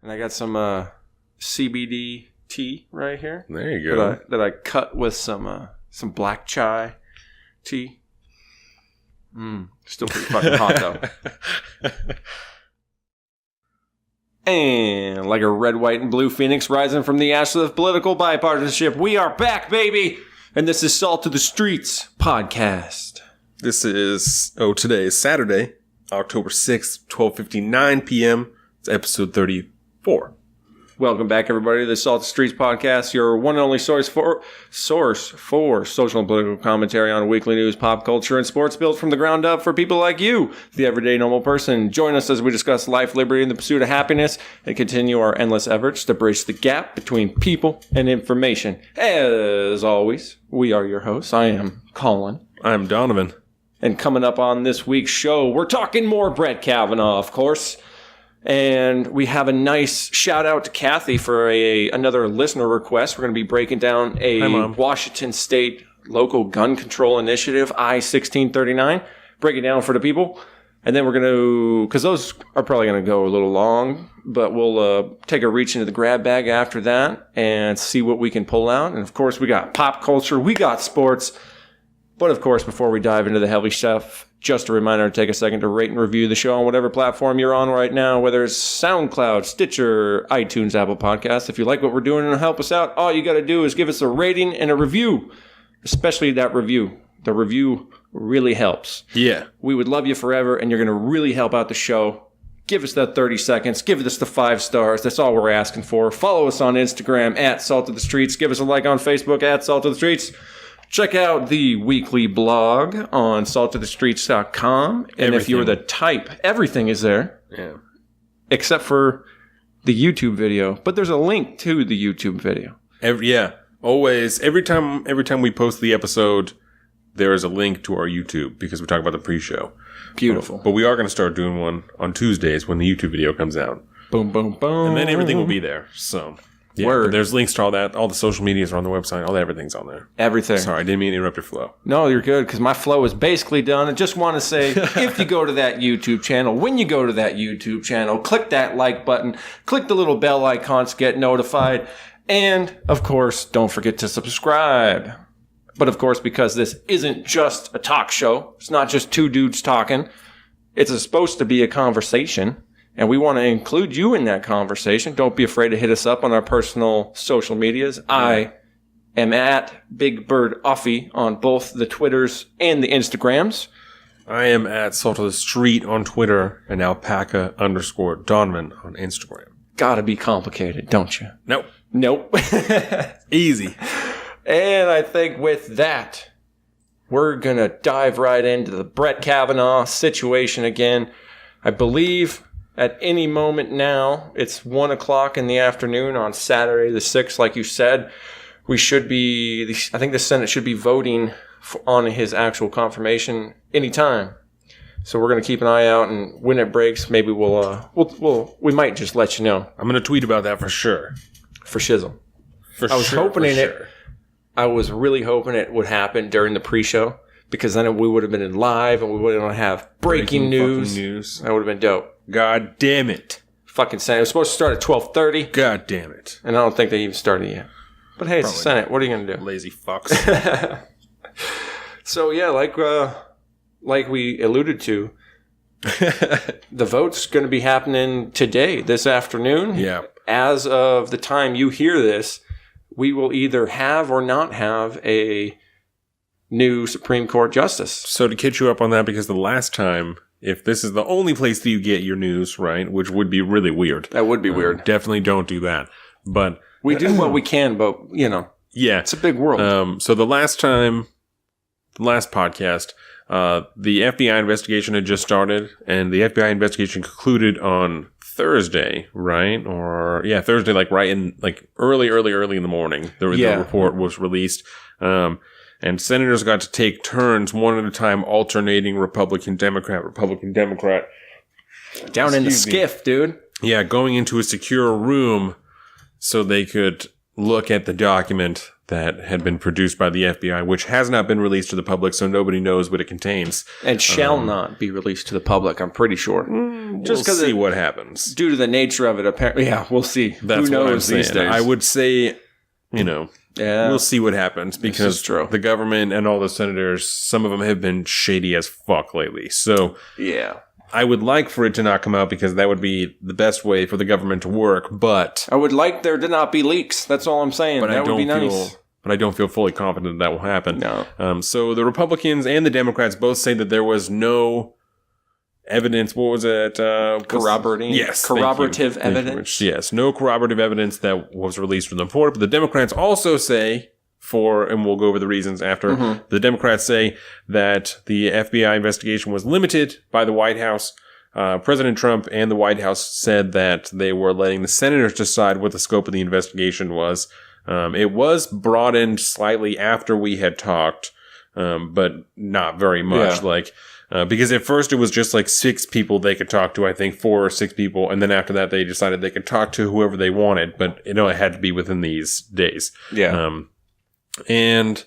And I got some CBD tea right here. There you go. That I cut with some black chai tea. Still pretty fucking hot though. And like a red, white, and blue phoenix rising from the ashes of political bipartisanship, we are back, baby! And this is Salt to the Streets podcast. This is, today is Saturday, October 6th, 12:59 p.m. It's episode 34. Welcome back, everybody, to the Salt to the Streets podcast, your one and only source for social and political commentary on weekly news, pop culture, and sports built from the ground up for people like you, the everyday normal person. Join us as we discuss life, liberty, and the pursuit of happiness, and continue our endless efforts to bridge the gap between people and information. As always, we are your hosts. I am Colin. I'm Donovan. And coming up on this week's show, we're talking more Brett Kavanaugh, of course. And we have a nice shout out to Kathy for another listener request. We're going to be breaking down a Washington State local gun control initiative, I-1639. Break it down for the people. And then we're going to, because those are probably going to go a little long, but we'll take a reach into the grab bag after that and see what we can pull out. And of course, we got pop culture, we got sports. But of course, before we dive into the heavy stuff, just a reminder to take a second to rate and review the show on whatever platform you're on right now, whether it's SoundCloud, Stitcher, iTunes, Apple Podcasts. If you like what we're doing and help us out, all you got to do is give us a rating and a review, especially that review. The review really helps. Yeah. We would love you forever, and you're going to really help out the show. Give us that 30 seconds. Give us the 5 stars. That's all we're asking for. Follow us on Instagram at Salt of the Streets. Give us a like on Facebook at Salt of the Streets. Check out the weekly blog on saltofthestreets.com. And if you're the type, everything is there. Yeah. Except for the YouTube video. But there's a link to the YouTube video. Always. Every time we post the episode, there is a link to our YouTube because we talk about the pre-show. Beautiful. But we are going to start doing one on Tuesdays when the YouTube video comes out. Boom, boom, boom. And then everything will be there. So... yeah, Word. There's links to all that. All the social medias are on the website. Everything's on there. Everything. Sorry, I didn't mean to interrupt your flow. No, you're good, because my flow is basically done. I just want to say, if you go to that YouTube channel, when you go to that YouTube channel, click that like button, click the little bell icon to get notified, and, of course, don't forget to subscribe. But, of course, because this isn't just a talk show, it's not just two dudes talking, it's supposed to be a conversation. And we want to include you in that conversation. Don't be afraid to hit us up on our personal social medias. I am at Big Bird Uffy on both the Twitters and the Instagrams. I am at Salt of the Street on Twitter and alpaca_Donovan on Instagram. Gotta be complicated, don't you? Nope. Easy. And I think with that, we're going to dive right into the Brett Kavanaugh situation again. I believe... at any moment now, it's 1 o'clock in the afternoon on Saturday the 6th, like you said. I think the Senate should be voting on his actual confirmation anytime. So we're going to keep an eye out, and when it breaks, maybe we might just let you know. I'm going to tweet about that for sure. For shizzle. I was really hoping it would happen during the pre-show, because then we would have been live, and we wouldn't have breaking news. That would have been dope. God damn it. Fucking Senate. It was supposed to start at 12:30. God damn it. And I don't think they even started yet. But hey, it's the Senate. What are you going to do? Lazy fucks. So, yeah, like we alluded to, the vote's going to be happening today, this afternoon. Yeah. As of the time you hear this, we will either have or not have a new Supreme Court justice. So to catch you up on that, because the last time... if this is the only place that you get your news, right, which would be really weird. That would be weird. Definitely don't do that. But we do what we can, but, yeah, it's a big world. So the last podcast, the FBI investigation had just started, and the FBI investigation concluded on Thursday, right? Thursday, early in the morning. The report was released. And senators got to take turns one at a time, alternating Republican, Democrat. Down in the skiff, dude. Yeah, going into a secure room so they could look at the document that had been produced by the FBI, which has not been released to the public, so nobody knows what it contains. And shall not be released to the public, I'm pretty sure. Just we'll see what happens. Due to the nature of it, apparently. Yeah, we'll see. That's Who knows what I'm saying. these days? I would say, we'll see what happens, because the government and all the senators, some of them have been shady as fuck lately. So yeah. I would like for it to not come out, because that would be the best way for the government to work, but I would like there to not be leaks. That's all I'm saying. But that would be nice. But I don't feel fully confident that will happen. No. So the Republicans and the Democrats both say that there was no evidence. What was it? Corroborating? Yes. Corroborative evidence? Yes. No corroborative evidence that was released from the report. But the Democrats also say, and we'll go over the reasons after, the Democrats say that the FBI investigation was limited by the White House. President Trump and the White House said that they were letting the senators decide what the scope of the investigation was. It was broadened slightly after we had talked, but not very much. Because at first it was just like 6 people they could talk to, I think 4 or 6 people. And then after that, they decided they could talk to whoever they wanted, but it had to be within these days. Yeah. And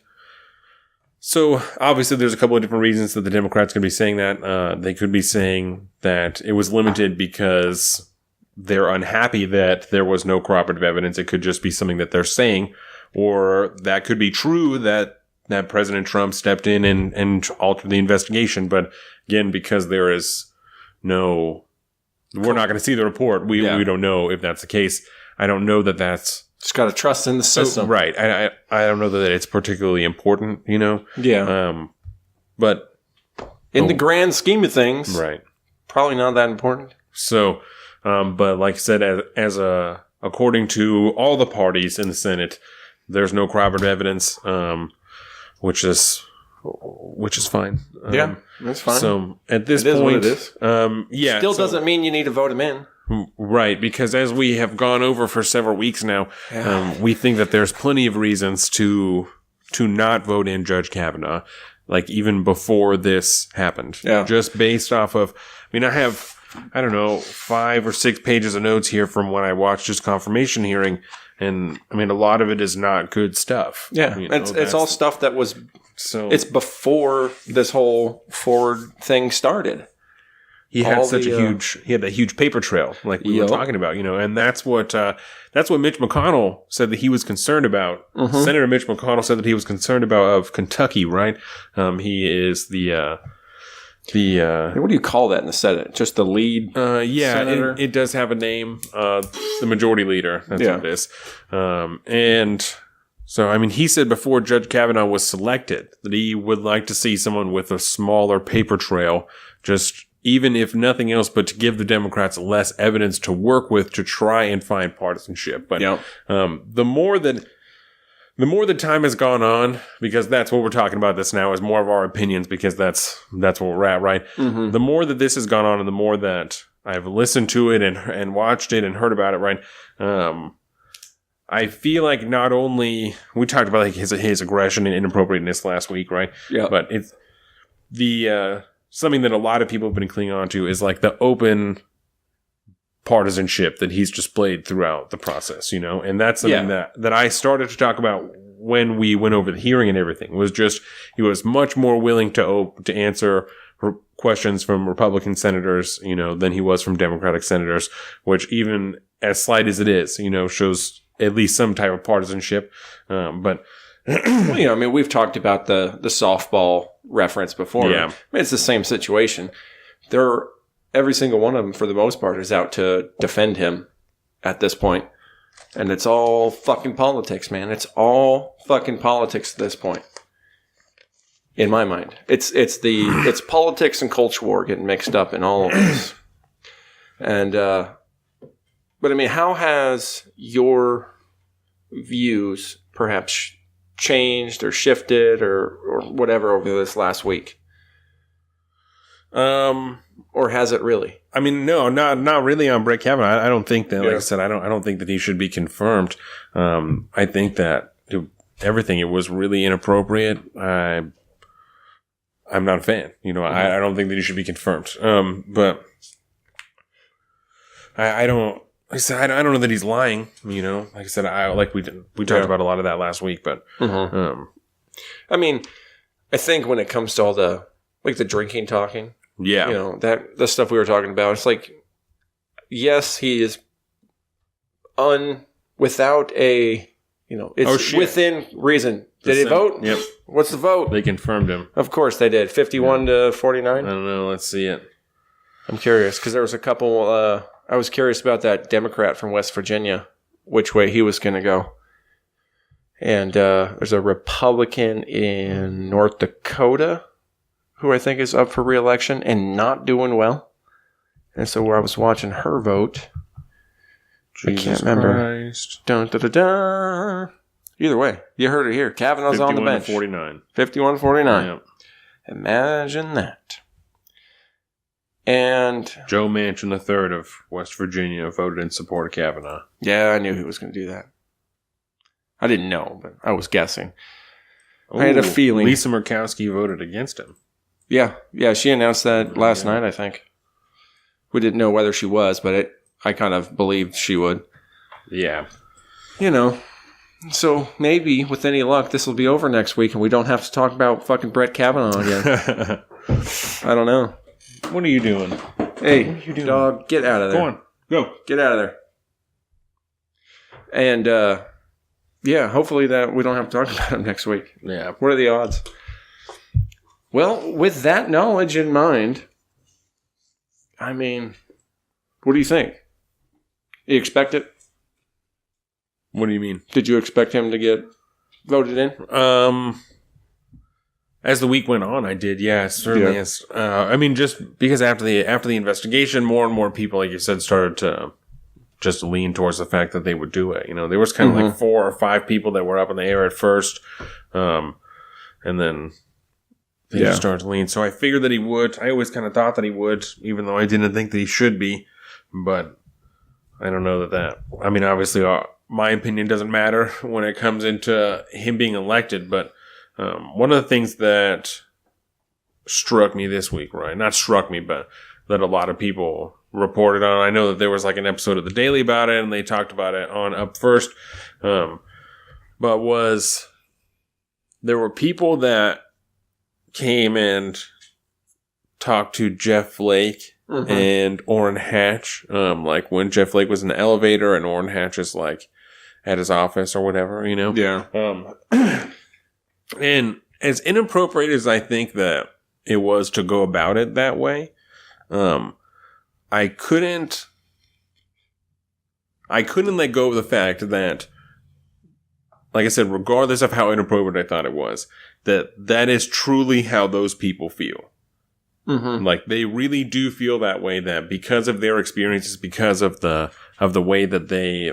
so obviously there's a couple of different reasons that the Democrats could be saying that. They could be saying that it was limited because they're unhappy that there was no corroborative evidence. It could just be something that they're saying, or that could be true that President Trump stepped in and altered the investigation. But again, because there is we're not going to see the report. We don't know if that's the case. I don't know that that's... Just got to trust in the system. Right. I don't know that it's particularly important, Yeah. But in the grand scheme of things, right, probably not that important. So, but like I said, according to all the parties in the Senate, there's no corroborative evidence, which is fine. Yeah, that's fine. So at this point, what it is. Still doesn't mean you need to vote him in. Right, because as we have gone over for several weeks now, we think that there's plenty of reasons to not vote in Judge Kavanaugh, like even before this happened. Yeah. Just based off of, I have, 5 or 6 pages of notes here from when I watched his confirmation hearing, and a lot of it is not good stuff. Yeah, it's all stuff that was, it's before this whole Ford thing started. He had that huge paper trail, like we were talking about, and that's what Mitch McConnell said that he was concerned about. Senator Mitch McConnell said that he was concerned about of Kentucky, right? He is the what do you call that in the Senate? Just the lead senator? It does have a name, the majority leader. That's what it is. And so, he said before Judge Kavanaugh was selected that he would like to see someone with a smaller paper trail, just even if nothing else, but to give the Democrats less evidence to work with to try and find partisanship. But the more that time has gone on, because that's what we're talking about this now, is more of our opinions, because that's what we're at, right? The more that this has gone on, and the more that I've listened to it and watched it and heard about it, right? I feel like not only we talked about his aggression and inappropriateness last week, right? Yeah. But it's the something that a lot of people have been clinging on to is like the open partisanship that he's displayed throughout the process, and that's something that I started to talk about when we went over the hearing and everything. Was just he was much more willing to answer questions from Republican senators, than he was from Democratic senators, which even as slight as it is, shows at least some type of partisanship. But well, we've talked about the softball reference before. Yeah. It's the same situation. Every single one of them, for the most part, is out to defend him at this point. And it's all fucking politics, man. It's all fucking politics at this point. In my mind. It's politics and culture war getting mixed up in all of this. And, but how has your views perhaps changed or shifted or whatever over this last week? Or has it really? No, not really on Brett Kavanaugh. I don't think that, like I said, I don't think that he should be confirmed. I think that everything, it was really inappropriate. I'm not a fan. I don't think that he should be confirmed. But I don't, I said, I don't know that he's lying. You know, like I said, we talked about a lot of that last week, but I mean, I think when it comes to all the drinking, talking, that the stuff we were talking about, it's like, yes, he is without a, it's within reason. Did he vote? Yep. What's the vote? They confirmed him. Of course they did. 51 to 49. I don't know. Let's see it. I'm curious because there was a couple. I was curious about that Democrat from West Virginia, which way he was going to go. And there's a Republican in North Dakota who I think is up for re-election and not doing well. And so where I was watching her vote, I can't remember. Christ. Dun, da, da, da. Either way, you heard it here. Kavanaugh's on the bench. 51-49. 51-49. Yep. Imagine that. And Joe Manchin III of West Virginia voted in support of Kavanaugh. Yeah, I knew he was going to do that. I didn't know, but I was guessing. Ooh, I had a feeling. Lisa Murkowski voted against him. Yeah, she announced that last night, I think. We didn't know whether she was, but I kind of believed she would. Yeah. So maybe, with any luck, this will be over next week and we don't have to talk about fucking Brett Kavanaugh again. I don't know. What are you doing? Hey, what are you doing? Dog, get out of there. Go on. Go. Get out of there. And, hopefully that we don't have to talk about him next week. Yeah. What are the odds? Well, with that knowledge in mind, I mean, what do you think? You expect it? What do you mean? Did you expect him to get voted in? As the week went on, I did. Yeah, certainly. Yeah. Yes. I mean, just because after the investigation, more and more people, like you said, started to just lean towards the fact that they would do it. There was kind of like 4 or 5 people that were up in the air at first, and then they just started to lean. So I figured that he would. I always kind of thought that he would, even though I didn't think that he should be. But I don't know that. I mean, obviously, my opinion doesn't matter when it comes into him being elected. But one of the things that struck me this week, right? Not struck me, but that a lot of people reported on. I know that there was like an episode of The Daily about it, and they talked about it on Up First. But there were people that came and talked to Jeff Flake and Orrin Hatch, like when Jeff Flake was in the elevator and Orrin Hatch is like at his office or whatever, Yeah. And as inappropriate as I think that it was to go about it that way, I couldn't let go of the fact that, like I said, regardless of how inappropriate I thought it was, that is truly how those people feel. Like they really do feel that way, that because of their experiences, because of the way that they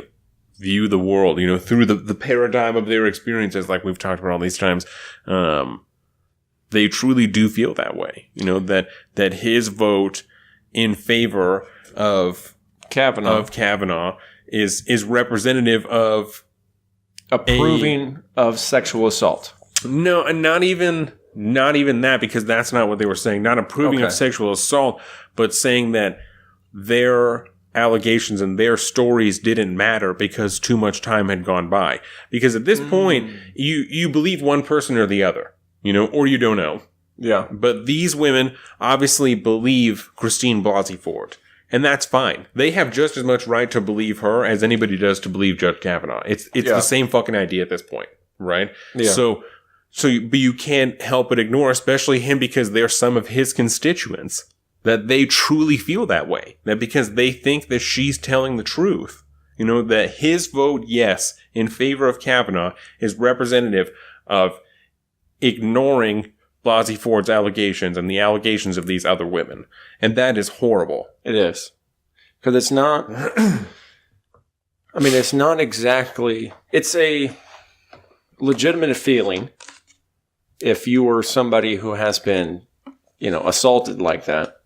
view the world, through the paradigm of their experiences, like we've talked about all these times, they truly do feel that way. That his vote in favor of Kavanaugh is representative of approving of sexual assault. No, and not even that, because that's not what they were saying. Not approving of sexual assault, but saying that their allegations and their stories didn't matter because too much time had gone by. Because at this point, you believe one person or the other, or you don't know. Yeah. But these women obviously believe Christine Blasey Ford. And that's fine. They have just as much right to believe her as anybody does to believe Judge Kavanaugh. It's the same fucking idea at this point, right? Yeah. But you can't help but ignore, especially him, because they're some of his constituents, that they truly feel that way. That because they think that she's telling the truth, that his vote, yes, in favor of Kavanaugh is representative of ignoring Blasey Ford's allegations and the allegations of these other women. And that is horrible. It is. Because it's not, it's not exactly, it's a legitimate feeling if you were somebody who has been, assaulted like that,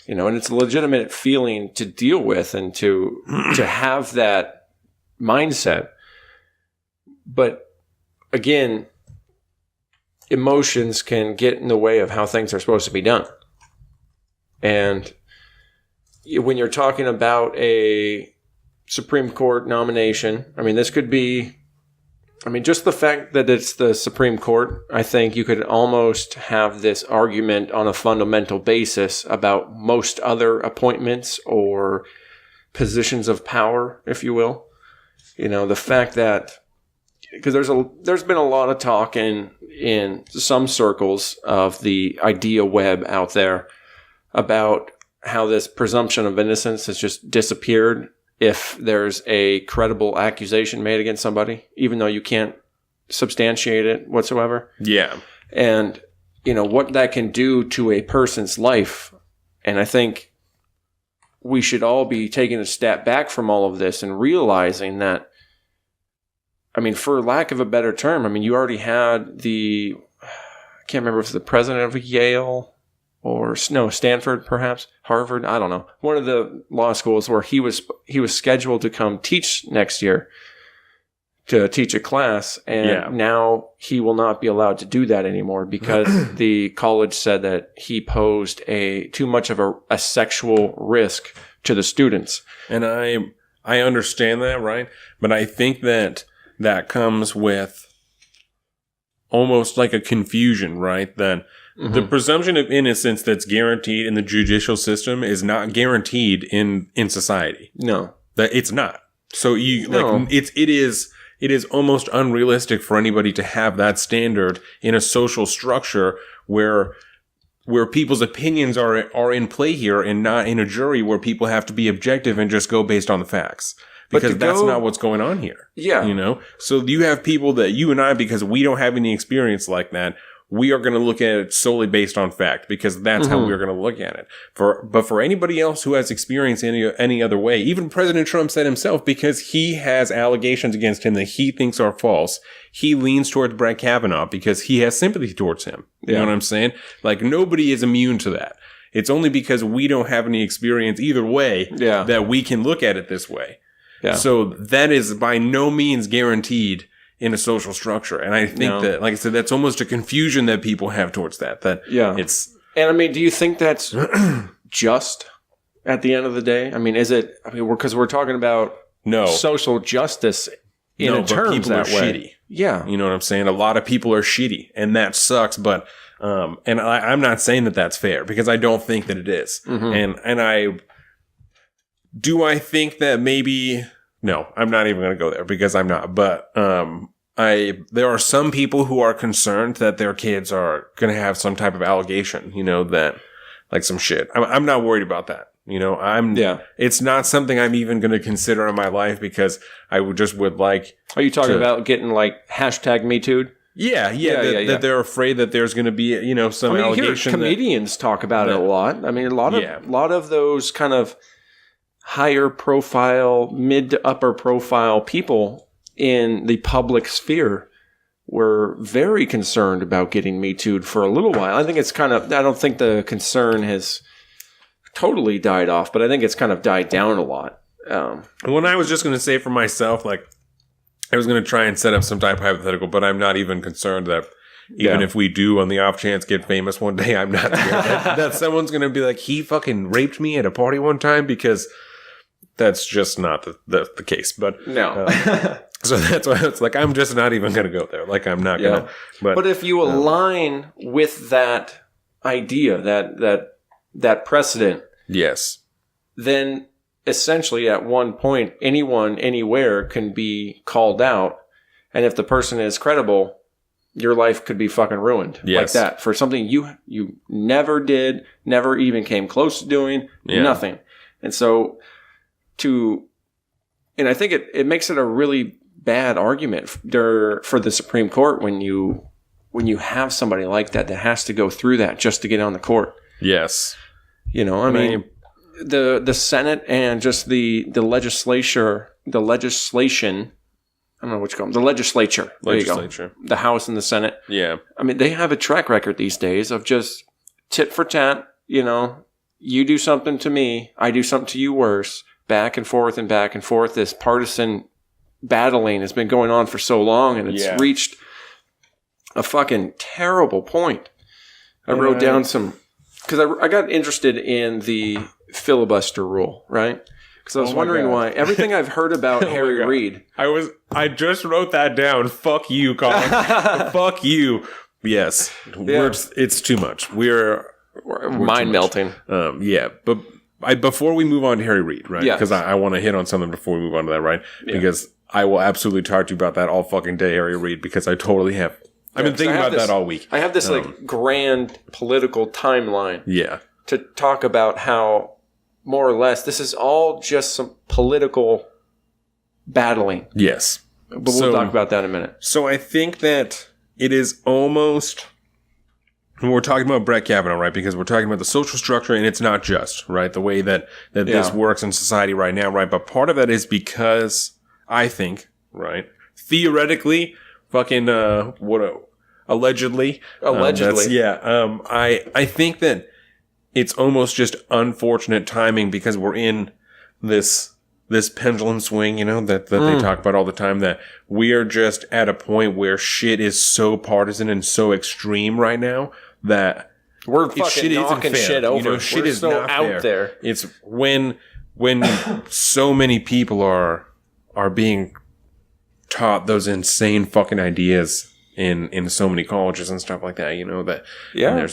and it's a legitimate feeling to deal with and to have that mindset. But again, emotions can get in the way of how things are supposed to be done. And when you're talking about a Supreme Court nomination. I mean, this could be, I mean, just the fact that it's the Supreme Court, I think you could almost have this argument on a fundamental basis about most other appointments or positions of power, if you will. You know, the fact that, because there's been a lot of talk in some circles of the idea web out there about how this presumption of innocence has just disappeared if there's a credible accusation made against somebody, even though you can't substantiate it whatsoever. Yeah. And, you know, what that can do to a person's life. And I think we should all be taking a step back from all of this and realizing that, I mean, for lack of a better term, I mean, you already had I can't remember if it's the president of Yale or no, Stanford, perhaps Harvard. I don't know. One of the law schools where he was scheduled to come teach next year, to teach a class, and now he will not be allowed to do that anymore because the college said that he posed too much of a sexual risk to the students. And I understand that, right? But I think that comes with almost like a confusion, right? That the presumption of innocence that's guaranteed in the judicial system is not guaranteed in society. No. That it's not. So it is almost unrealistic for anybody to have that standard in a social structure where people's opinions are in play here and not in a jury where people have to be objective and just go based on the facts. Because that's not what's going on here. Yeah. You know? So you have people that you and I, because we don't have any experience like that, we are going to look at it solely based on fact because that's how we're going to look at it. But for anybody else who has experience any other way, even President Trump said himself, because he has allegations against him that he thinks are false, he leans towards Brett Kavanaugh because he has sympathy towards him. You know what I'm saying? Like, nobody is immune to that. It's only because we don't have any experience either way that we can look at it this way. Yeah. So that is by no means guaranteed in a social structure. And I think that, like I said, that's almost a confusion that people have towards that. It's. And I mean, do you think that's just at the end of the day? I mean, is it, because we're talking about social justice in terms people that are way. Shitty. Yeah. You know what I'm saying? A lot of people are shitty and that sucks. But, and I'm not saying that that's fair because I don't think that it is. And I think that maybe, no, I'm not even going to go there because I'm not. But there are some people who are concerned that their kids are going to have some type of allegation, you know, that like some shit. I'm not worried about that. You know, it's not something I'm even going to consider in my life because I would like. Are you talking about getting like #MeToo'd? Yeah. That they're afraid that there's going to be, you know, some allegation. Comedians talk about it a lot. I mean, a lot of those kind of higher profile, mid to upper profile people in the public sphere were very concerned about getting Me Too'd for a little while. I think it's I don't think the concern has totally died off, but I think it's kind of died down a lot. When I was just going to say for myself, like, I was going to try and set up some type of hypothetical, but I'm not even concerned that even if we do on the off chance get famous one day, I'm not scared that someone's going to be like, he fucking raped me at a party one time, because that's just not the case. But no. So that's why it's like, I'm just not even going to go there. Like, I'm not going to. But if you align with that idea, that precedent, yes, then essentially at one point, anyone, anywhere can be called out. And if the person is credible, your life could be fucking ruined like that for something you never did, never even came close to doing, nothing. And so and I think it makes it a really bad argument for the Supreme Court when you have somebody like that has to go through that just to get on the court. Yes. You know, I mean, the Senate and just the legislation, I don't know what you call them, the legislature. There you go. The House and the Senate. Yeah. I mean, they have a track record these days of just tit for tat, you know, you do something to me, I do something to you worse, back and forth and back and forth. This partisan battling has been going on for so long, and it's reached a fucking terrible point. I wrote down some, because I got interested in the filibuster rule, right? Because I was wondering why. Everything I've heard about Harry Reid. I just wrote that down. Fuck you, Colin. Fuck you. Yes. Yeah. It's too much. We're mind melting. Yeah. But before we move on to Harry Reid, right? Yeah. Because I want to hit on something before we move on to that, right? Yeah. Because I will absolutely talk to you about that all fucking day, Harry Reid, because I totally have. I've been thinking about that all week. I have this grand political timeline. Yeah. To talk about how, more or less, this is all just some political battling. Yes. But we'll talk about that in a minute. So I think that it is almost, when we're talking about Brett Kavanaugh, right? Because we're talking about the social structure, and it's not just, right? The way that this works in society right now, right? But part of that is because, I think, right? Theoretically, fucking, allegedly. Allegedly. I think that it's almost just unfortunate timing because we're in this pendulum swing, that they talk about all the time, that we are just at a point where shit is so partisan and so extreme right now that we're fucking knocking shit over. Shit we're is so not out there. It's when so many people are being taught those insane fucking ideas in so many colleges and stuff like that, that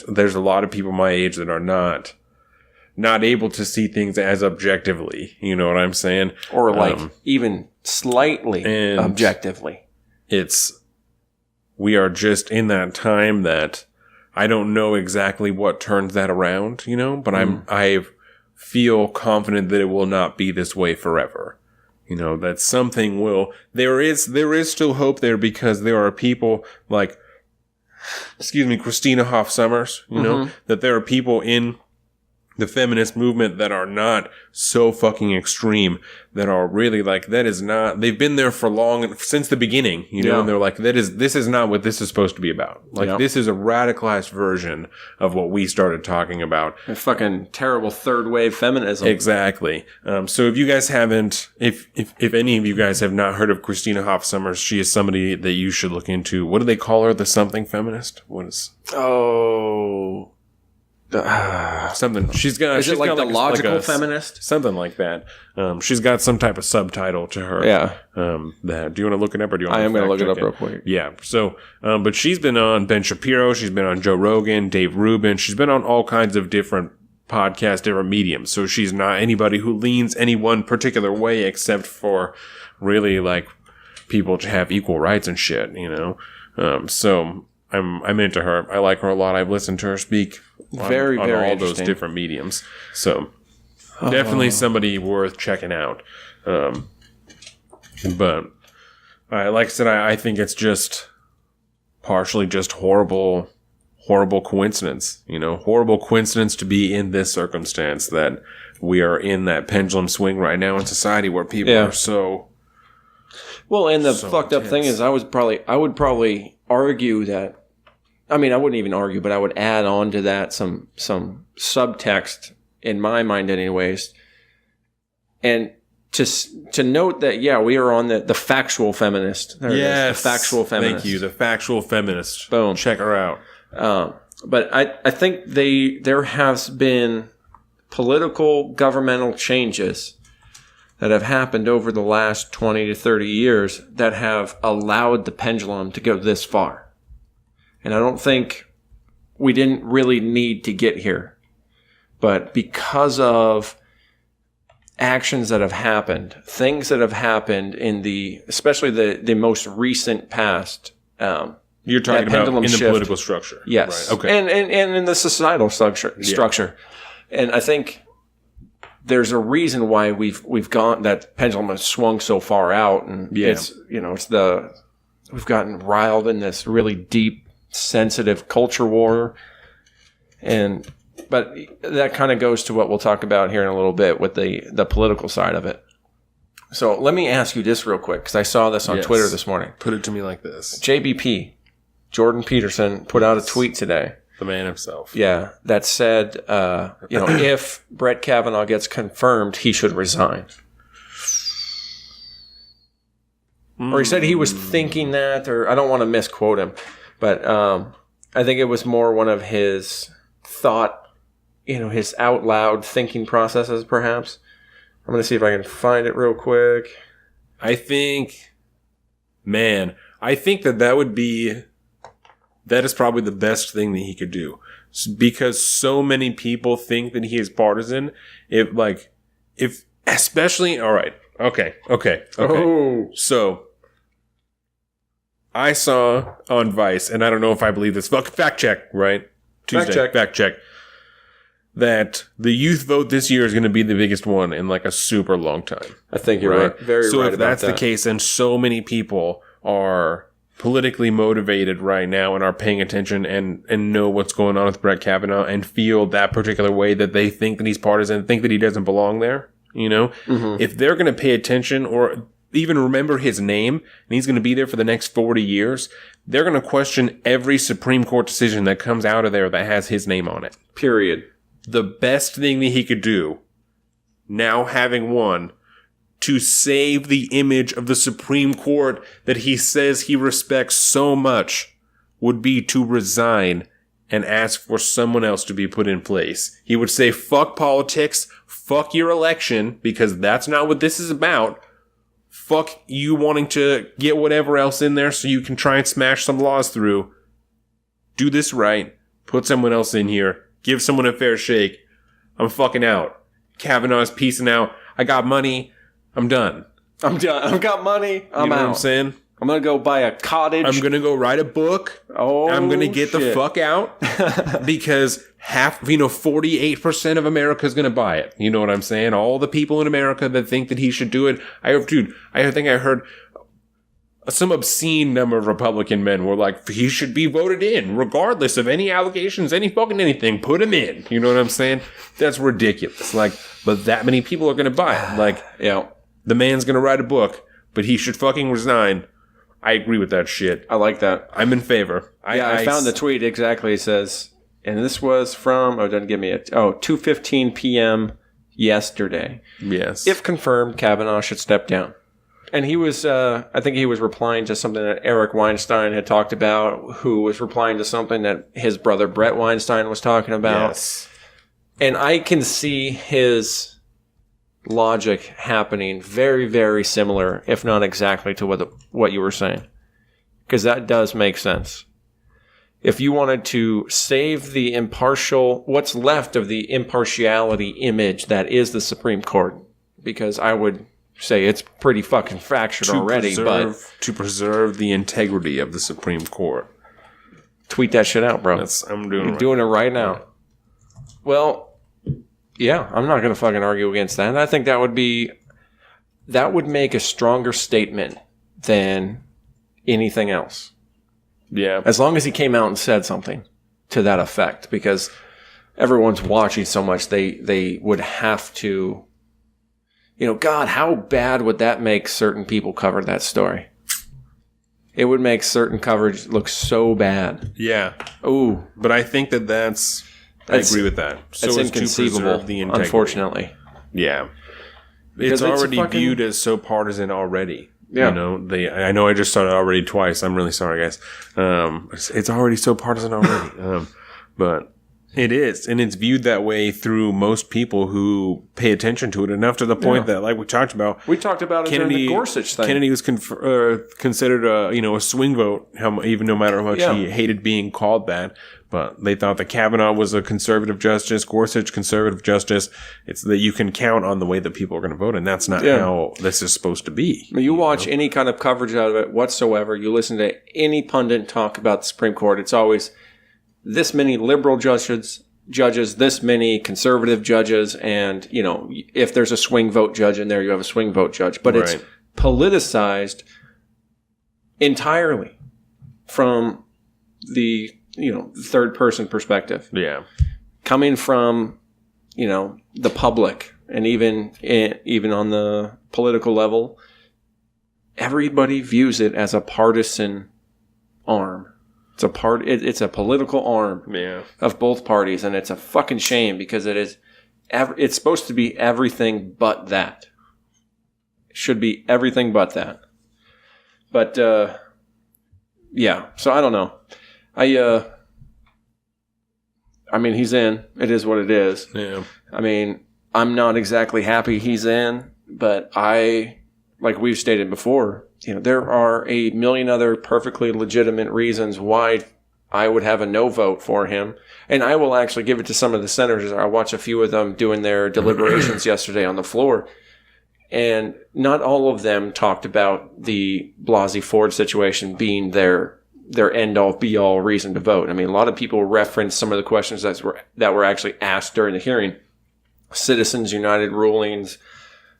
there's a lot of people my age that are not able to see things as objectively, you know what I'm saying? Or even slightly objectively. We are just in that time that I don't know exactly what turns that around, but I feel confident that it will not be this way forever. That something will, there is still hope there because there are people like, Christina Hoff Sommers, that there are people in the feminist movement that are not so fucking extreme, that are really like, that is not, they've been there for long, since the beginning, and they're like, this is not what this is supposed to be about. Like, this is a radicalized version of what we started talking about. A fucking terrible third wave feminism. Exactly. So if you guys haven't, if any of you guys have not heard of Christina Hoff Sommers, she is somebody that you should look into. What do they call her? The something feminist? What is? Oh, something. She's got. Is it like the logical feminist? Something like that. She's got some type of subtitle to her. Yeah. That. Do you want to look it up, or do you want? I am going to look it up real quick. Yeah. So, but she's been on Ben Shapiro. She's been on Joe Rogan, Dave Rubin. She's been on all kinds of different podcasts, different mediums. So she's not anybody who leans any one particular way, except for really like people to have equal rights and shit. So I'm into her. I like her a lot. I've listened to her speak. Very on all those interesting. different mediums. So definitely somebody worth checking out. But like I said, I think it's just partially just horrible coincidence. Horrible coincidence to be in this circumstance, that we are in that pendulum swing right now in society where people are so. Well, and the fucked up thing is, I would probably argue that. I mean, I wouldn't even argue, but I would add on to that some subtext in my mind, anyways. And to note that, we are on the factual feminist. Yes, the factual feminist. Thank you, the factual feminist. Boom, check her out. But I think there has been political governmental changes that have happened over the last 20 to 30 years that have allowed the pendulum to go this far. And I don't think we didn't really need to get here. But because of actions that have happened, things that have happened in especially the most recent past. You're talking about in the political structure. Yes. Right. Okay. And in the societal structure. And I think there's a reason why we've gone, that pendulum has swung so far out. And it's we've gotten riled in this really deep, sensitive culture war, but that kind of goes to what we'll talk about here in a little bit with the political side of it. So let me ask you this real quick, because I saw this on Twitter this morning. Put it to me like this. JBP, Jordan Peterson, put out a tweet today. The man himself. Yeah, that said, if Brett Kavanaugh gets confirmed, he should resign. Or he said he was thinking that, or I don't want to misquote him. But I think it was more one of his thought, his out loud thinking processes, perhaps. I'm going to see if I can find it real quick. I think that is probably the best thing that he could do. Because so many people think that he is partisan. Especially, all right. Okay. Oh. So, I saw on Vice, and I don't know if I believe this. Fact check, right? Tuesday. Fact check. That the youth vote this year is going to be the biggest one in like a super long time. I think you're right. Very so right if about that's that. the case, and so many people are politically motivated right now and are paying attention and know what's going on with Brett Kavanaugh and feel that particular way, that they think that he's partisan, think that he doesn't belong there, if they're going to pay attention or even remember his name and he's going to be there for the next 40 years, they're going to question every Supreme Court decision that comes out of there that has his name on it. Period. The best thing that he could do, now having won, to save the image of the Supreme Court that he says he respects so much, would be to resign and ask for someone else to be put in place. He would say, fuck politics, fuck your election, because that's not what this is about. Fuck you wanting to get whatever else in there so you can try and smash some laws through. Do this right. Put someone else in here. Give someone a fair shake. I'm fucking out. Kavanaugh's peacing out. I got money. I'm done. I've got money. I'm out. You know what I'm saying? I'm going to go buy a cottage. I'm going to go write a book. Oh, I'm going to get the fuck out because 48% of America is going to buy it. You know what I'm saying? All the people in America that think that he should do it. I think I heard some obscene number of Republican men were like, he should be voted in, regardless of any allegations, any fucking anything. Put him in. You know what I'm saying? That's ridiculous. But that many people are going to buy it. The man's going to write a book, but he should fucking resign. I agree with that shit. I like that. I'm in favor. I found the tweet exactly. It says, and this was from, it doesn't give me 2:15 p.m. yesterday. Yes. If confirmed, Kavanaugh should step down. And he was, I think he was replying to something that Eric Weinstein had talked about, who was replying to something that his brother Brett Weinstein was talking about. Yes. And I can see his logic happening very, very similar, if not exactly to what you were saying. Because that does make sense. If you wanted to save the what's left of the impartiality image that is the Supreme Court, because I would say it's pretty fucking fractured already, but to preserve the integrity of the Supreme Court. Tweet that shit out, bro. I'm doing it right now. Well, yeah, I'm not going to fucking argue against that. I think that would make a stronger statement than anything else. Yeah. As long as he came out and said something to that effect, because everyone's watching so much, they would have to, God, how bad would that make certain people cover that story? It would make certain coverage look so bad. Yeah. Ooh. But I think I agree with that. So it's inconceivable, unfortunately. Yeah. It's already viewed as so partisan already. Yeah. I know I just saw it already twice. I'm really sorry, guys. It's already so partisan already. But it is. And it's viewed that way through most people who pay attention to it enough to the point that, like we talked about. We talked about it during the Gorsuch thing. Kennedy was considered a swing vote, even no matter how much he hated being called that. But they thought that Kavanaugh was a conservative justice, Gorsuch conservative justice. It's that you can count on the way that people are going to vote, and that's not how this is supposed to be. You watch any kind of coverage out of it whatsoever. You listen to any pundit talk about the Supreme Court. It's always this many liberal judges, this many conservative judges, and if there's a swing vote judge in there, you have a swing vote judge. But it's politicized entirely from the third person perspective. Yeah. Coming from, the public, and even on the political level, everybody views it as a partisan arm. It's a political arm of both parties, and it's a fucking shame because it's supposed to be everything but that. It should be everything but that. But so I don't know. I mean, he's in. It is what it is. Yeah. I mean, I'm not exactly happy he's in, but like we've stated before, there are a million other perfectly legitimate reasons why I would have a no vote for him. And I will actually give it to some of the senators. I watched a few of them doing their deliberations yesterday on the floor. And not all of them talked about the Blasey Ford situation being their end-all, be-all reason to vote. I mean, a lot of people referenced some of the questions that were actually asked during the hearing. Citizens United rulings,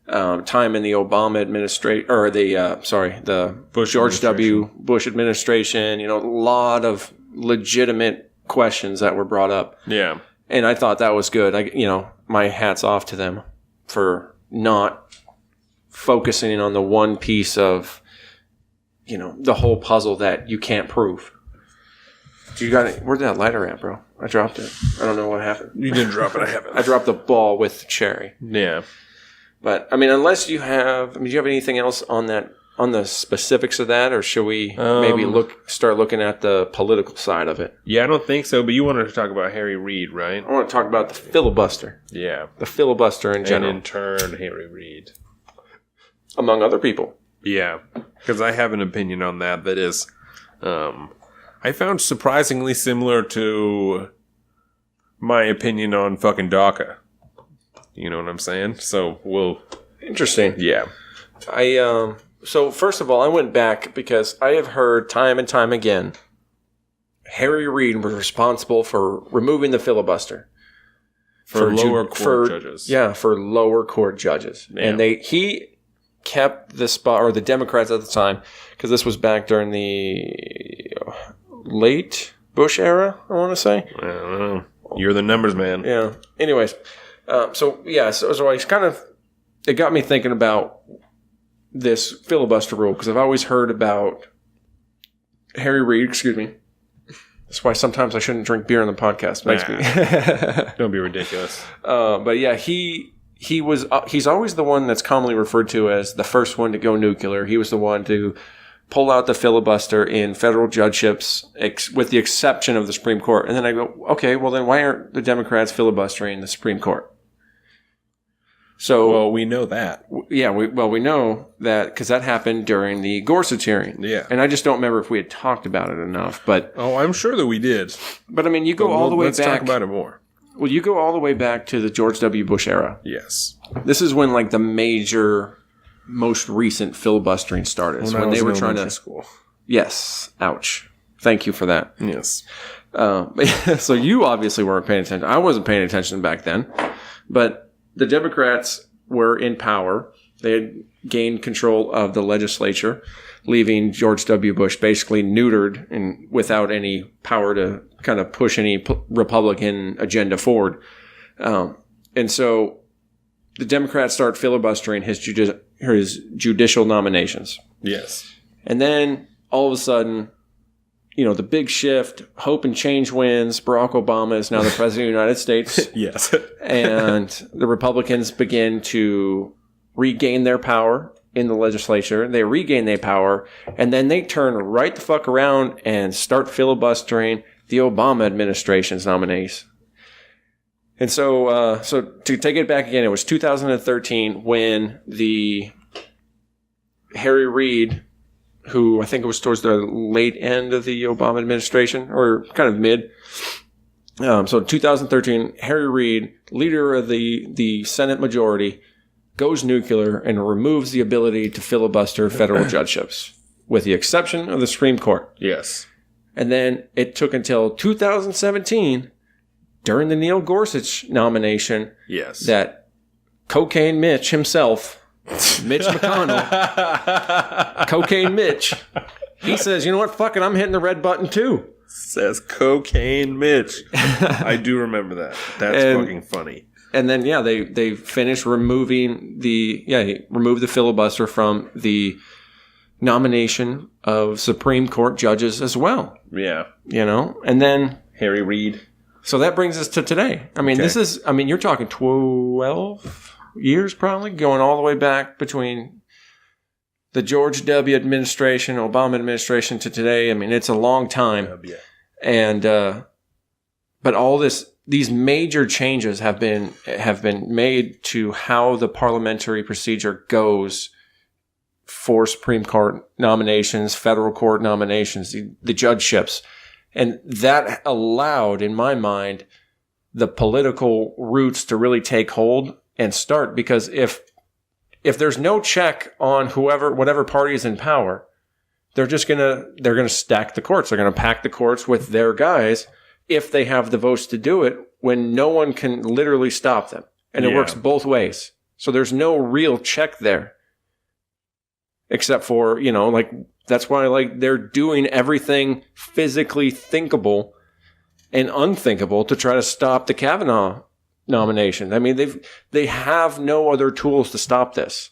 time in the Obama administration, or the George W. Bush administration. A lot of legitimate questions that were brought up. Yeah, and I thought that was good. My hat's off to them for not focusing on the one piece of, the whole puzzle that you can't prove. You got it? Where'd that lighter at, bro? I dropped it. I don't know what happened. You didn't drop it. I haven't. I dropped the ball with the cherry. Yeah. But, unless you have... do you have anything else on the specifics of that, or should we maybe start looking at the political side of it? Yeah, I don't think so, but you wanted to talk about Harry Reid, right? I want to talk about the filibuster. Yeah. The filibuster in general. And in turn, Harry Reid. Among other people. Yeah, because I have an opinion on that is, I found surprisingly similar to my opinion on fucking DACA. You know what I'm saying? So we'll... Interesting. Yeah. So first of all, I went back because I have heard time and time again, Harry Reid was responsible for removing the filibuster. For lower court judges. Yeah, for lower court judges. Yeah. And he kept the spot, or the Democrats at the time, because this was back during the late Bush era, I want to say. I don't know. You're the numbers man. Yeah. Anyways, so he's kind of, it got me thinking about this filibuster rule, because I've always heard about Harry Reid, excuse me. That's why sometimes I shouldn't drink beer on the podcast. Don't be ridiculous. But yeah, he's always the one that's commonly referred to as the first one to go nuclear. He was the one to pull out the filibuster in federal judgeships, with the exception of the Supreme Court. And then I go, okay, well then why aren't the Democrats filibustering the Supreme Court? So, well, we know that. Yeah, we know that because that happened during the Gorsuch hearing. Yeah. And I just don't remember if we had talked about it enough. But I'm sure that we did. But you go all the way back. Let's talk about it more. Well, you go all the way back to the George W. Bush era. Yes. This is when the major, most recent filibustering started. When they were trying to school. Yes. Ouch. Thank you for that. Yes. So you obviously weren't paying attention. I wasn't paying attention back then. But the Democrats were in power. They had gained control of the legislature, leaving George W. Bush basically neutered and without any power to kind of push any Republican agenda forward. And so the Democrats start filibustering his judicial nominations. Yes. And then all of a sudden, the big shift, hope and change wins. Barack Obama is now the president of the United States. Yes. And the Republicans begin to regain their power in the legislature. They regain their power, and then they turn right the fuck around and start filibustering the Obama administration's nominees. And so to take it back again, it was 2013 when the Harry Reid, who I think it was towards the late end of the Obama administration, or kind of mid. So 2013, Harry Reid, leader of the Senate majority, goes nuclear and removes the ability to filibuster federal judgeships, with the exception of the Supreme Court. Yes. And then it took until 2017, during the Neil Gorsuch nomination, yes, that Cocaine Mitch himself, Mitch McConnell, Cocaine Mitch, he says, you know what, fuck it, I'm hitting the red button too. Says Cocaine Mitch. I do remember that. That's fucking funny. And then, they finished removing he removed the filibuster from the nomination of Supreme Court judges as well. Yeah. And then Harry Reid. So that brings us to today. This is, you're talking 12 years probably, going all the way back between the George W. administration, Obama administration to today. It's a long time. Yeah. And, but all this these major changes have been made to how the parliamentary procedure goes for Supreme Court nominations, federal court nominations, the judgeships. And that allowed, in my mind, the political roots to really take hold and start. Because if there's no check on whatever party is in power, they're gonna stack the courts. They're gonna pack the courts with their guys if they have the votes to do it, when no one can literally stop them. And it works both ways. So there's no real check there. Except for, that's why they're doing everything physically thinkable and unthinkable to try to stop the Kavanaugh nomination. I mean, they have no other tools to stop this.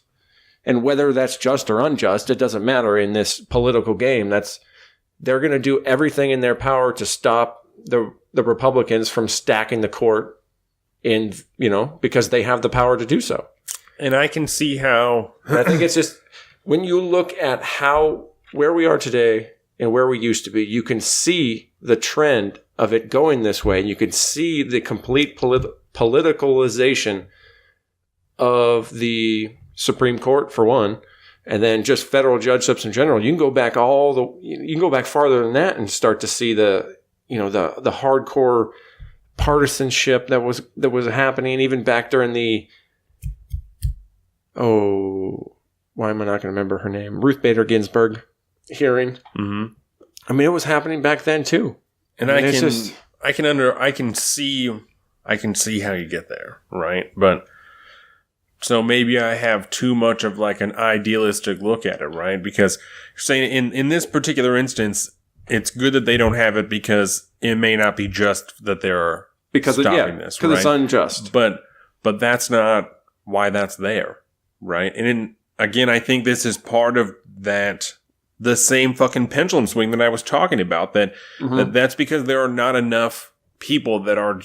And whether that's just or unjust, it doesn't matter in this political game. They're going to do everything in their power to stop the Republicans from stacking the court because they have the power to do so. And I can see how. I think it's just, when you look at where we are today and where we used to be, you can see the trend of it going this way. You can see the complete politicalization of the Supreme Court, for one, and then just federal judgeships in general. You can go back farther than that and start to see the hardcore partisanship that was happening even back during the why am I not going to remember her name? Ruth Bader Ginsburg hearing. Mm-hmm. I mean, it was happening back then too. And I can see how you get there, right? But so maybe I have too much of like an idealistic look at it, right? Because you're saying in this particular instance, it's good that they don't have it because it may not be just that they're stopping this, right? Because it's unjust. But that's not why that's there, right? And again, I think this is part of the same fucking pendulum swing that I was talking about. That's because there are not enough people that are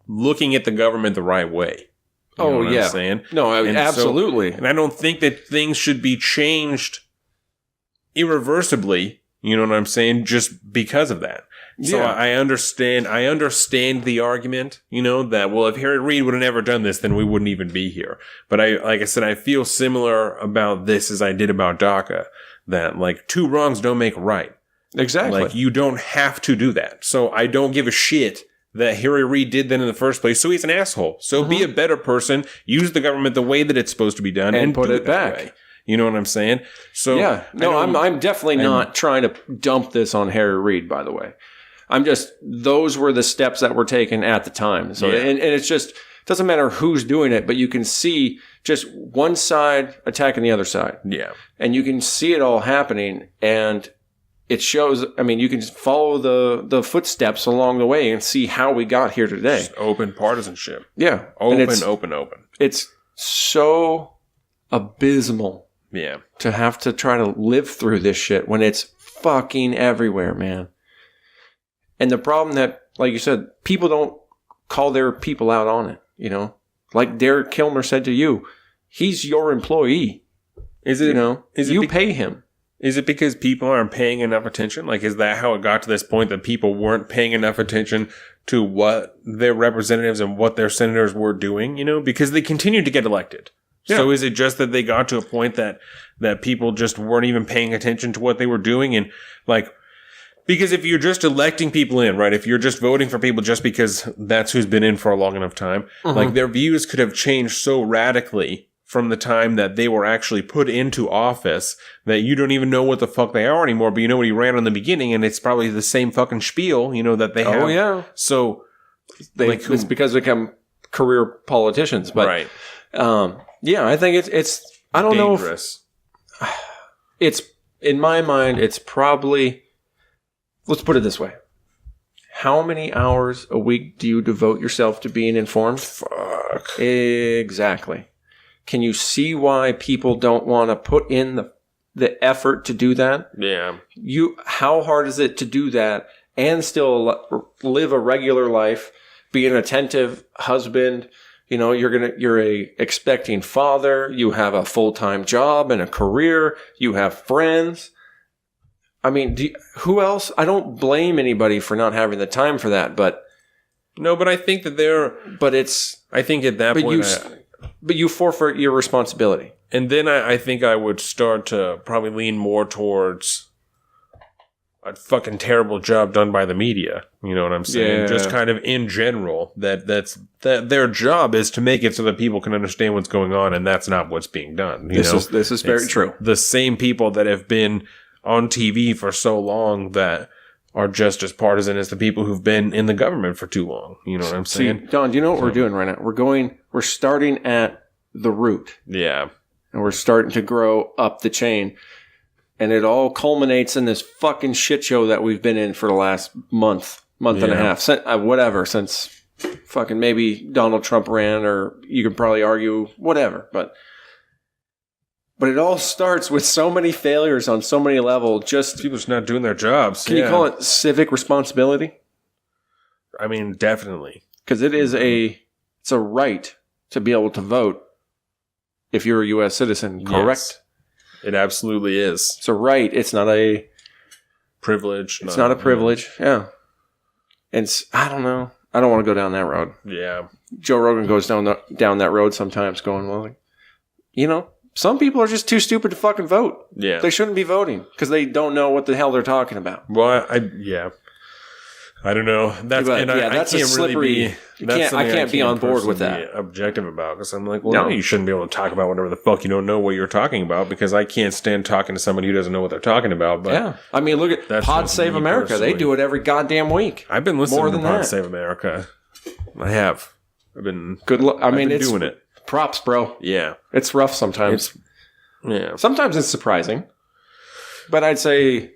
looking at the government the right way. You know what I'm saying? No, absolutely. And I don't think that things should be changed irreversibly. You know what I'm saying? Just because of that. So I understand the argument, that, well, if Harry Reid would have never done this, then we wouldn't even be here. But like I said, I feel similar about this as I did about DACA, that like two wrongs don't make a right. Exactly. Like you don't have to do that. So I don't give a shit that Harry Reid did that in the first place. So he's an asshole. So be a better person, use the government the way that it's supposed to be done, and put it back. Way. You know what I'm saying? So yeah, no, I'm definitely not trying to dump this on Harry Reid, by the way. Those were the steps that were taken at the time. So, and it's just, it doesn't matter who's doing it, but you can see just one side attacking the other side. Yeah. And you can see it all happening, and it shows, you can just follow the footsteps along the way and see how we got here today. Just open partisanship. Yeah. Open. It's so abysmal. Yeah. To have to try to live through this shit when it's fucking everywhere, man. And the problem that, like you said, people don't call their people out on it, Like Derek Kilmer said to you, he's your employee. You pay him. Is it because people aren't paying enough attention? Like, is that how it got to this point, that people weren't paying enough attention to what their representatives and what their senators were doing, Because they continued to get elected. Yeah. So is it just that they got to a point that people just weren't even paying attention to what they were doing? And like, because if you're just electing people in, right, if you're just voting for people just because that's who's been in for a long enough time, like their views could have changed so radically from the time that they were actually put into office that you don't even know what the fuck they are anymore, but you know what he ran in the beginning, and it's probably the same fucking spiel, that they have. Oh, yeah. So it's because they become career politicians. But, right. I think it's I don't dangerous. Know if it's, in my mind, it's probably, let's put it this way. How many hours a week do you devote yourself to being informed? Fuck. Exactly. Can you see why people don't want to put in the effort to do that? Yeah. How hard is it to do that and still live a regular life, be an attentive husband? You're a expecting father. You have a full-time job and a career. You have friends. Who else? I don't blame anybody for not having the time for that, but No, but I think that I think at that point... But you forfeit your responsibility. And then I think I would start to probably lean more towards a fucking terrible job done by the media. You know what I'm saying? Yeah. Just kind of in general, that their job is to make it so that people can understand what's going on, and that's not what's being done. This is very true. The same people that have been on TV for so long that are just as partisan as the people who've been in the government for too long. You know what I'm saying? See, Don, do you know what we're doing right now? We're starting at the root. Yeah. And we're starting to grow up the chain. And it all culminates in this fucking shit show that we've been in for the last month and a half. Since fucking maybe Donald Trump ran, or you could probably argue whatever. But it all starts with so many failures on so many levels. Just people just not doing their jobs. Can you call it civic responsibility? I mean, definitely. Because it's a right to be able to vote if you're a U.S. citizen, correct? Yes, it absolutely is. It's a right. It's not a privilege. It's not a privilege. Yeah. And I don't know. I don't want to go down that road. Yeah. Joe Rogan goes down that road sometimes going, well, some people are just too stupid to fucking vote. Yeah. They shouldn't be voting because they don't know what the hell they're talking about. Well, I don't know. That's a slippery. I can't be on board with that. Objective about, because I'm like, well, no, you shouldn't be able to talk about whatever the fuck you don't know what you're talking about, because I can't stand talking to somebody who doesn't know what they're talking about. But yeah, I mean, look at Pod Save America. Personally. They do it every goddamn week. I've been listening to Pod Save America. I have. I've been good. It's doing it. Props, bro. Yeah, it's rough sometimes. Sometimes it's surprising, but I'd say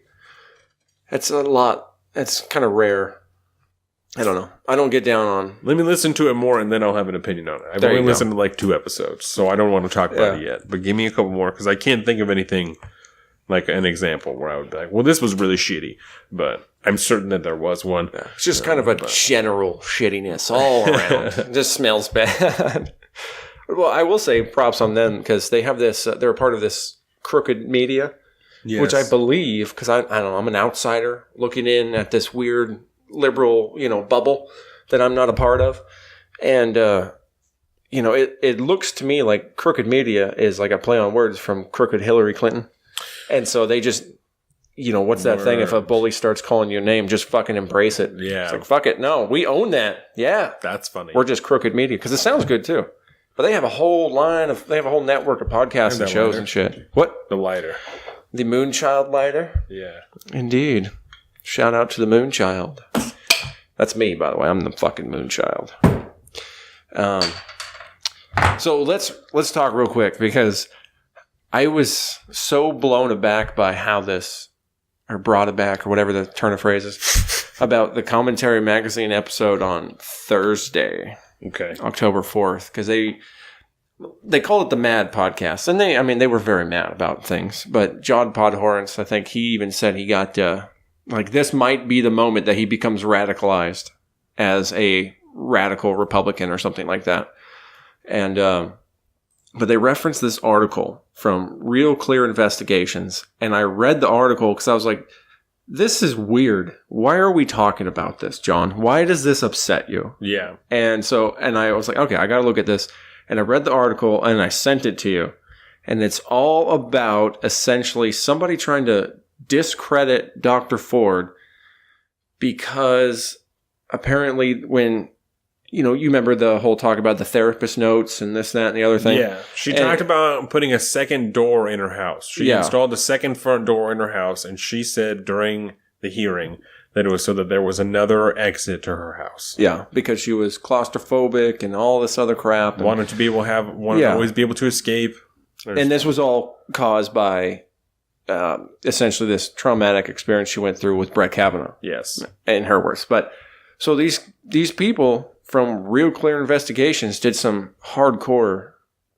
it's a lot. It's kind of rare. I don't know. I don't get down on... Let me listen to it more, and then I'll have an opinion on it. I've only listened to like 2 episodes, so I don't want to talk about it yet. But give me a couple more, because I can't think of anything like an example where I would be like, well, this was really shitty. But I'm certain that there was one. Yeah. It's just kind of a general shittiness all around. It just smells bad. Well, I will say props on them, because they have this... they're a part of this crooked media, which I believe, because I don't know, I'm an outsider looking in at this weird... liberal, bubble that I'm not a part of. And, it looks to me like crooked media is like a play on words from crooked Hillary Clinton. And so they just, what's that thing? If a bully starts calling you a name, just fucking embrace it. Yeah. It's like, fuck it. No, we own that. Yeah. That's funny. We're just crooked media. Because it sounds good too. But they have a whole network of podcasts and shows and shit. What? The lighter. The Moonchild lighter? Yeah. Indeed. Shout out to the Moonchild. That's me, by the way. I'm the fucking Moonchild. So let's talk real quick, because I was so blown aback by how this, or brought aback, or whatever the turn of phrase is, about the Commentary Magazine episode on Thursday, October 4th, because they call it the Mad Podcast, and they were very mad about things. But John Podhorns, I think he even said he got. This might be the moment that he becomes radicalized as a radical Republican or something like that. And, but they referenced this article from Real Clear Investigations. And I read the article because I was like, this is weird. Why are we talking about this, John? Why does this upset you? Yeah. And I was like, okay, I got to look at this. And I read the article and I sent it to you. And it's all about essentially somebody trying to discredit Dr. Ford, because apparently when, you remember the whole talk about the therapist notes and this, that, and the other thing? Yeah. She talked about putting a second door in her house. She installed a second front door in her house, and she said during the hearing that it was so that there was another exit to her house. Yeah, because she was claustrophobic and all this other crap. Wanted to always be able to escape. And this was all caused by... essentially this traumatic experience she went through with Brett Kavanaugh. Yes. In her words. But so these people from Real Clear Investigations did some hardcore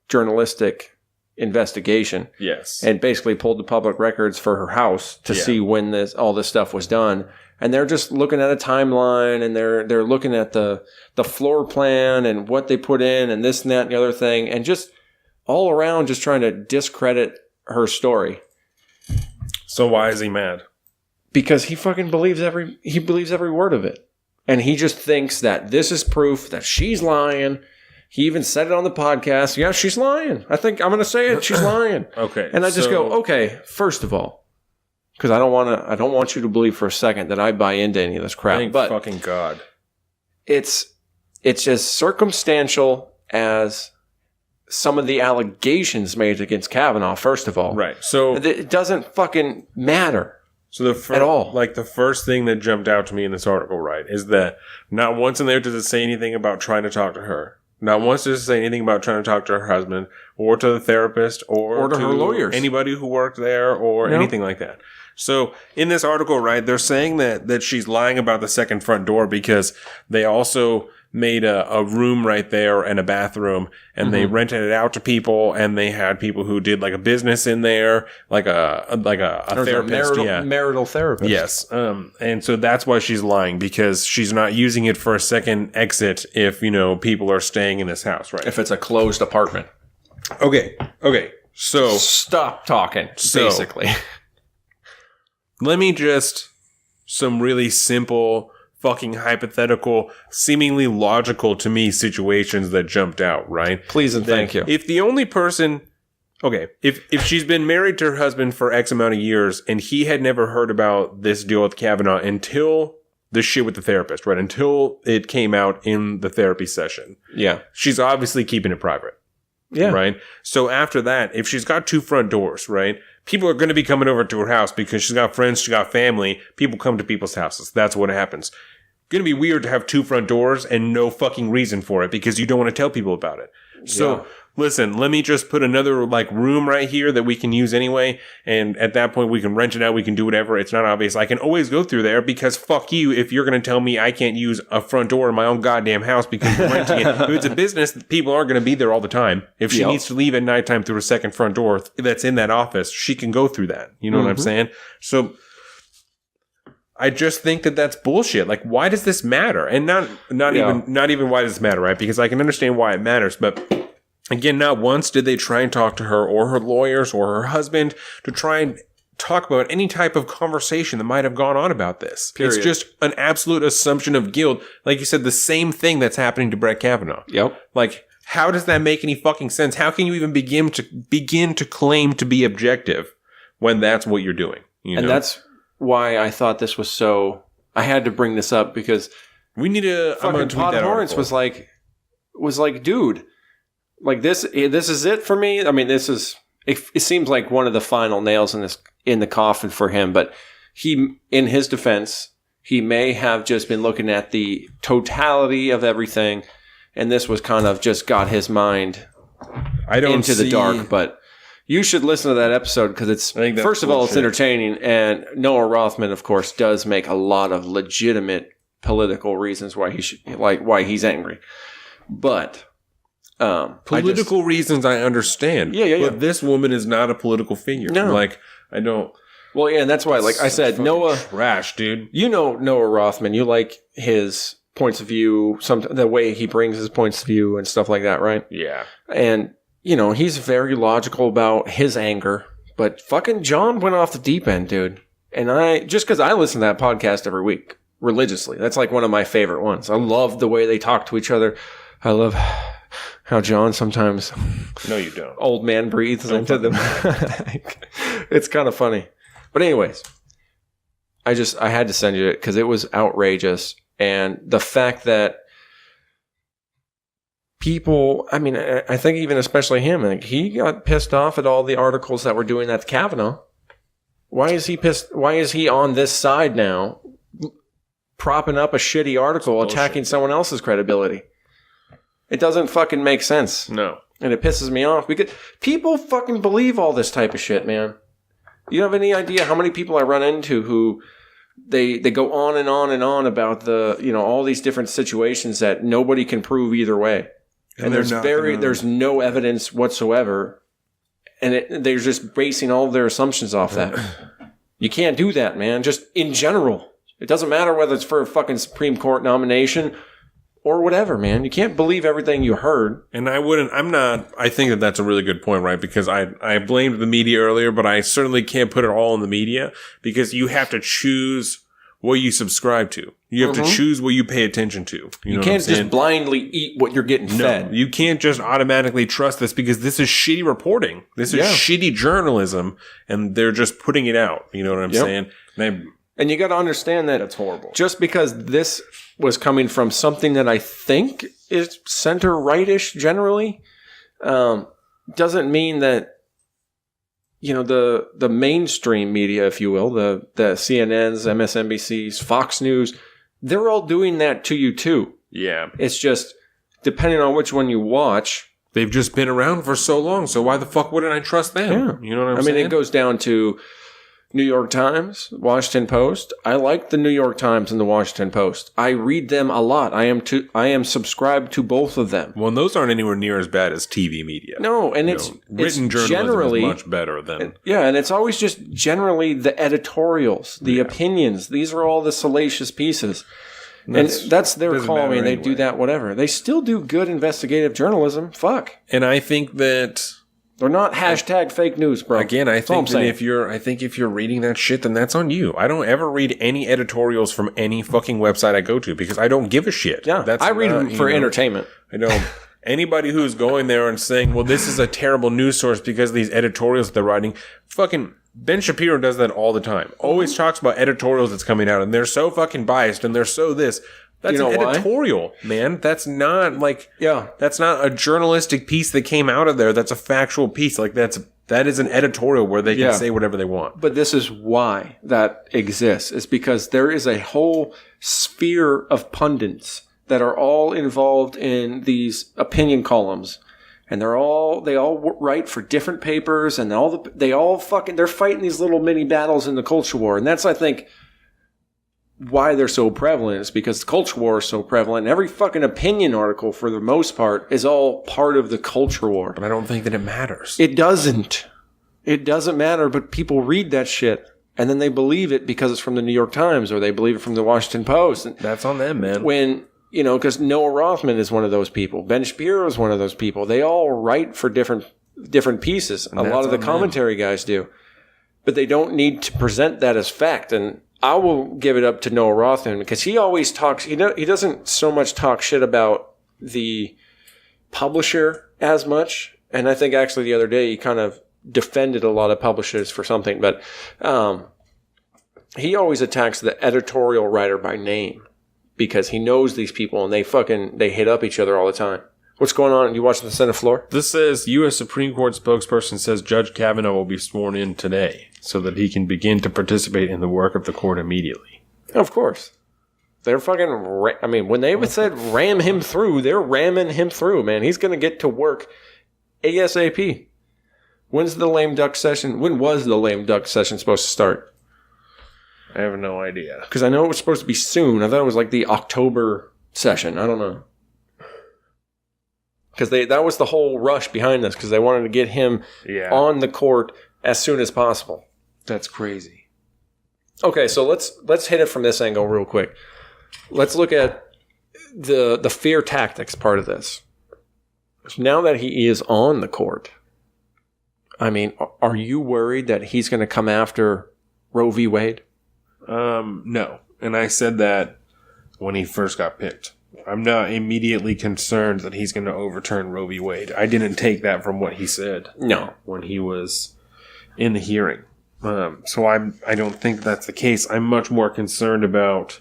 journalistic investigation. Yes. And basically pulled the public records for her house to see when all this stuff was done. And they're just looking at a timeline, and they're looking at the floor plan and what they put in and this and that and the other thing, and just all around just trying to discredit her story. So why is he mad? Because he fucking believes every word of it. And he just thinks that this is proof that she's lying. He even said it on the podcast. Yeah, she's lying. I think I'm going to say it. She's lying. Okay. And I just go, okay, first of all, because I don't want you to believe for a second that I buy into any of this crap. Thank fucking God. It's as circumstantial as some of the allegations made against Kavanaugh, first of all. Right. So it doesn't fucking matter. So at all. Like the first thing that jumped out to me in this article, right, is that not once in there does it say anything about trying to talk to her. Not once does it say anything about trying to talk to her husband or to the therapist or to her lawyers. Anybody who worked there or anything like that. So in this article, right, they're saying that she's lying about the second front door because they also made a room right there and a bathroom, and they rented it out to people, and they had people who did like a business in there, like a therapist, marital therapist. Yes, and so that's why she's lying, because she's not using it for a second exit if people are staying in this house, right? If it's a closed apartment. Okay. So stop talking. Basically, let me just some really simple, fucking hypothetical, seemingly logical to me situations that jumped out, right? Please and thank you. If the only person, if she's been married to her husband for X amount of years and he had never heard about this deal with Kavanaugh until the shit with the therapist, right? Until it came out in the therapy session. Yeah. She's obviously keeping it private. Yeah. Right? So after that, if she's got two front doors, right? People are going to be coming over to her house because she's got friends, she's got family. People come to people's houses. That's what happens. Going to be weird to have two front doors and no fucking reason for it because you don't want to tell people about it. So listen, let me just put another room right here that we can use anyway. And at that point we can rent it out. We can do whatever. It's not obvious. I can always go through there because fuck you if you're going to tell me I can't use a front door in my own goddamn house because you're renting it. If it's a business, people aren't going to be there all the time. If she needs to leave at nighttime through a second front door that's in that office, she can go through that. You know what I'm saying? So I just think that that's bullshit. Like, why does this matter? And not even why does this matter, right? Because I can understand why it matters, but again, not once did they try and talk to her or her lawyers or her husband to try and talk about any type of conversation that might have gone on about this. Period. It's just an absolute assumption of guilt. Like you said, the same thing that's happening to Brett Kavanaugh. Yep. Like, how does that make any fucking sense? How can you even begin to claim to be objective when that's what you're doing? And that's why I thought this was so. I had to bring this up because we need to. Fucking Todd Lawrence was like, dude, like this is it for me. I mean, this is. It seems like one of the final nails in the coffin for him. But he, in his defense, he may have just been looking at the totality of everything, and this was kind of just got his mind into the dark. But you should listen to that episode because it's, first of all, it's entertaining. And Noah Rothman, of course, does make a lot of legitimate political reasons why why he's angry. But political reasons I understand. Yeah. But this woman is not a political figure. No. Like, I don't. Well, yeah, and that's why, like I said, Noah. Trash, dude. You know Noah Rothman. You like his points of view, the way he brings his points of view and stuff like that, right? Yeah. And he's very logical about his anger, but fucking John went off the deep end, dude. And just because I listen to that podcast every week religiously, that's like one of my favorite ones. I love the way they talk to each other. I love how John sometimes, no, you don't. Old man breathes into them. It's kind of funny. But anyways, I had to send you it because it was outrageous. And the fact that people, I mean, I think even especially him, like he got pissed off at all the articles that were doing that to Kavanaugh. Why is he pissed? Why is he on this side now, propping up a shitty article, attacking someone else's credibility? It doesn't fucking make sense. No. And it pisses me off because people fucking believe all this type of shit, man. You have any idea how many people I run into who they go on and on and on about all these different situations that nobody can prove either way. And there's no evidence whatsoever. And they're just basing all of their assumptions off that. You can't do that, man. Just in general. It doesn't matter whether it's for a fucking Supreme Court nomination or whatever, man. You can't believe everything you heard. And I think that that's a really good point, right? Because I blamed the media earlier, but I certainly can't put it all in the media because you have to choose what you subscribe to. You have to choose what you pay attention to. You can't just blindly eat what you're getting fed. You can't just automatically trust this because this is shitty reporting. This is shitty journalism, and they're just putting it out. You know what I'm saying? And you got to understand that that's horrible. Just because this was coming from something that I think is center-rightish generally, doesn't mean that, you know, the mainstream media, if you will, the CNNs, MSNBCs, Fox News, they're all doing that to you too. Yeah. It's just, depending on which one you watch. They've just been around for so long, so why the fuck wouldn't I trust them? Yeah. You know what I'm saying? I mean, it goes down to New York Times, Washington Post. I like the New York Times and the Washington Post. I read them a lot. I am subscribed to both of them. Well, those aren't anywhere near as bad as TV media. No, and it's written journalism generally is much better than and it's always just generally the editorials, the opinions. These are all the salacious pieces. That's their call. I mean, they do that, whatever. They still do good investigative journalism. Fuck. And I think that they're not hashtag fake news, bro. Again, I think that if you're reading that shit, then that's on you. I don't ever read any editorials from any fucking website I go to because I don't give a shit. Yeah, I read them for entertainment. I don't. Anybody who's going there and saying, well, this is a terrible news source because of these editorials that they're writing, fucking Ben Shapiro does that all the time. Always talks about editorials that's coming out, and they're so fucking biased, and they're so this. That's an editorial, man. That's not that's not a journalistic piece that came out of there. That's a factual piece. Like that is an editorial where they can say whatever they want. But this is why that exists. It's because there is a whole sphere of pundits that are all involved in these opinion columns. And they all write for different papers, and they're fighting these little mini battles in the culture war. And that's, I think, why they're so prevalent, is because the culture war is so prevalent. Every fucking opinion article, for the most part, is all part of the culture war. But I don't think that it matters. It doesn't. It doesn't matter, but people read that shit, and then they believe it because it's from the New York Times, or they believe it from the Washington Post. And that's on them, man. When, you know, because Noah Rothman is one of those people. Ben Shapiro is one of those people. They all write for different pieces. A lot of the commentary guys do. But they don't need to present that as fact. And I will give it up to Noah Rothman because he always talks. He doesn't so much talk shit about the publisher as much. And I think actually the other day he kind of defended a lot of publishers for something. But he always attacks the editorial writer by name because he knows these people and they hit up each other all the time. What's going on? You watching the Senate floor? This says U.S. Supreme Court spokesperson says Judge Kavanaugh will be sworn in today so that he can begin to participate in the work of the court immediately. Of course. They're fucking... when they said ram him through, they're ramming him through, man. He's going to get to work ASAP. When's the lame duck session? When was the lame duck session supposed to start? I have no idea. Because I know it was supposed to be soon. I thought it was like the October session. I don't know. Because that was the whole rush behind this, because they wanted to get him on the court as soon as possible. That's crazy. Okay, so let's hit it from this angle real quick. Let's look at the fear tactics part of this. Now that he is on the court, I mean, are you worried that he's going to come after Roe v. Wade? No. And I said that when he first got picked. I'm not immediately concerned that he's going to overturn Roe v. Wade. I didn't take that from what he said. No. When he was in the hearing. So I don't think that's the case. I'm much more concerned about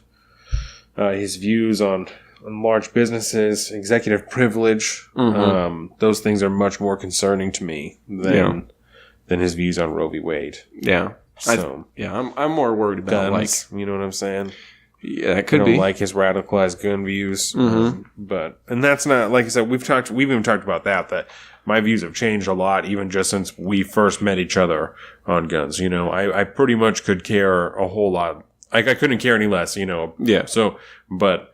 his views on large businesses, executive privilege. Mm-hmm. Those things are much more concerning to me than his views on Roe v. Wade. Yeah. So I'm more worried about guns, you know what I'm saying? Yeah, it could I be. don't like his radicalized gun views, mm-hmm. And that's not, like I said, we've even talked about that my views have changed a lot, even just since we first met each other on guns. You know, I pretty much could care a whole lot. Like, I couldn't care any less, you know. Yeah. So, but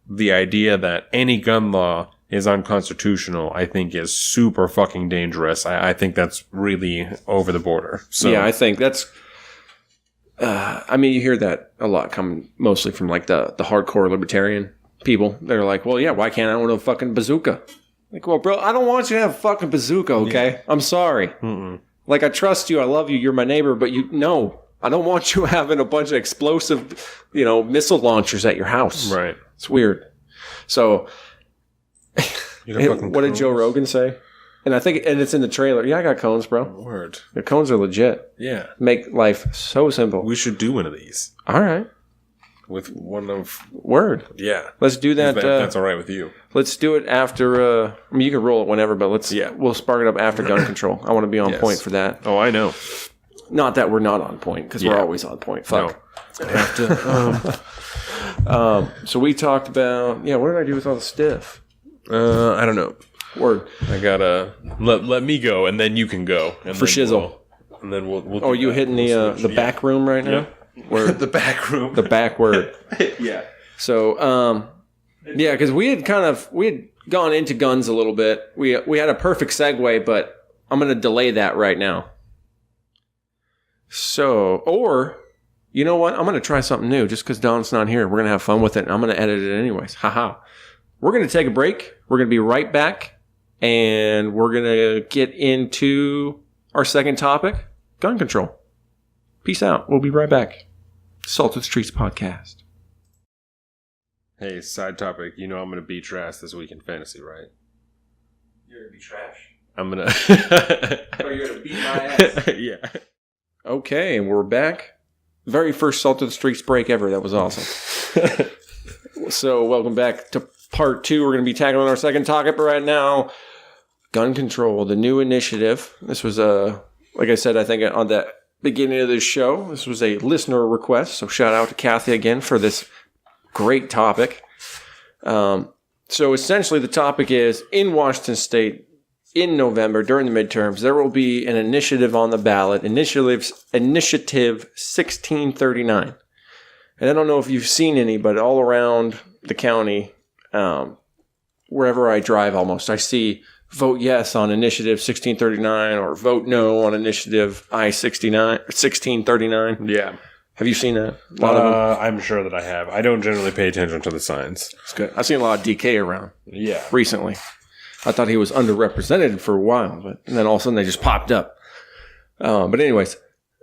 the idea that any gun law is unconstitutional, I think is super fucking dangerous. I think that's really over the border. So, yeah, I think that's... you hear that a lot coming mostly from like the hardcore libertarian people. They're like, well, yeah, why can't I own a fucking bazooka? Like, well, bro, I don't want you to have a fucking bazooka, okay? Yeah. I'm sorry. Mm-mm. Like, I trust you, I love you, you're my neighbor, but no. I don't want you having a bunch of explosive, missile launchers at your house. Right. It's weird. So, what did Joe Rogan say? And it's in the trailer. Yeah, I got cones, bro. Word. The cones are legit. Yeah. Make life so simple. We should do one of these. All right. With one of... Word. Yeah. Let's do that. That's all right with you. Let's do it after... you can roll it whenever, but we'll spark it up after gun control. I want to be on point for that. Oh, I know. Not that we're not on point, because we're always on point. Fuck. No. I have to... So we talked about... Yeah, what did I do with all the stiff? I don't know. Word. I gotta... Let me go, and then you can go. And for shizzle. And then we'll oh, you hitting the back room right now? Yeah. Word. The back room. The back word. Yeah. So, because we had gone into guns a little bit. We had a perfect segue, but I'm going to delay that right now. So, or, you know what? I'm going to try something new just because Don's not here. We're going to have fun with it, and I'm going to edit it anyways. Haha. We're going to take a break. We're going to be right back, and we're going to get into our second topic, gun control. Peace out. We'll be right back. Salt of the Streets podcast. Hey, side topic. I'm going to beat trash this week in fantasy, right? You're going to be trash? I'm going to... Or you're going to beat my ass? Yeah. Okay, and we're back. Very first Salt of the Streets break ever. That was awesome. So, welcome back to part 2. We're going to be tackling our second topic right now. Gun control, the new initiative. This was, like I said, I think on the beginning of this show, this was a listener request. So, shout out to Kathy again for this great topic. So, essentially, the topic is, in Washington State, in November, during the midterms, there will be an initiative on the ballot, Initiative 1639. And I don't know if you've seen any, but all around the county, wherever I drive almost, I see vote yes on Initiative 1639 or vote no on Initiative I-1639. Yeah. Have you seen that? A lot of them? I'm sure that I have. I don't generally pay attention to the signs. It's good. I've seen a lot of DK around Yeah. recently. I thought he was underrepresented for a while, and then all of a sudden they just popped up. But anyways,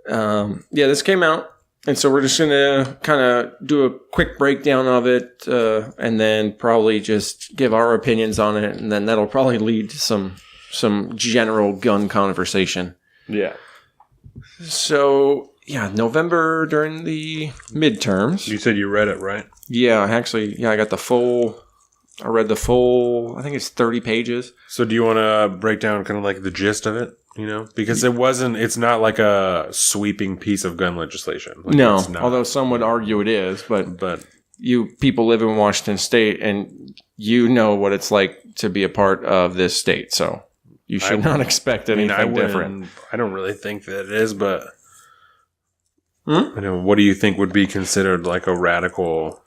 this came out, and so we're just going to kind of do a quick breakdown of it, and then probably just give our opinions on it, and then that'll probably lead to some general gun conversation. Yeah. So, November during the midterms. You said you read it, right? Yeah, actually, I got the full... I read the full, I think it's 30 pages. So do you want to break down kind of like the gist of it, Because it's not like a sweeping piece of gun legislation. Like no, although some would argue it is, but you people live in Washington State and you know what it's like to be a part of this state. So you should not expect anything different. I don't really think that it is, but what do you think would be considered like a radical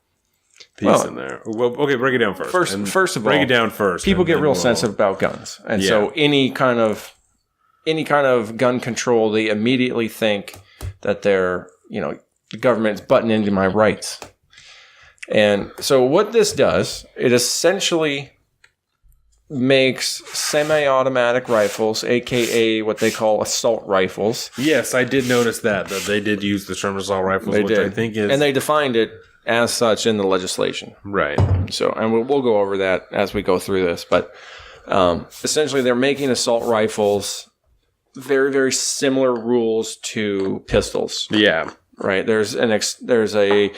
piece in there? Well, okay, break it down first. First of all, break it down first. People get real sensitive about guns, and so any kind of gun control, they immediately think that they're the government's butting into my rights. And so what this does, it essentially makes semi-automatic rifles, aka what they call assault rifles. Yes, I did notice that they did use the term assault rifles, which I think is, and they defined it as such in the legislation. Right. So, and we'll go over that as we go through this. But essentially, they're making assault rifles very, very similar rules to pistols. Yeah. Right. There's a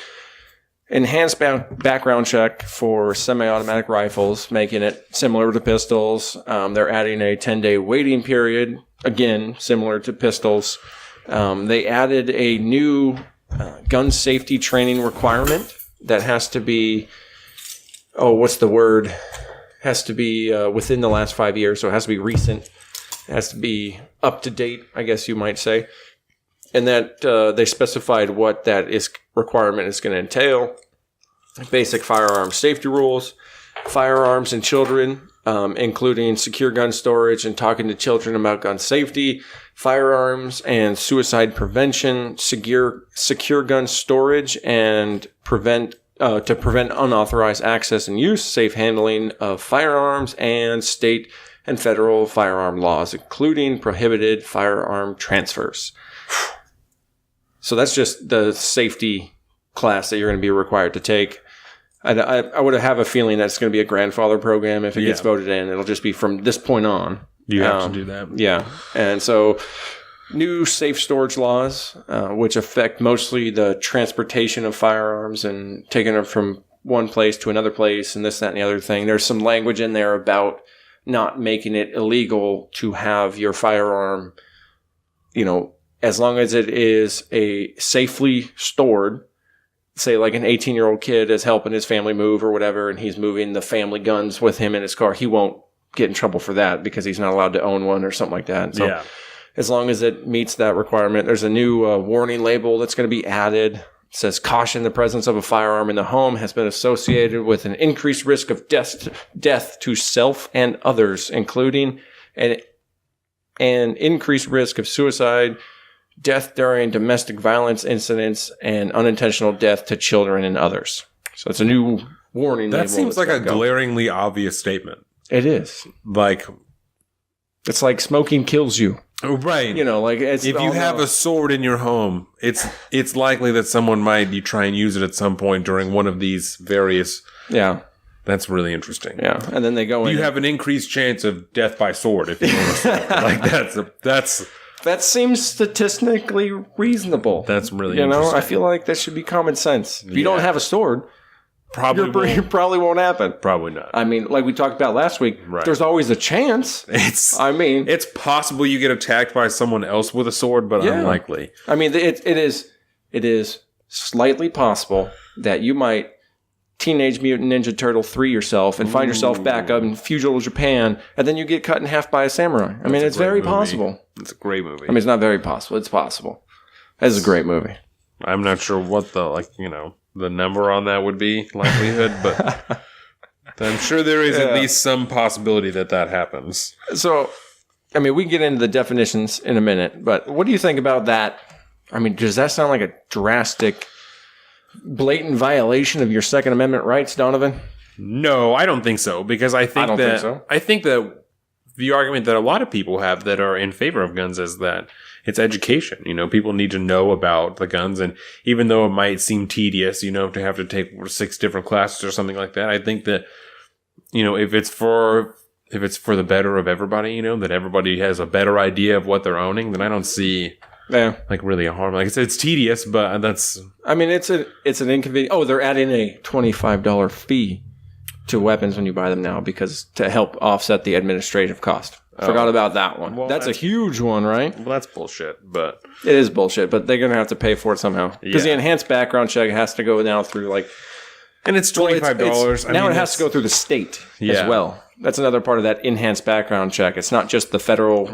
enhanced background check for semi-automatic rifles, making it similar to pistols. They're adding a 10-day waiting period, again, similar to pistols. They added a new gun safety training requirement that has to be, has to be within the last 5 years. So it has to be recent. It has to be up to date, I guess you might say. And that they specified what that requirement is going to entail. Basic firearm safety rules, firearms and children, including secure gun storage and talking to children about gun safety, firearms and suicide prevention, secure gun storage, and to prevent unauthorized access and use, safe handling of firearms, and state and federal firearm laws, including prohibited firearm transfers. So that's just the safety class that you're going to be required to take. I would have a feeling that's going to be a grandfather program. If it gets voted in, it'll just be from this point on. You have to do that. Yeah. And so new safe storage laws, which affect mostly the transportation of firearms and taking them from one place to another place and this, that, and the other thing. There's some language in there about not making it illegal to have your firearm, as long as it is safely stored. Say like an 18-year-old kid is helping his family move or whatever, and he's moving the family guns with him in his car. He won't get in trouble for that because he's not allowed to own one or something like that. So as long as it meets that requirement, there's a new warning label that's going to be added. It says, caution, the presence of a firearm in the home has been associated with an increased risk of death to self and others, including an increased risk of suicide, death during domestic violence incidents, and unintentional death to children and others. So it's a new warning label. That seems like a glaringly obvious statement. It is. It's like smoking kills you. Right. It's if you have a sword in your home, it's likely that someone might try and use it at some point during one of these various. Yeah. That's really interesting. Yeah. And then they go in. You have an increased chance of death by sword if you own a sword. that's. That seems statistically reasonable. That's really interesting. I feel like that should be common sense. If you don't have a sword, probably won't happen. Probably not. I mean, like we talked about last week, there's always a chance. It's possible you get attacked by someone else with a sword, but unlikely. I mean, it is slightly possible that you might Teenage Mutant Ninja Turtle 3 yourself and find yourself back up in feudal Japan, and then you get cut in half by a samurai. I mean, it's very possible. It's a great movie. I mean, it's not very possible. It's possible. It's a great movie. I'm not sure what the number on that would be, likelihood, but I'm sure there is at least some possibility that happens. So, I mean, we can get into the definitions in a minute, but what do you think about that? I mean, does that sound like a drastic, blatant violation of your Second Amendment rights, Donovan? No, I don't think so, because I think that the argument that a lot of people have that are in favor of guns is that it's education. People need to know about the guns, and even though it might seem tedious, to have to take 6 different classes or something like that, I think that, if it's for the better of everybody, that everybody has a better idea of what they're owning, then I don't see really a harm. Like I said, it's tedious, but that's. I mean, it's an inconvenience. Oh, they're adding a $25 fee to weapons when you buy them now because to help offset the administrative cost. Forgot about that one. Well, that's a huge one, right? Well, that's bullshit, but it is bullshit. But they're gonna have to pay for it somehow because the enhanced background check has to go now through and it's $25. Now it has to go through the state as well. That's another part of that enhanced background check. It's not just the federal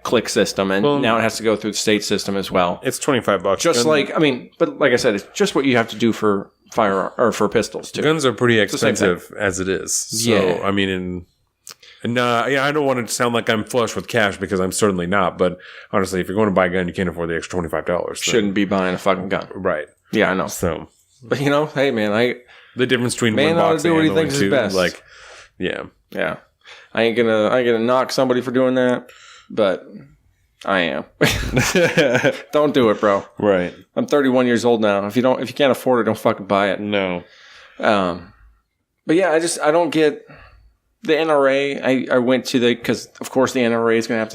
click system, and now it has to go through the state system as well. It's $25. Just but like I said, it's just what you have to do for firearm or for pistols too. Guns are pretty expensive as it is. So I mean, I don't want to sound like I'm flush with cash because I'm certainly not. But honestly, if you're going to buy a gun, you can't afford the extra $25. Shouldn't be buying a fucking gun, right? Yeah, I know. So, but hey man, the difference between man one box ought to do what he thinks is best. Yeah. I ain't gonna knock somebody for doing that, but I am. Don't do it, bro. Right. I'm 31 years old now. If you can't afford it, don't fucking buy it. No. But yeah, I don't get the NRA. I went to because of course the NRA is gonna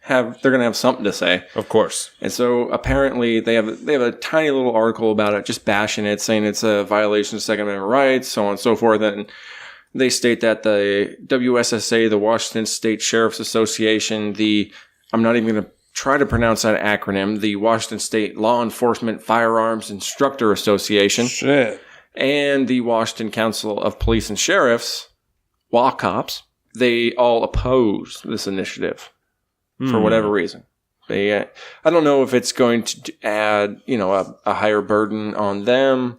they're gonna have something to say. Of course. And so apparently they have a tiny little article about it, just bashing it, saying it's a violation of Second Amendment rights, so on and so forth. And they state that the WSSA, the Washington State Sheriff's Association, I'm not even going to try to pronounce that acronym, the Washington State Law Enforcement Firearms Instructor Association, and the Washington Council of Police and Sheriffs, WACOPS, they all oppose this initiative for whatever reason. I don't know if it's going to add, a higher burden on them.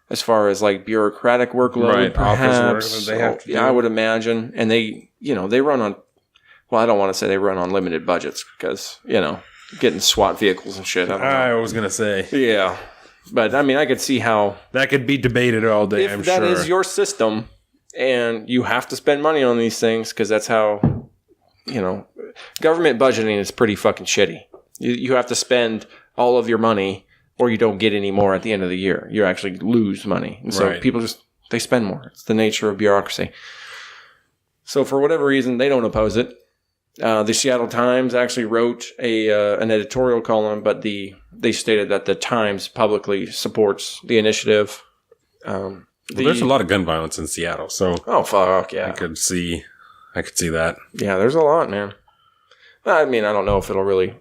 As far as bureaucratic workload, perhaps. They have to do. I would imagine. And they run on, I don't want to say they run on limited budgets because, getting SWAT vehicles and shit. I was going to say. Yeah. But I mean, I could see how. That could be debated all day, I'm sure. If that is your system and you have to spend money on these things because that's how, government budgeting is pretty fucking shitty. You have to spend all of your money or you don't get any more at the end of the year. You actually lose money. And so people they spend more. It's the nature of bureaucracy. So for whatever reason, they don't oppose it. The Seattle Times actually wrote an editorial column, but they stated that the Times publicly supports the initiative. There's a lot of gun violence in Seattle, so oh fuck yeah, I could see that. Yeah, there's a lot, man. I mean, I don't know if it'll really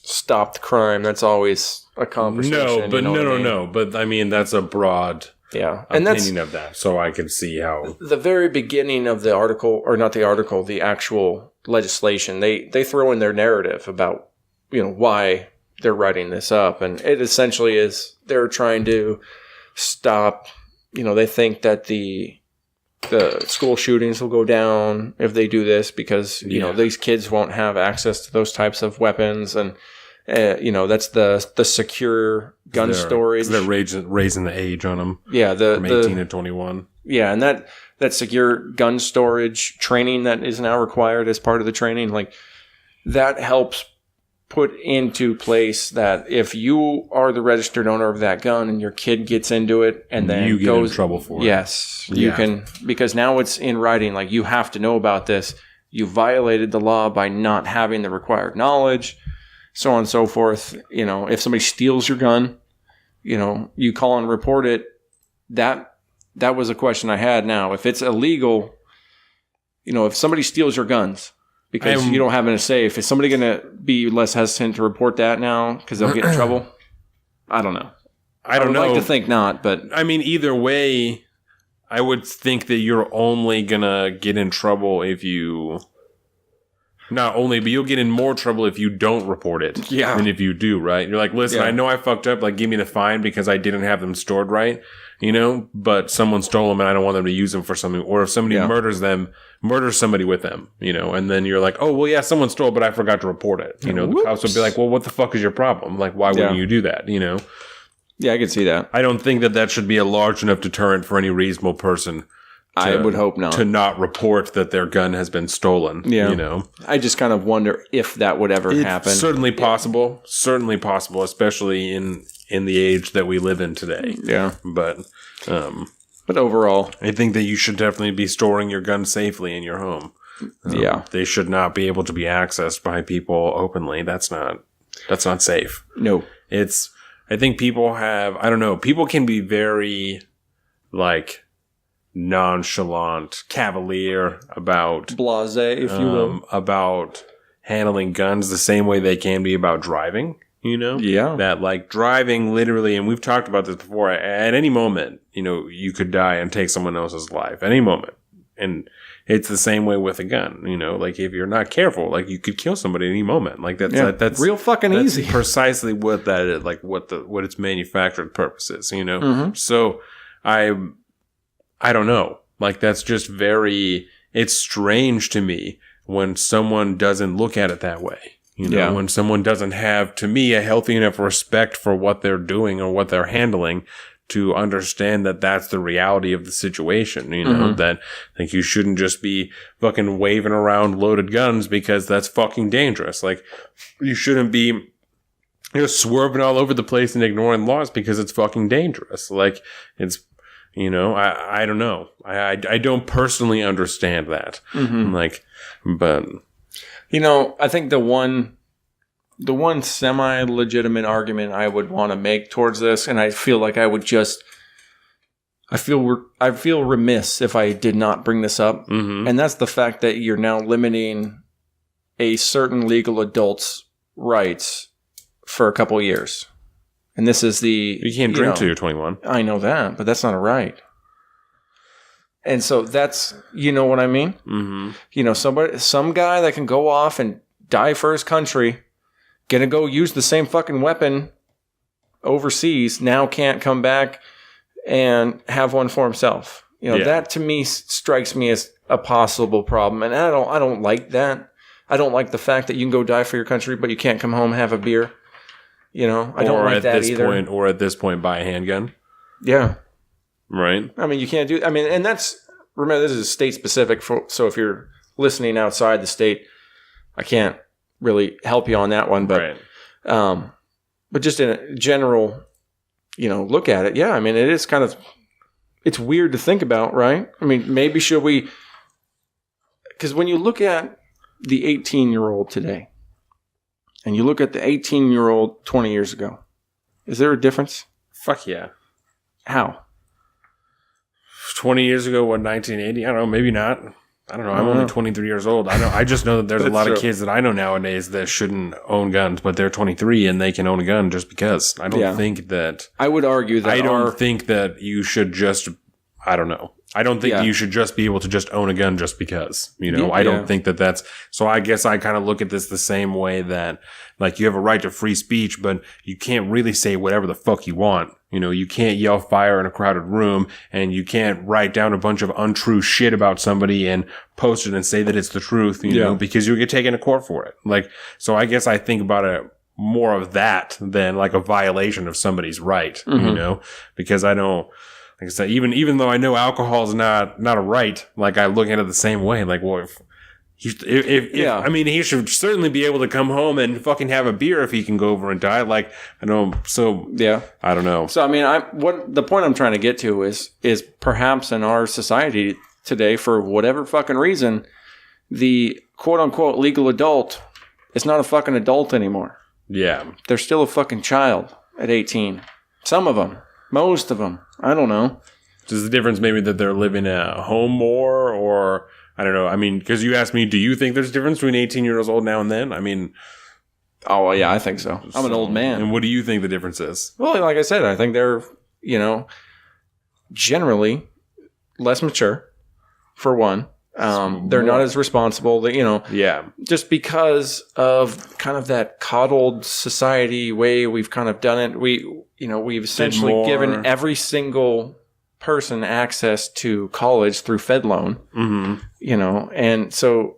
stop the crime. That's always a conversation. No. But I mean, that's a broad opinion of that. So I can see how the very beginning of the article, or not the article, the actual legislation, they throw in their narrative about why they're writing this up, and it essentially is they're trying to stop. They think that the school shootings will go down if they do this because these kids won't have access to those types of weapons, and that's the secure gun storage. They're raising the age on them. Yeah, from 18 to 21. Yeah, and that secure gun storage training that is now required as part of the training, like that helps put into place that if you are the registered owner of that gun and your kid gets into it and then you get in trouble for it. Yes, you can, because now it's in writing. Like, you have to know about this. You violated the law by not having the required knowledge, so on and so forth. If somebody steals your gun, you call and report it. That was a question I had. Now, if it's illegal, if somebody steals your guns because you don't have it in a safe, is somebody going to be less hesitant to report that now because they'll get in trouble? I don't know. I would like to think not, but I mean, either way, I would think that you're only going to get in trouble if you... Not only, but you'll get in more trouble if you don't report it than if you do, right? You're like, listen, I know I fucked up. Like, give me the fine because I didn't have them stored right, but someone stole them and I don't want them to use them for something. Or if somebody murders somebody with them, and then you're like, oh, well, yeah, someone stole, but I forgot to report it. The cops would be like, well, what the fuck is your problem? Like, why wouldn't you do that, Yeah, I can see that. I don't think that should be a large enough deterrent for any reasonable person. I would hope not. To not report that their gun has been stolen. Yeah. I just kind of wonder if that would ever happen. Certainly possible. Certainly possible, especially in the age that we live in today. Yeah. But overall, I think that you should definitely be storing your gun safely in your home. They should not be able to be accessed by people openly. That's not safe. No. I think people people can be very, like, nonchalant, cavalier about blasé, if you will, about handling guns the same way they can be about driving. That, like, driving literally, and we've talked about this before, at any moment, you could die and take someone else's life, any moment. And it's the same way with a gun. Like, if you're not careful, like, you could kill somebody at any moment. Like, that's real fucking easy. Precisely what that is, like, what its manufactured purpose is. Mm-hmm. So I don't know. Like, that's just it's strange to me when someone doesn't look at it that way. When someone doesn't have, to me, a healthy enough respect for what they're doing or what they're handling to understand that that's the reality of the situation. That, like, you shouldn't just be fucking waving around loaded guns because that's fucking dangerous. Like, you shouldn't be swerving all over the place and ignoring laws because it's fucking dangerous. Like, it's... I don't know. I don't personally understand that. Mm-hmm. Like, but I think the one semi-legitimate argument I would want to make towards this, and I feel like I feel remiss if I did not bring this up, and that's the fact that you're now limiting a certain legal adult's rights for a couple years. And this is you can't drink till you're 21. I know that, but that's not a right. And so that's, what I mean? Mm-hmm. Some guy that can go off and die for his country, gonna go use the same fucking weapon overseas, now can't come back and have one for himself. That to me strikes me as a possible problem. And I don't like that. I don't like the fact that you can go die for your country, but you can't come home and have a beer. I don't like that either. Or at this point, buy a handgun. Yeah. Right. I mean, you can't do... and remember, this is state specific, so if you're listening outside the state, I can't really help you on that one. But, right. But just in a general look at it, yeah, I mean, it is kind of, it's weird to think about, right? I mean, maybe should we, because when you look at the 18-year-old today, and you look at the 18-year-old 20 years ago, is there a difference? Fuck yeah. How? 20 years ago, 1980? I don't know, maybe not. I don't know. I'm only 23 years old. I just know that there's a lot of kids that I know nowadays that shouldn't own guns, but they're 23 and they can own a gun just because. I don't think that. I would argue that. I don't think that you should just. I don't know. I don't think you should just be able to just own a gun just because. I don't think that that's. So I guess I kind of look at this the same way that, like, you have a right to free speech, but you can't really say whatever the fuck you want. You can't yell fire in a crowded room, and you can't write down a bunch of untrue shit about somebody and post it and say that it's the truth, because you'll get taken to court for it. Like, so I guess I think about it more of that than like a violation of somebody's right, because I don't, like I said, even though I know alcohol is not a right, like I look at it the same way. Like, well, I mean, he should certainly be able to come home and fucking have a beer if he can go over and die. Like, I know, so yeah, I don't know. So I mean, the point I'm trying to get to is perhaps in our society today, for whatever fucking reason, the quote unquote legal adult is not a fucking adult anymore. Yeah, they're still a fucking child at 18. Some of them, most of them, I don't know. Is the difference maybe that they're living at home more, or? I don't know. I mean, because you asked me, do you think there's a difference between 18 years old now and then? I mean... Oh, yeah, I think so. I'm an old man. And what do you think the difference is? Well, like I said, I think they're, generally less mature, for one. They're not as responsible, Yeah. Just because of kind of that coddled society way we've kind of done it. We've essentially given every single person access to college through Fed loan, and so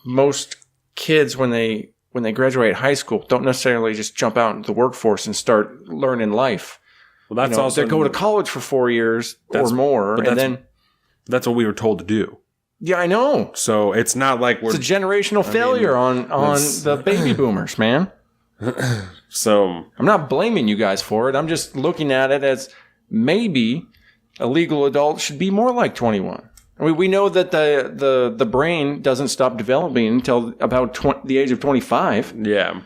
most kids when they graduate high school don't necessarily just jump out into the workforce and start learning life. Well, that's also they go to college for 4 years or more, and then that's what we were told to do. Yeah, I know. So it's not like it's a generational failure on the baby boomers, man. So I'm not blaming you guys for it. I'm just looking at it as maybe a legal adult should be more like 21. I mean, we know that the brain doesn't stop developing until about the age of 25. Yeah.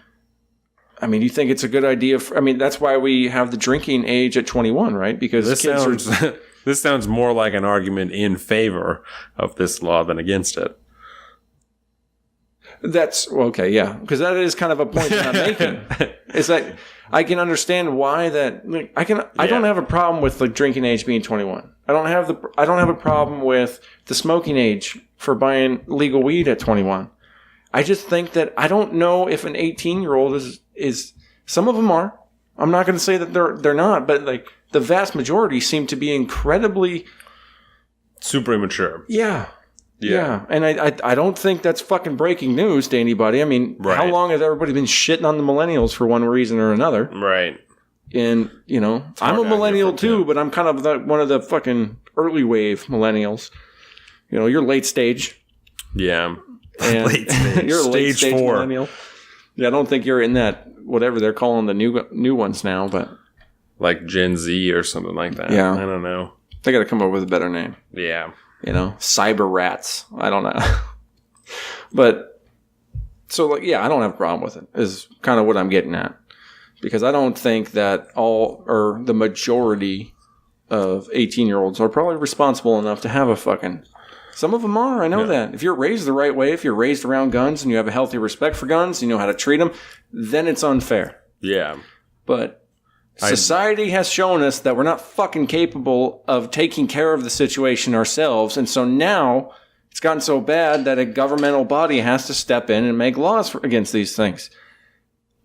I mean, you think it's a good idea? That's why we have the drinking age at 21, right? Because this sounds more like an argument in favor of this law than against it. That's okay, yeah, because that is kind of a point that I'm making. It's like I can understand why that. I don't have a problem with the drinking age being 21. I don't have a problem with the smoking age for buying legal weed at 21. I just think that I don't know if an 18-year-old is. Some of them are. I'm not going to say that they're not, but like the vast majority seem to be incredibly super immature. Yeah. Yeah, and I don't think that's fucking breaking news to anybody. I mean, How long has everybody been shitting on the millennials for one reason or another? Right. And, I'm a millennial too, but I'm kind of one of the fucking early wave millennials. You're late stage. Yeah. And late stage. You're a late stage 4. millennial. Yeah, I don't think you're in that, whatever they're calling the new ones now, but. Like Gen Z or something like that. Yeah. I don't know. They got to come up with a better name. Yeah. Cyber rats. I don't know. But, so, I don't have a problem with it, is kind of what I'm getting at. Because I don't think that the majority of 18-year-olds are probably responsible enough to have a fucking... Some of them are, I know that. If you're raised the right way, if you're raised around guns and you have a healthy respect for guns, you know how to treat them, then it's unfair. Yeah. But... Society has shown us that we're not fucking capable of taking care of the situation ourselves. And so now it's gotten so bad that a governmental body has to step in and make laws against these things.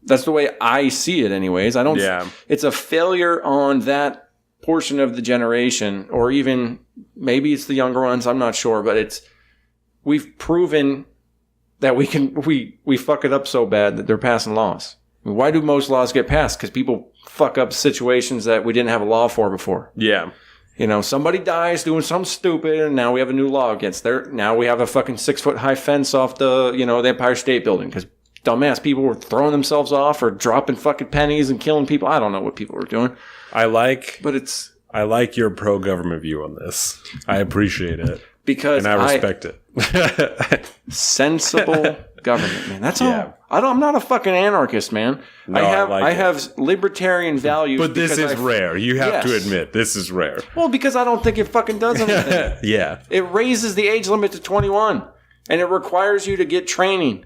That's the way I see it anyways. It's a failure on that portion of the generation, or even maybe it's the younger ones. I'm not sure, but we've proven that we fuck it up so bad that they're passing laws. Why do most laws get passed? Because people fuck up situations that we didn't have a law for before. Yeah. Somebody dies doing something stupid, and now we have a new law against there. Now we have a fucking 6-foot high fence off the Empire State Building because dumbass people were throwing themselves off or dropping fucking pennies and killing people. I don't know what people were doing. I like your pro-government view on this. I appreciate it. And I respect it. Sensible government, man. That's all. I'm not a fucking anarchist, man. No, I have libertarian values. But this is rare. You have to admit, this is rare. Well, because I don't think it fucking does anything. Yeah. It raises the age limit to 21, and it requires you to get training.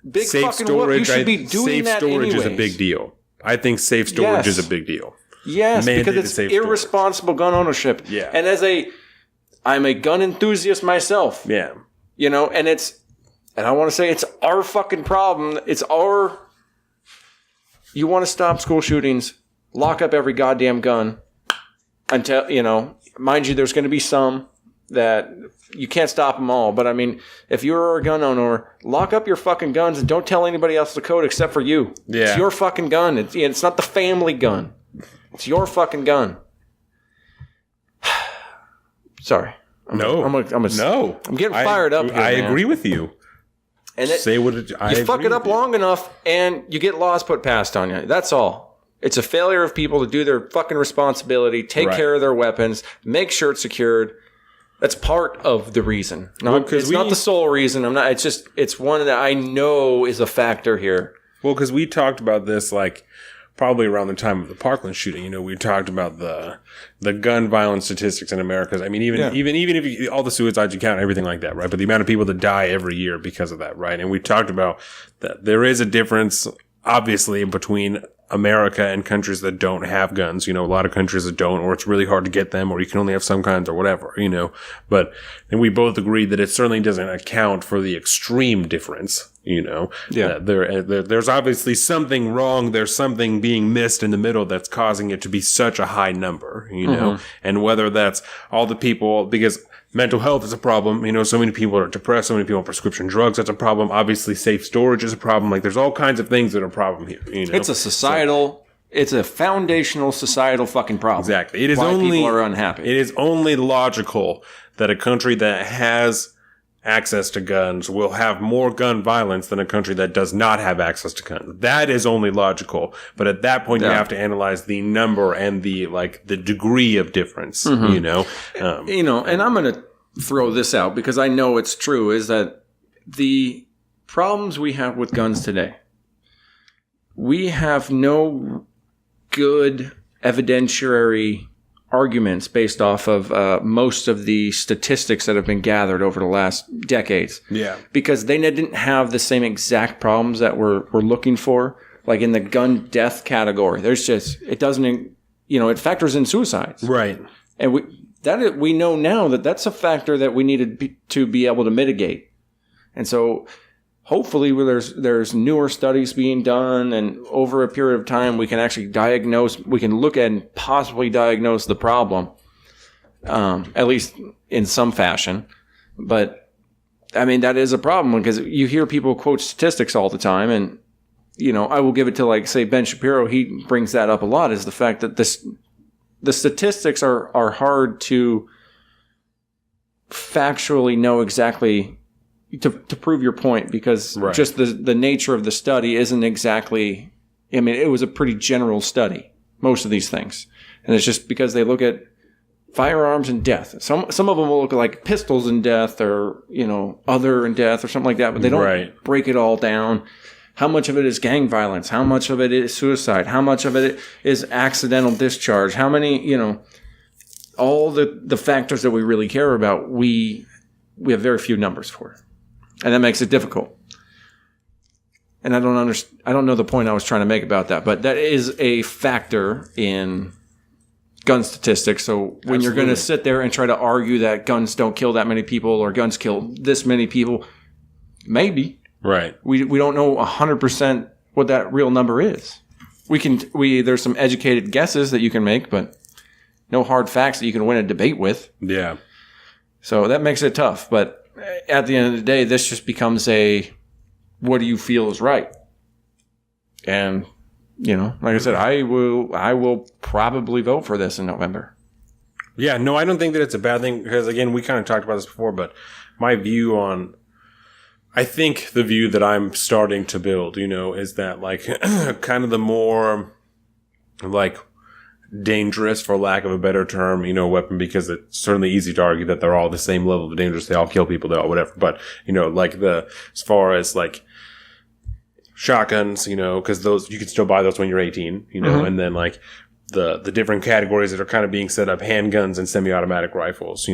Big safe fucking storage. You should be doing safe that storage anyways. is a big deal. I think safe storage is a big deal. Yes, Mandated because it's irresponsible gun ownership. Yeah. And I'm a gun enthusiast myself. Yeah. You know, and I want to say it's our fucking problem. You want to stop school shootings, lock up every goddamn gun until, you know, mind you, there's going to be some that you can't stop them all. But I mean, if you're a gun owner, lock up your fucking guns and don't tell anybody else the code except for you. Yeah. It's your fucking gun. It's not the family gun. It's your fucking gun. Sorry. I'm getting fired up here, I man. agree with you. And you fuck it up long enough and you get laws put past on you. That's all. It's a failure of people to do their fucking responsibility, take care of their weapons, make sure it's secured. That's part of the reason. It's not the sole reason. It's one that I know is a factor here. Well, because we talked about this like probably around the time of the Parkland shooting. You know, we talked about the gun violence statistics in America. I mean, even if all the suicides you count, everything like that, right? But the amount of people that die every year because of that, right? And we talked about that there is a difference, obviously, between America and countries that don't have guns. You know, a lot of countries that don't, or it's really hard to get them, or you can only have some kinds or whatever, you know. But and we both agreed that it certainly doesn't account for the extreme difference, you know. Yeah. There's obviously something wrong. There's something being missed in the middle that's causing it to be such a high number, you know. And whether that's all the people, because mental health is a problem. You know, so many people are depressed. So many people on prescription drugs. That's a problem. Obviously, safe storage is a problem. Like, there's all kinds of things that are a problem here. You know? It's a foundational societal fucking problem. Exactly. People are unhappy. It is only logical that a country that has access to guns will have more gun violence than a country that does not have access to guns. That is only logical. But at that point, you have to analyze the number and the degree of difference, you know? And I'm going to throw this out because I know it's true, is that the problems we have with guns today, we have no good evidentiary arguments based off of most of the statistics that have been gathered over the last decades. Yeah. Because they didn't have the same exact problems that we're looking for, like in the gun death category. It doesn't, you know, it factors in suicides. Right. And we know now that that's a factor that we needed to be able to mitigate. And so hopefully there's newer studies being done, and over a period of time we can actually look at and possibly diagnose the problem, at least in some fashion. But I mean, that is a problem because you hear people quote statistics all the time, and you know, I will give it to, like, say, Ben Shapiro. He brings that up a lot, is the fact that the statistics are hard to factually know exactly to prove your point, because just the nature of the study isn't exactly, I mean, it was a pretty general study, most of these things. And it's just because they look at firearms and death. Some of them will look at like pistols and death, or, you know, other and death or something like that, but they don't break it all down. How much of it is gang violence? How much of it is suicide? How much of it is accidental discharge? How many, you know, all the factors that we really care about, we have very few numbers for. And that makes it difficult. And I don't know the point I was trying to make about that, but that is a factor in gun statistics. So when you're going to sit there and try to argue that guns don't kill that many people, or guns kill this many people, maybe. Right. We don't know 100% what that real number is. There's some educated guesses that you can make, but no hard facts that you can win a debate with. Yeah. So that makes it tough, but at the end of the day, this just becomes what do you feel is right? And, you know, like I said, I will probably vote for this in November. Yeah, no, I don't think that it's a bad thing, because, again, we kind of talked about this before, but my view on I think the view that I'm starting to build, is that like kind of the more like dangerous, for lack of a better term, weapon, because it's certainly easy to argue that they're all the same level of dangerous. They all kill people, they all whatever. But, like as far as like shotguns, because those, you can still buy those when you're 18, and then like the different categories that are kind of being set up, handguns and semi-automatic rifles,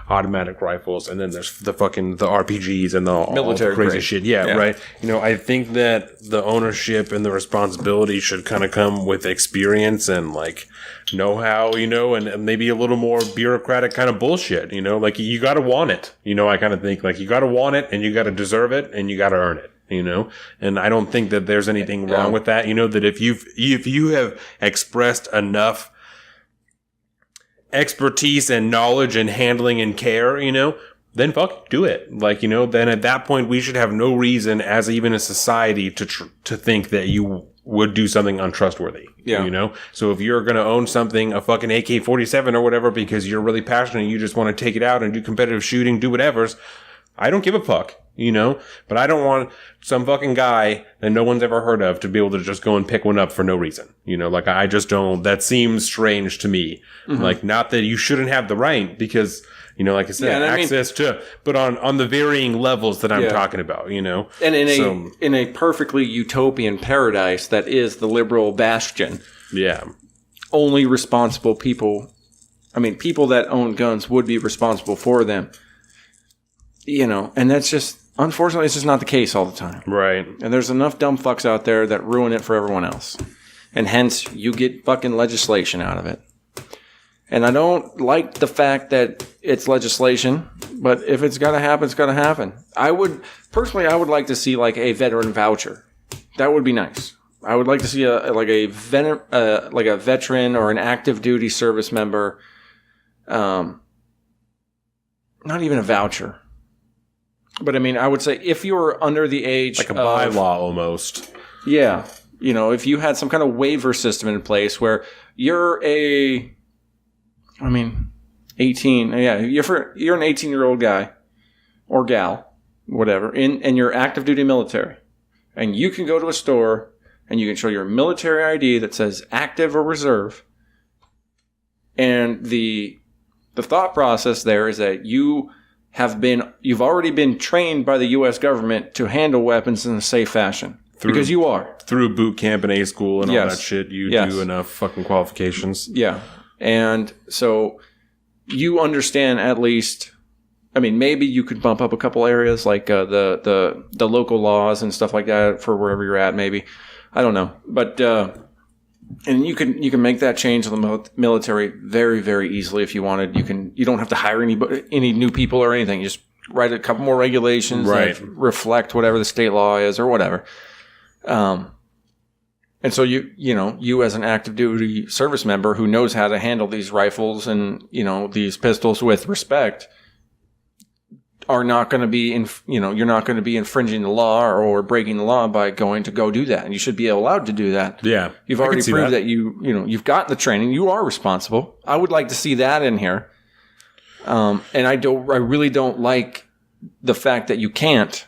automatic rifles, and then there's the RPGs and the military all crazy grade shit. Yeah, right. I think that the ownership and the responsibility should kind of come with experience and like know-how, and maybe a little more bureaucratic kind of bullshit, like you got to want it. I kind of think like you got to want it and you got to deserve it and you got to earn it. And I don't think that there's anything wrong with that. That if you have expressed enough expertise and knowledge and handling and care, then fuck, do it. Like, then at that point we should have no reason as even a society to think that you would do something untrustworthy. Yeah. So if you're going to own something, a fucking AK-47 or whatever, because you're really passionate and you just want to take it out and do competitive shooting, do whatever's, I don't give a fuck. But I don't want some fucking guy that no one's ever heard of to be able to just go and pick one up for no reason. Like I just don't, that seems strange to me. Mm-hmm. Like, not that you shouldn't have the right, because, like I said, access to, but on the varying levels that I'm talking about, And in a perfectly utopian paradise that is the liberal bastion. Yeah. Only responsible people, people that own guns would be responsible for them. And that's just, unfortunately, it's just not the case all the time. Right. And there's enough dumb fucks out there that ruin it for everyone else. And hence, you get fucking legislation out of it. And I don't like the fact that it's legislation, but if it's got to happen, it's got to happen. I would like to see like a veteran voucher. That would be nice. I would like to see a veteran or an active duty service member. Not even a voucher. But I would say if you were under the age like a bylaw almost. Yeah. If you had some kind of waiver system in place where you're 18. Yeah. You're an 18-year-old guy or gal, whatever, and you're active duty military. And you can go to a store and you can show your military ID that says active or reserve. And the thought process there is that you've already been trained by the U.S. government to handle weapons in a safe fashion. Because you are. Through boot camp and A school and all that shit, you do enough fucking qualifications. Yeah. And so you understand at least, maybe you could bump up a couple areas like the local laws and stuff like that for wherever you're at, maybe. I don't know. But and you can make that change in the military very, very easily if you wanted. You don't have to hire any new people or anything. You just write a couple more regulations that reflect whatever the state law is or whatever. And so you as an active duty service member who knows how to handle these rifles and these pistols with respect are not going to be you're not going to be infringing the law or breaking the law by going to go do that, and you should be allowed to do that. Yeah, you've already proved that you've gotten the training. You are responsible. I would like to see that in here. And I really don't like the fact that you can't,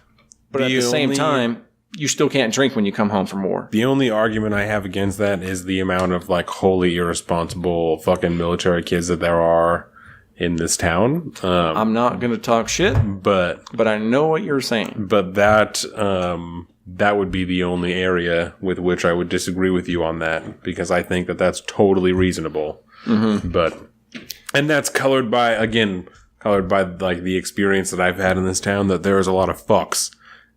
but at the same time, you still can't drink when you come home from war. The only argument I have against that is the amount of like wholly irresponsible fucking military kids that there are in this town. I'm not going to talk shit, but I know what you're saying. But that would be the only area with which I would disagree with you on that, because I think that that's totally reasonable. Mm-hmm. And that's colored by like the experience that I've had in this town, that there's a lot of fucks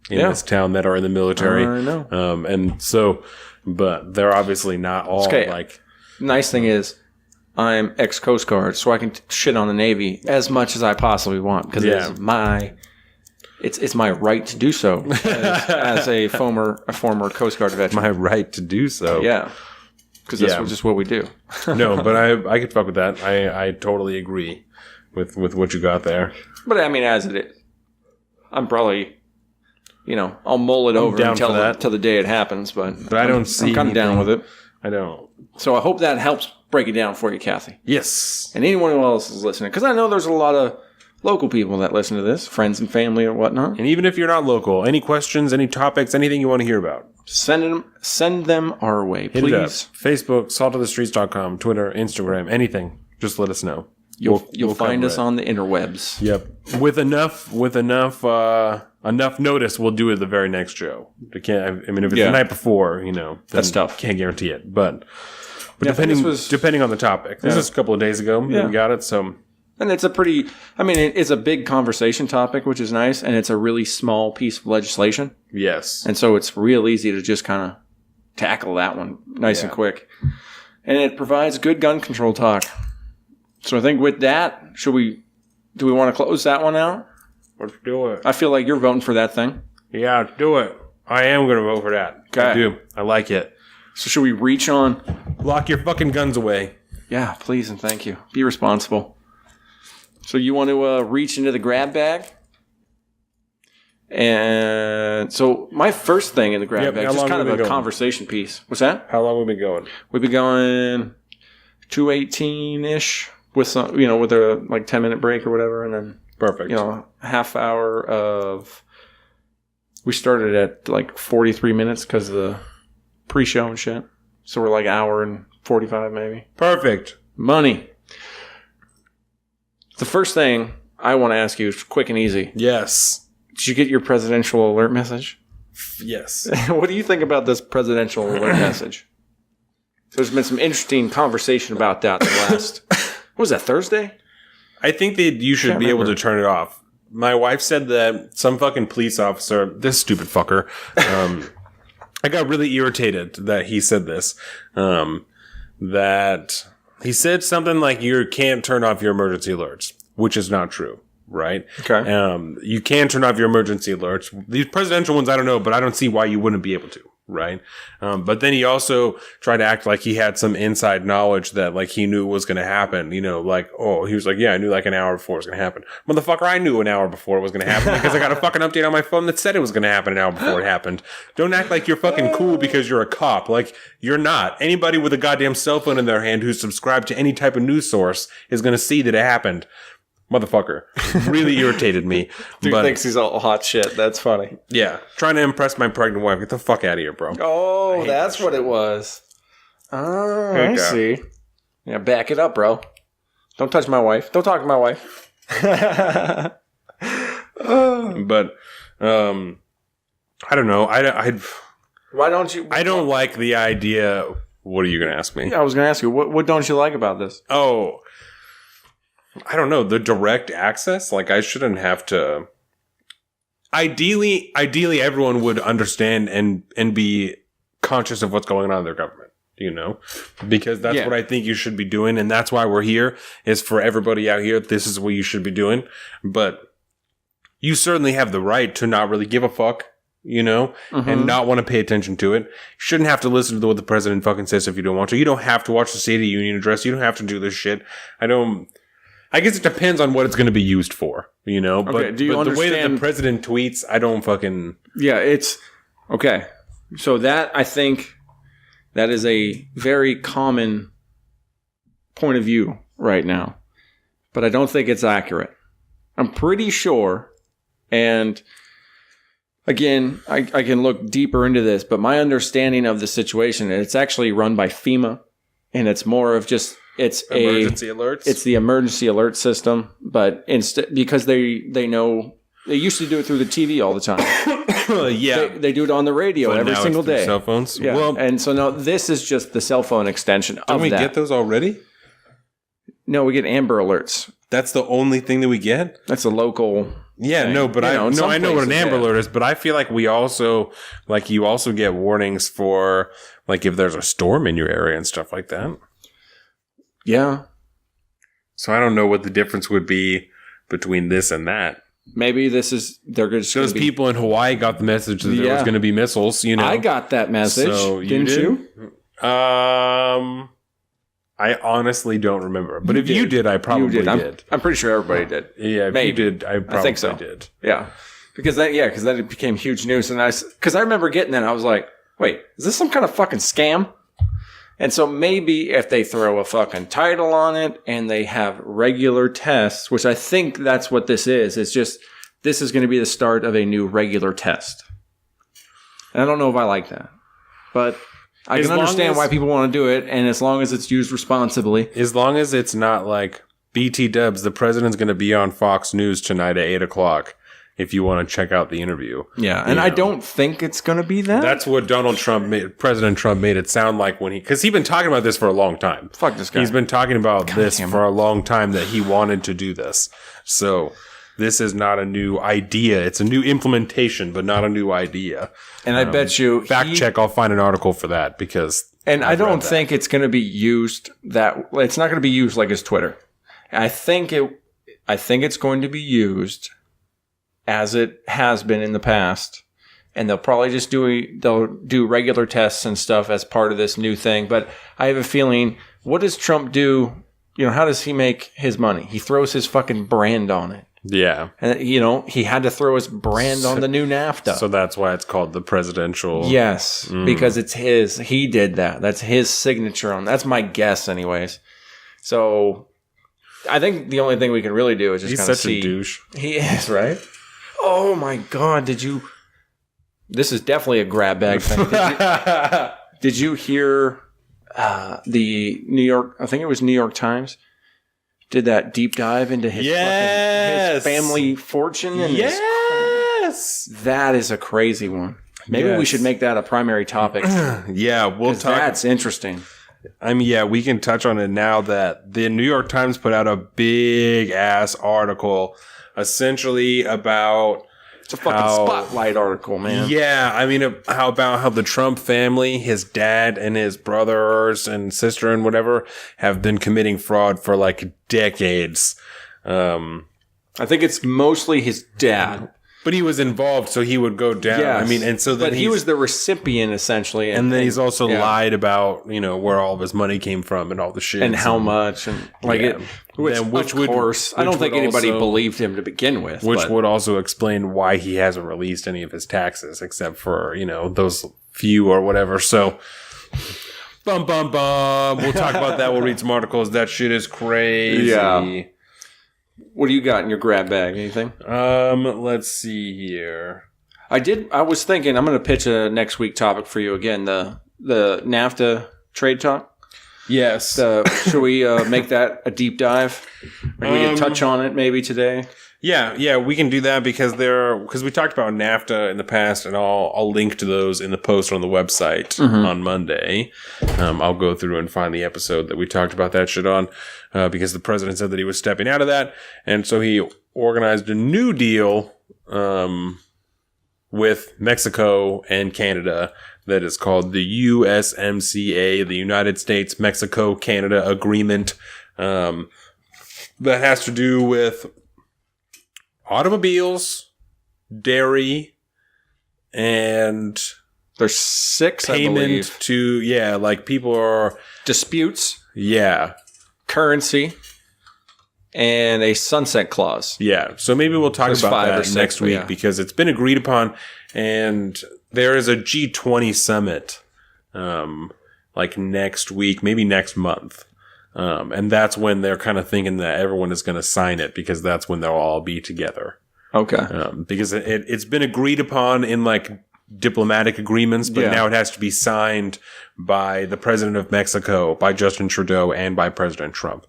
in this town that are in the military. I know. And so, but they're obviously not all like. Nice thing is, I'm ex-Coast Guard, so I can shit on the Navy as much as I possibly want, because it's my right to do so as a former Coast Guard veteran. My right to do so. Yeah, because that's just what we do. No, but I could fuck with that. I totally agree with what you got there. But as it is, I'm probably, I'll mull it over until the day it happens. But I don't see. I'm kind of down with it. I don't. So I hope that helps break it down for you, Kathy. Yes. And anyone else is listening, because I know there's a lot local people that listen to this, friends and family or whatnot. And even if you're not local, any questions, any topics, anything you want to hear about, send them our way, please. Hit it up. Facebook, saltofthestreets.com, Twitter, Instagram, anything. Just let us know. You'll find us on the interwebs. Yep. With enough notice, we'll do it the very next show. If it's the night before, that's tough. Can't guarantee it. But depending on the topic. This was a couple of days ago that we got it, so. And it's it's a big conversation topic, which is nice, and it's a really small piece of legislation. Yes. And so it's real easy to just kind of tackle that one nice and quick. And it provides good gun control talk. So I think with that, do we want to close that one out? Let's do it. I feel like you're voting for that thing. Yeah, do it. I am going to vote for that. Okay. I do. I like it. So should we reach on? Lock your fucking guns away. Yeah, please and thank you. Be responsible. So you want to reach into the grab bag? And so my first thing in the grab bag is just kind of a conversation piece. What's that? How long have we been going? We've been going 2:18-ish with some, with a 10-minute break or whatever, and then perfect. A half hour of. We started at 43 minutes because of the pre-show and shit. So we're hour and 45 maybe. Perfect. Money. The first thing I want to ask you is quick and easy. Yes. Did you get your presidential alert message? Yes. What do you think about this presidential alert message? So there's been some interesting conversation about that the last... What was that, Thursday? I think that you should be able to turn it off. My wife said that some fucking police officer, this stupid fucker, I got really irritated that he said this. That he said something like you can't turn off your emergency alerts, which is not true, right? Okay. You can turn off your emergency alerts. These presidential ones, I don't know, but I don't see why you wouldn't be able to. Right. But then he also tried to act like he had some inside knowledge that he knew was going to happen, he was like, yeah, I knew an hour before it was going to happen. Motherfucker, I knew an hour before it was going to happen because I got a fucking update on my phone that said it was going to happen an hour before it happened. Don't act like you're fucking cool because you're a cop. You're not. Anybody with a goddamn cell phone in their hand who's subscribed to any type of news source is going to see that it happened. Motherfucker. Really irritated me. Dude thinks he's all hot shit. That's funny. Yeah. Trying to impress my pregnant wife. Get the fuck out of here, bro. Oh, that's what it was. Oh, I see. Yeah, back it up, bro. Don't touch my wife. Don't talk to my wife. But, I don't know. Why don't you... I don't like the idea... What are you going to ask me? Yeah, I was going to ask you, what don't you like about this? Oh... I don't know, the direct access? I shouldn't have to... Ideally, everyone would understand and be conscious of what's going on in their government, Because that's what I think you should be doing, and that's why we're here, is for everybody out here, this is what you should be doing. But you certainly have the right to not really give a fuck, and not want to pay attention to it. You shouldn't have to listen to what the president fucking says if you don't want to. You don't have to watch the State of the Union address. You don't have to do this shit. I guess it depends on what it's going to be used for, But, do you understand the way that the president tweets, I don't fucking... Yeah, it's... Okay. So I think that is a very common point of view right now. But I don't think it's accurate. I'm pretty sure, and again, I can look deeper into this, but my understanding of the situation, it's actually run by FEMA, and it's more of just... It's emergency alerts. It's the emergency alert system, but because they know they used to do it through the TV all the time. Yeah, they do it on the radio every single day. Cell phones. Yeah, well, and so now this is just the cell phone extension of that. Don't we get those already? No, we get Amber Alerts. That's the only thing that we get. That's a local. Yeah, thing. No, but I know what an Amber Alert is, but I feel like we also you also get warnings for if there's a storm in your area and stuff like that. Yeah. So I don't know what the difference would be between this and that. Maybe they're just those people in Hawaii got the message that there was going to be missiles. I got that message. So didn't you? I honestly don't remember. But if you did, I probably did. I'm pretty sure everybody did. Yeah, if you did, I probably did. Yeah, because then it became huge news, and because I remember getting that, I was like, wait, is this some kind of fucking scam? And so maybe if they throw a fucking title on it and they have regular tests, which I think that's what this is. It's just, this is going to be the start of a new regular test. And I don't know if I like that. But I can understand why people want to do it. And as long as it's used responsibly. As long as it's not like BT Dubs, the president's going to be on Fox News tonight at 8 o'clock. If you want to check out the interview. Yeah, and I don't think it's going to be that. That's what President Trump made it sound like when because he's been talking about this for a long time. Fuck this guy. He's been talking about this for a long time that he wanted to do this. So this is not a new idea. It's a new implementation, but not a new idea. And I bet you... Fact check, I'll find an article for that because... And I don't think it's going to be used that... It's not going to be used like his Twitter. I think it's going to be used... as it has been in the past, and they'll probably just do regular tests and stuff as part of this new thing. But I have a feeling, what does Trump do? You know, how does he make his money? He throws his fucking brand on it. Yeah. And, you know, he had to throw his brand on the new NAFTA. So that's why it's called the presidential. Yes, because it's his. He did that. That's his signature on. That's my guess, anyways. So I think the only thing we can really do is just kind of see. He's such a douche. He is, right? Oh my God! This is definitely a grab bag thing. Did you hear the New York? I think it was New York Times did that deep dive into his his family fortune. And that is a crazy one. Maybe we should make that a primary topic. Yeah, we'll talk. That's interesting. I mean, yeah, we can touch on it now that the New York Times put out a big ass article. Essentially about it's a fucking spotlight article, man. Yeah, I mean how the Trump family, his dad and his brothers and sister and whatever have been committing fraud for like decades. I think it's mostly his dad. But he was involved, so he would go down. Yes. I mean, and so then but he was the recipient essentially, and then he's also lied about where all of his money came from and all the shit and how much and like it. Which of course, I don't think anybody believed him to begin with. Which would also explain why he hasn't released any of his taxes, except for those few or whatever. So, bum bum bum. We'll talk about that. We'll read some articles. That shit is crazy. Yeah. What do you got in your grab bag? Anything? Let's see here. I was thinking I'm going to pitch a next week topic for you again. The NAFTA trade talk. Yes. Should we make that a deep dive? Maybe we can touch on it maybe today. Yeah, we can do that because we talked about NAFTA in the past, and I'll link to those in the post on the website on Monday. I'll go through and find the episode that we talked about that shit on, because the president said that he was stepping out of that, and so he organized a new deal with Mexico and Canada that is called the USMCA, the United States Mexico Canada Agreement, that has to do with automobiles, dairy, and there's 6 payment to like people are disputes, currency, and a sunset clause. Yeah, so maybe we'll talk about that next week because it's been agreed upon, and there is a G20 summit like next week, maybe next month. And that's when they're kind of thinking that everyone is going to sign it because that's when they'll all be together. Okay. Because it's been agreed upon in like diplomatic agreements, but now it has to be signed by the president of Mexico, by Justin Trudeau, and by President Trump.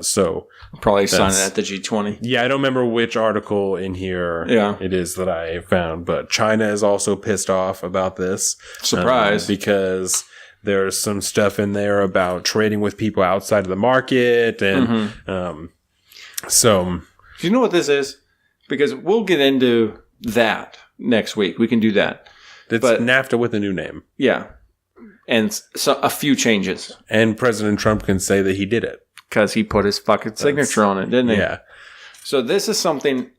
So probably sign it at the G20. Yeah, I don't remember which article in here it is that I found, but China is also pissed off about this. Surprise. Because there's some stuff in there about trading with people outside of the market. And so. Do you know what this is? Because we'll get into that next week. We can do that. It's NAFTA with a new name. Yeah. And so a few changes. And President Trump can say that he did it. Because he put his fucking signature on it, didn't he? Yeah. So this is something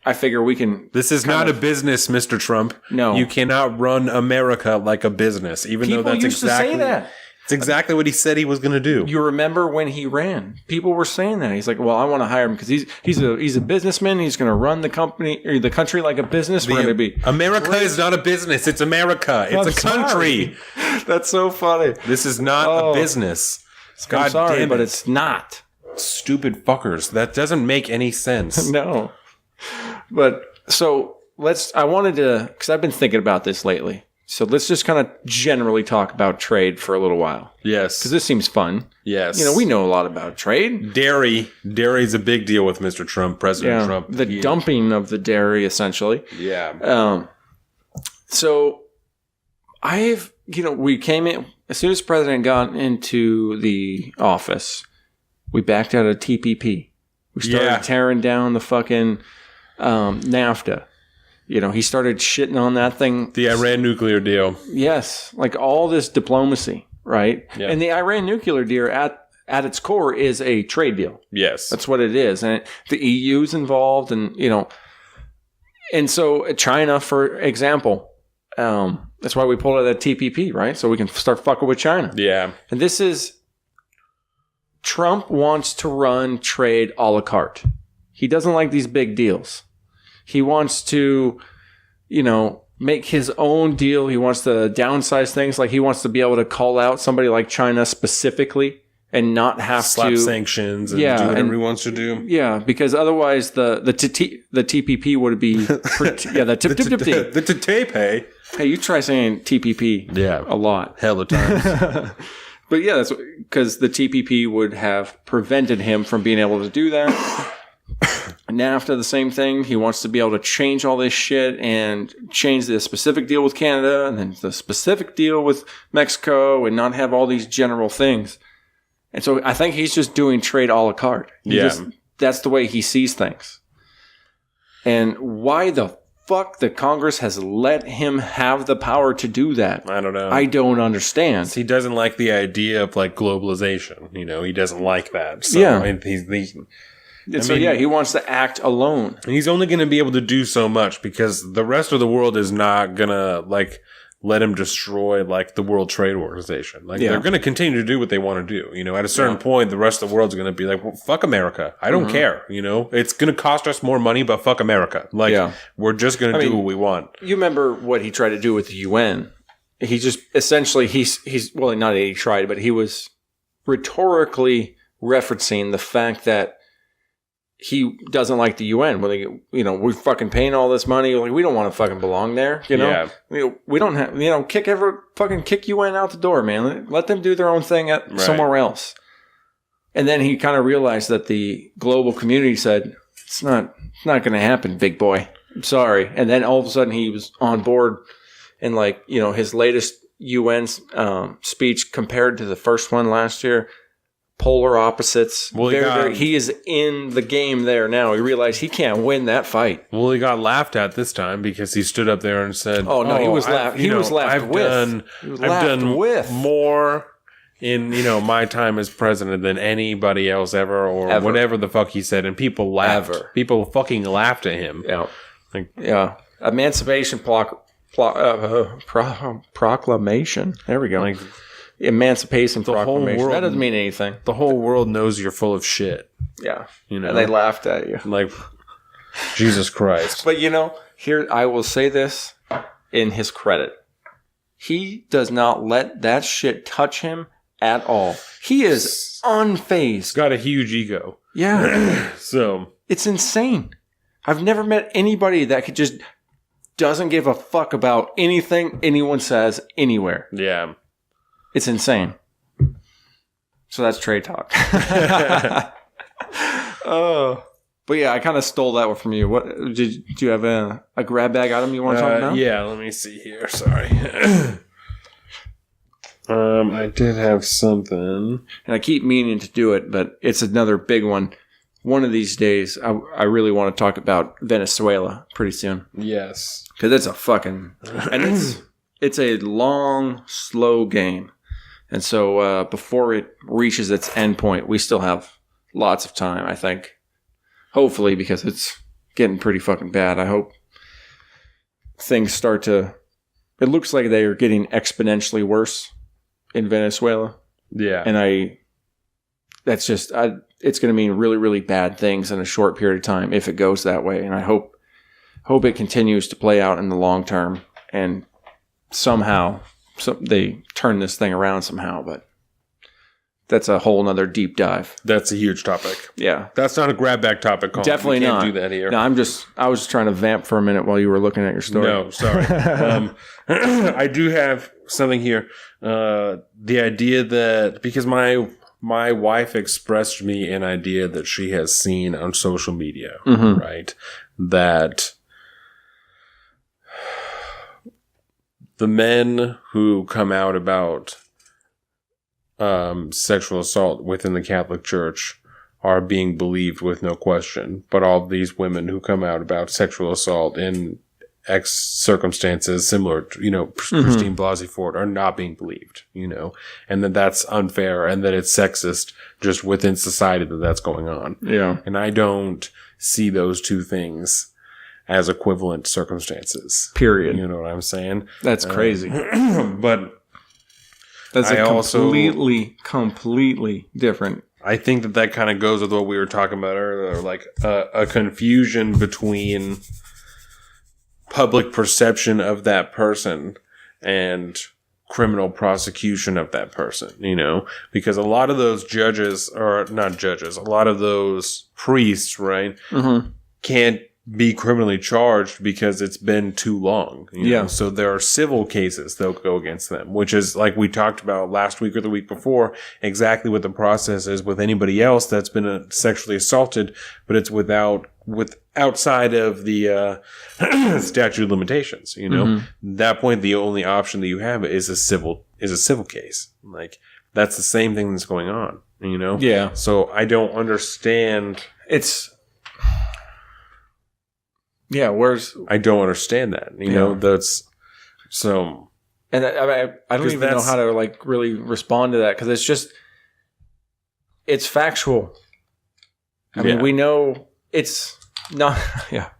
I figure we can... This is not a business, Mr. Trump. No. You cannot run America like a business, even though that's exactly... People used to say that. It's exactly what he said he was going to do. You remember when he ran? People were saying that. He's like, well, I want to hire him because he's a businessman. He's going to run the company or the country like a business. We're going to be America is not a business. It's America. It's a country. That's so funny. This is not a business. I'm sorry, but it's not. Stupid fuckers. That doesn't make any sense. No. But so I wanted to, because I've been thinking about this lately. So let's just kind of generally talk about trade for a little while. Yes. Because this seems fun. Yes. We know a lot about trade. Dairy's a big deal with Mr. Trump, President Trump. The dumping of the dairy, essentially. Yeah. So we came in, as soon as the president got into the office, we backed out of TPP. We started tearing down the fucking NAFTA. He started shitting on that thing. The Iran nuclear deal. Yes. Like all this diplomacy, right? Yeah. And the Iran nuclear deal at its core is a trade deal. Yes. That's what it is. And the EU's involved and, and so China, for example, that's why we pulled out of that TPP, right? So we can start fucking with China. Yeah. And this is, Trump wants to run trade a la carte. He doesn't like these big deals. He wants to, make his own deal. He wants to downsize things. Like he wants to be able to call out somebody like China specifically and not have slap to sanctions and do whatever he wants to do. Yeah, because otherwise the TPP would be the TPP. Hey, you try saying TPP a lot. Hell of times. But yeah, that's because the TPP would have prevented him from being able to do that. NAFTA, the same thing. He wants to be able to change all this shit and change the specific deal with Canada and then the specific deal with Mexico and not have all these general things. And so I think he's just doing trade a la carte. That's the way he sees things. And why the fuck the Congress has let him have the power to do that? I don't know. I don't understand. He doesn't like the idea of like globalization. He doesn't like that. So he wants to act alone. He's only going to be able to do so much because the rest of the world is not going to like let him destroy like the World Trade Organization. Like they're going to continue to do what they want to do. At a certain point, the rest of the world's going to be like, well, fuck America. I don't care. It's going to cost us more money, but fuck America. Like we're just going to do what we want. You remember what he tried to do with the UN? He just essentially he's well, not that he tried, but he was rhetorically referencing the fact that he doesn't like the UN. We're fucking paying all this money. Like, we don't want to fucking belong there. We don't have, kick UN out the door, man. Let them do their own thing somewhere else. And then he kind of realized that the global community said, it's not going to happen, big boy. I'm sorry. And then all of a sudden he was on board and his latest UN speech compared to the first one last year. Polar opposites. Well, he is in the game there now. He realized he can't win that fight. Well, he got laughed at this time because he stood up there and said, "Oh no, he was laughed. I've done more in my time as president than anybody else ever, or whatever the fuck he said." And people laughed. People fucking laughed at him. Yeah, Emancipation Proclamation. There we go. Emancipation Proclamation. That doesn't mean anything. The whole world knows you're full of shit. Yeah. And they laughed at you. Like, Jesus Christ. But here, I will say this in his credit. He does not let that shit touch him at all. He is unfazed. He's got a huge ego. Yeah. So. It's insane. I've never met anybody that could just doesn't give a fuck about anything anyone says anywhere. Yeah. It's insane. So that's trade talk. But yeah, I kind of stole that one from you. What do you have a grab bag item you want to talk about? Yeah, let me see here. Sorry. I did have something. And I keep meaning to do it, but it's another big one. One of these days, I really want to talk about Venezuela pretty soon. Yes. Because it's a fucking... And it's a long, slow game. And so before it reaches its end point, we still have lots of time, I think. Hopefully, because it's getting pretty fucking bad. I hope things start to... It looks like they are getting exponentially worse in Venezuela. Yeah. And it's going to mean really, really bad things in a short period of time if it goes that way. And I hope it continues to play out in the long term and somehow they turn this thing around somehow. But that's a whole nother deep dive. That's a huge topic. Yeah. That's not a grab back topic, Colin. Definitely we can't not. do that here. No, I was just trying to vamp for a minute while you were looking at your story. No, sorry. I do have something here. The idea that, because my wife expressed me an idea that she has seen on social media, right? That the men who come out about sexual assault within the Catholic Church are being believed with no question, but all these women who come out about sexual assault in X circumstances similar to, Christine Blasey Ford are not being believed, and that's unfair and that it's sexist just within society that's going on. Yeah. And I don't see those two things as equivalent circumstances. Period. You know what I'm saying? That's crazy. But that's completely different. I think that kind of goes with what we were talking about earlier, like a confusion between public perception of that person and criminal prosecution of that person, because a lot of those judges, or not judges, a lot of those priests, right, can't be criminally charged because it's been too long. Yeah. So there are civil cases that'll go against them, which is like we talked about last week or the week before, exactly what the process is with anybody else that's been sexually assaulted, but it's outside of the statute of limitations. At that point, the only option that you have is a civil case. Like that's the same thing that's going on. Yeah. So I don't understand. I don't understand that. That's so. And I don't even know how to really respond to that, because it's factual. I mean, we know it's not. Yeah,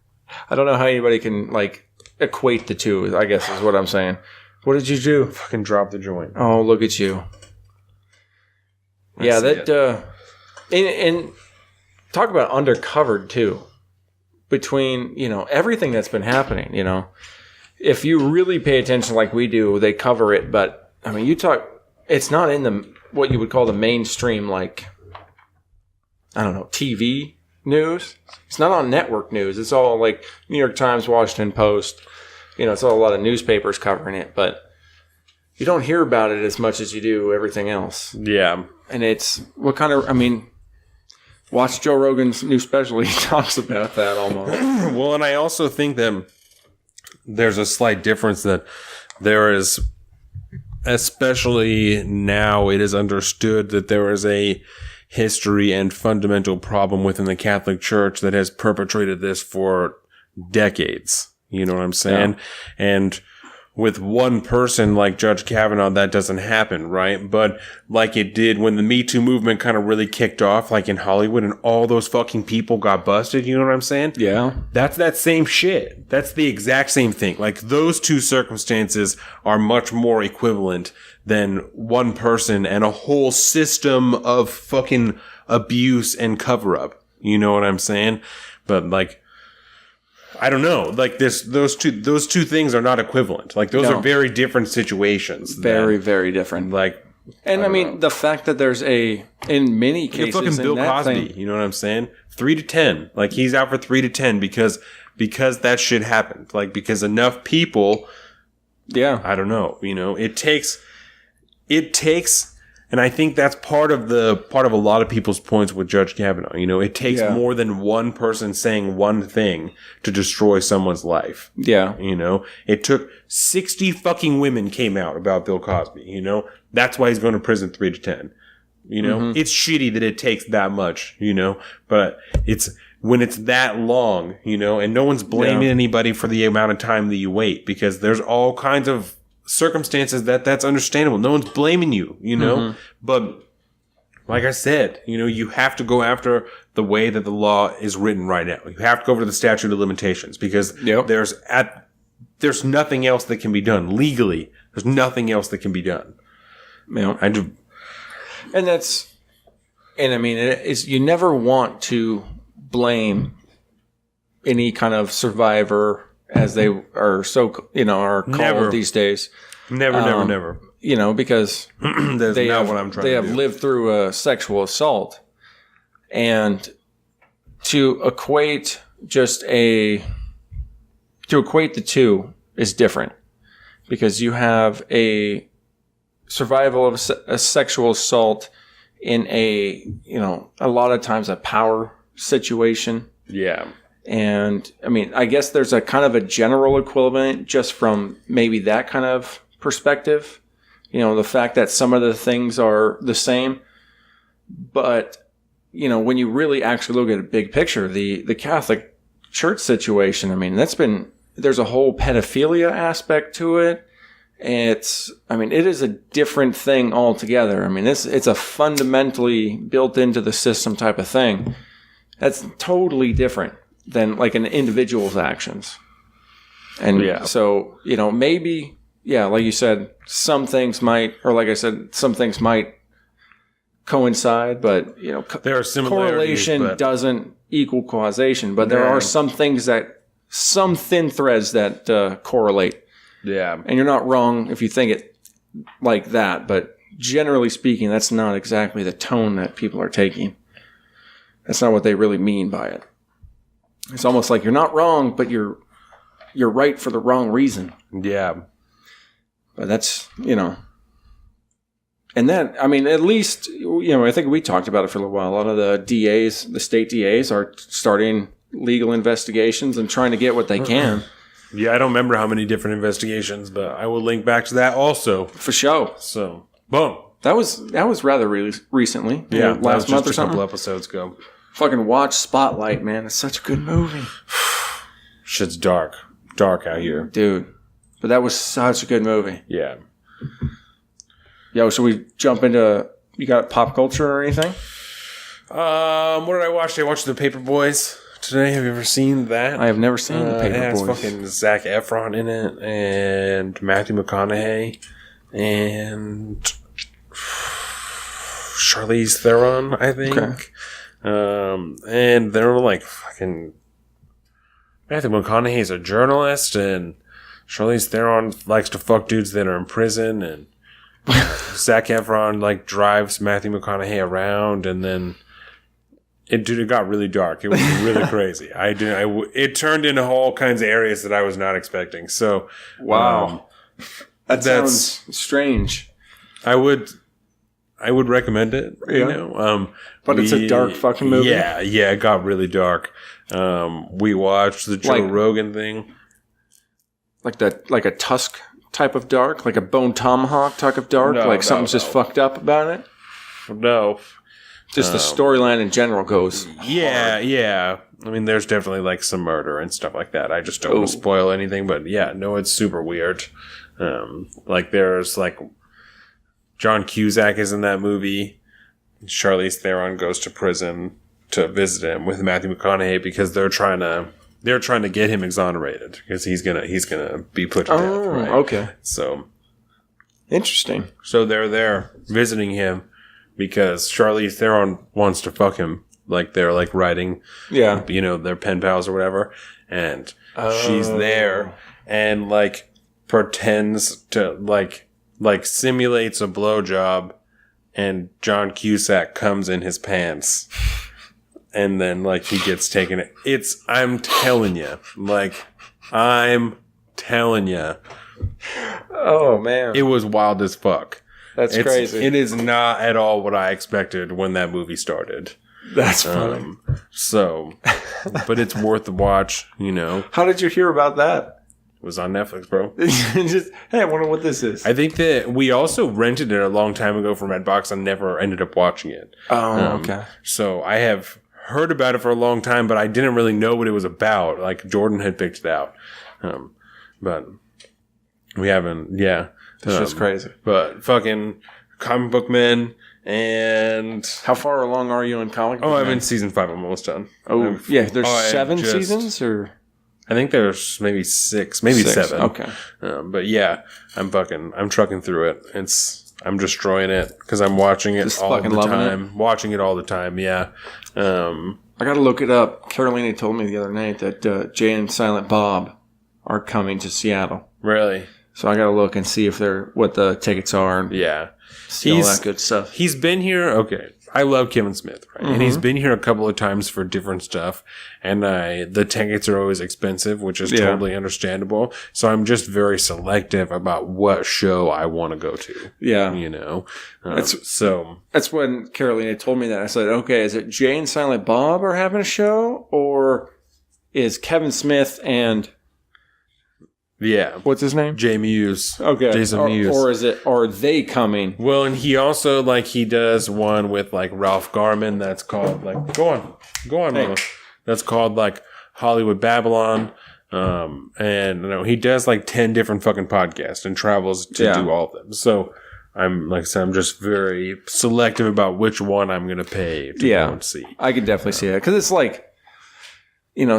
I don't know how anybody can equate the two, I guess is what I'm saying. What did you do? Fucking drop the joint. Oh, look at you. And talk about undercovered too. Between, everything that's been happening, if you really pay attention like we do, they cover it. But I mean, it's not in what you would call the mainstream, TV news. It's not on network news. It's all New York Times, Washington Post. It's all a lot of newspapers covering it, but you don't hear about it as much as you do everything else. Yeah. And it's watch Joe Rogan's new special. He talks about that almost. Well, and I also think that there's a slight difference that there is, especially now, it is understood that there is a history and fundamental problem within the Catholic Church that has perpetrated this for decades. You know what I'm saying? Yeah. And with one person like Judge Kavanaugh, that doesn't happen, right? But like it did when the Me Too movement kind of really kicked off, like in Hollywood, and all those fucking people got busted, you know what I'm saying? Yeah. That's that same shit. That's the exact same thing. Like those two circumstances are much more equivalent than one person and a whole system of fucking abuse and cover up. You know what I'm saying? But I don't know. Those two things are not equivalent. Those are very different situations. Very, very different. The fact that there's in many cases, fucking Bill Cosby. You know what I'm saying? 3 to 10. He's out for 3 to 10 because that shit happened. Because enough people. Yeah. I don't know. It takes, and I think that's part of a lot of people's points with Judge Kavanaugh. It takes more than one person saying one thing to destroy someone's life. Yeah. It took 60 fucking women came out about Bill Cosby. That's why he's going to prison 3 to 10. It's shitty that it takes that much, but it's when it's that long, and no one's blaming anybody for the amount of time that you wait, because there's all kinds of circumstances that's understandable. No one's blaming you, but like I said, you have to go after the way that the law is written right now. You have to go over to the statute of limitations, because there's nothing else that can be done legally. There's nothing else that can be done. I do. And I mean, you never want to blame any kind of survivor, as they are are called these days. Never. Because they have lived through a sexual assault, and to equate the two is different, because you have a survival of a sexual assault in a lot of times a power situation. Yeah. And I mean, I guess there's a kind of a general equivalent just from maybe that kind of perspective. The fact that some of the things are the same. But, when you really actually look at a big picture, the Catholic Church situation, I mean, there's a whole pedophilia aspect to it. It is a different thing altogether. I mean, it's a fundamentally built into the system type of thing. That's totally different than like an individual's actions. And so, maybe, like you said, some things might coincide, but, there are similarities, correlation doesn't equal causation, but there are some thin threads that correlate. Yeah. And you're not wrong if you think it like that, but generally speaking, that's not exactly the tone that people are taking. That's not what they really mean by it. It's almost like you're not wrong, but you're right for the wrong reason. Yeah. But that's, and then, I mean, at least, I think we talked about it for a little while. A lot of the state DAs are starting legal investigations and trying to get what they can. Yeah, I don't remember how many different investigations, but I will link back to that also. For sure. So, boom. That was rather recently. Yeah, last month or something. A couple episodes ago. Fucking watch Spotlight, man. It's such a good movie. Shit's dark. Dark out here. Dude. But that was such a good movie. Yeah. Yo, should we jump into... You got pop culture or anything? What did I watch? I watched The Paper Boys today. Have you ever seen that? I have never seen The Paper It has Boys. fucking Zac Efron in it, and Matthew McConaughey, and Charlize Theron, I think. Okay. And they're like fucking... Matthew McConaughey's a journalist, and Charlize Theron likes to fuck dudes that are in prison, and Zac Efron like drives Matthew McConaughey around, and then it got really dark. It was really crazy. It turned into all kinds of areas that I was not expecting. So wow, that sounds strange. I would recommend it. Yeah. But it's a dark fucking movie. Yeah, it got really dark. We watched the Joe Rogan thing, like a Tusk type of dark, like a Bone Tomahawk type of dark, something's just fucked up about it. No, just the storyline in general goes. Yeah. I mean, there's definitely like some murder and stuff like that. I just don't want to spoil anything, but it's super weird. Like there's like John Cusack is in that movie. Charlize Theron goes to prison to visit him with Matthew McConaughey because they're trying to get him exonerated because he's gonna be put to death. Right? Okay. So interesting. So they're there visiting him because Charlize Theron wants to fuck him. Like they're like writing, their pen pals or whatever, and she's there and like pretends to like simulates a blowjob, and John Cusack comes in his pants. And then, like, he gets taken. I'm telling you. Oh, man. It was wild as fuck. That's crazy. It is not at all what I expected when that movie started. That's funny. But it's worth the watch, How did you hear about that? It was on Netflix, bro. Hey, I wonder what this is. I think that we also rented it a long time ago from Redbox and never ended up watching it. Oh, okay. So I have heard about it for a long time, but I didn't really know what it was about. Like Jordan had picked it out, but we haven't. Yeah, it's just crazy. But fucking comic book men. And how far along are you in comic book men? I'm in season 5. I'm almost done. Oh, yeah. There's 7 seasons, or I think there's maybe 6, maybe 7. Okay. But yeah, I'm trucking through it. I'm destroying it because I'm watching it Just all fucking the loving time. Watching it all the time, yeah. I got to look it up. Carolina told me the other night that Jay and Silent Bob are coming to Seattle. Really? So I got to look and see if what the tickets are. And yeah. see all that good stuff. He's been here. Okay. I love Kevin Smith, right? Mm-hmm. And he's been here a couple of times for different stuff. And the tickets are always expensive, which is totally understandable. So I'm just very selective about what show I want to go to. Yeah. You know? That's when Carolina told me that. I said, okay, is it Jay and Silent Bob are having a show? Or is Kevin Smith and... Yeah. What's his name? Jay Mewes. Okay. Jason Mewes. Or are they coming? Well, and he also, he does one with, Ralph Garman that's called, go on, Mama. That's called, Hollywood Babylon. And, he does, 10 different fucking podcasts and travels to do all of them. So, I'm just very selective about which one I'm going to pay to go and see. I could definitely see that. Because it's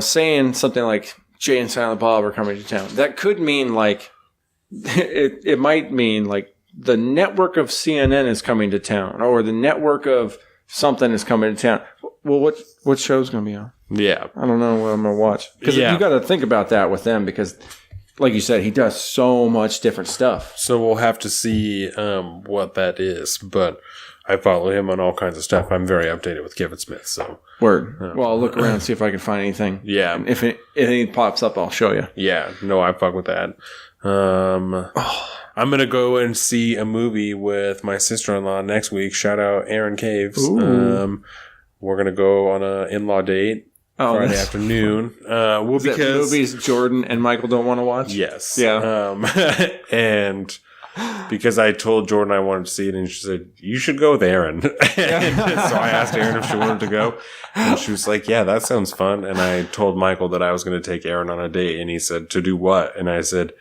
saying something like, Jay and Silent Bob are coming to town. That could mean it might mean the network of CNN is coming to town, or the network of something is coming to town. Well, what show's going to be on? Yeah, I don't know what I'm going to watch because you got to think about that with them because, like you said, he does so much different stuff. So we'll have to see what that is, but. I follow him on all kinds of stuff. I'm very updated with Kevin Smith. So word. Well, I'll look around and see if I can find anything. Yeah. And if anything pops up, I'll show you. Yeah. No, I fuck with that. I'm gonna go and see a movie with my sister-in-law next week. Shout out Aaron Caves. We're gonna go on a in-law date Friday afternoon. Because movies Jordan and Michael don't want to watch. Yes. Yeah. And. Because I told Jordan I wanted to see it, and she said, you should go with Aaron. So I asked Aaron if she wanted to go, and she was like, yeah, that sounds fun. And I told Michael that I was going to take Aaron on a date, and he said, to do what? And I said,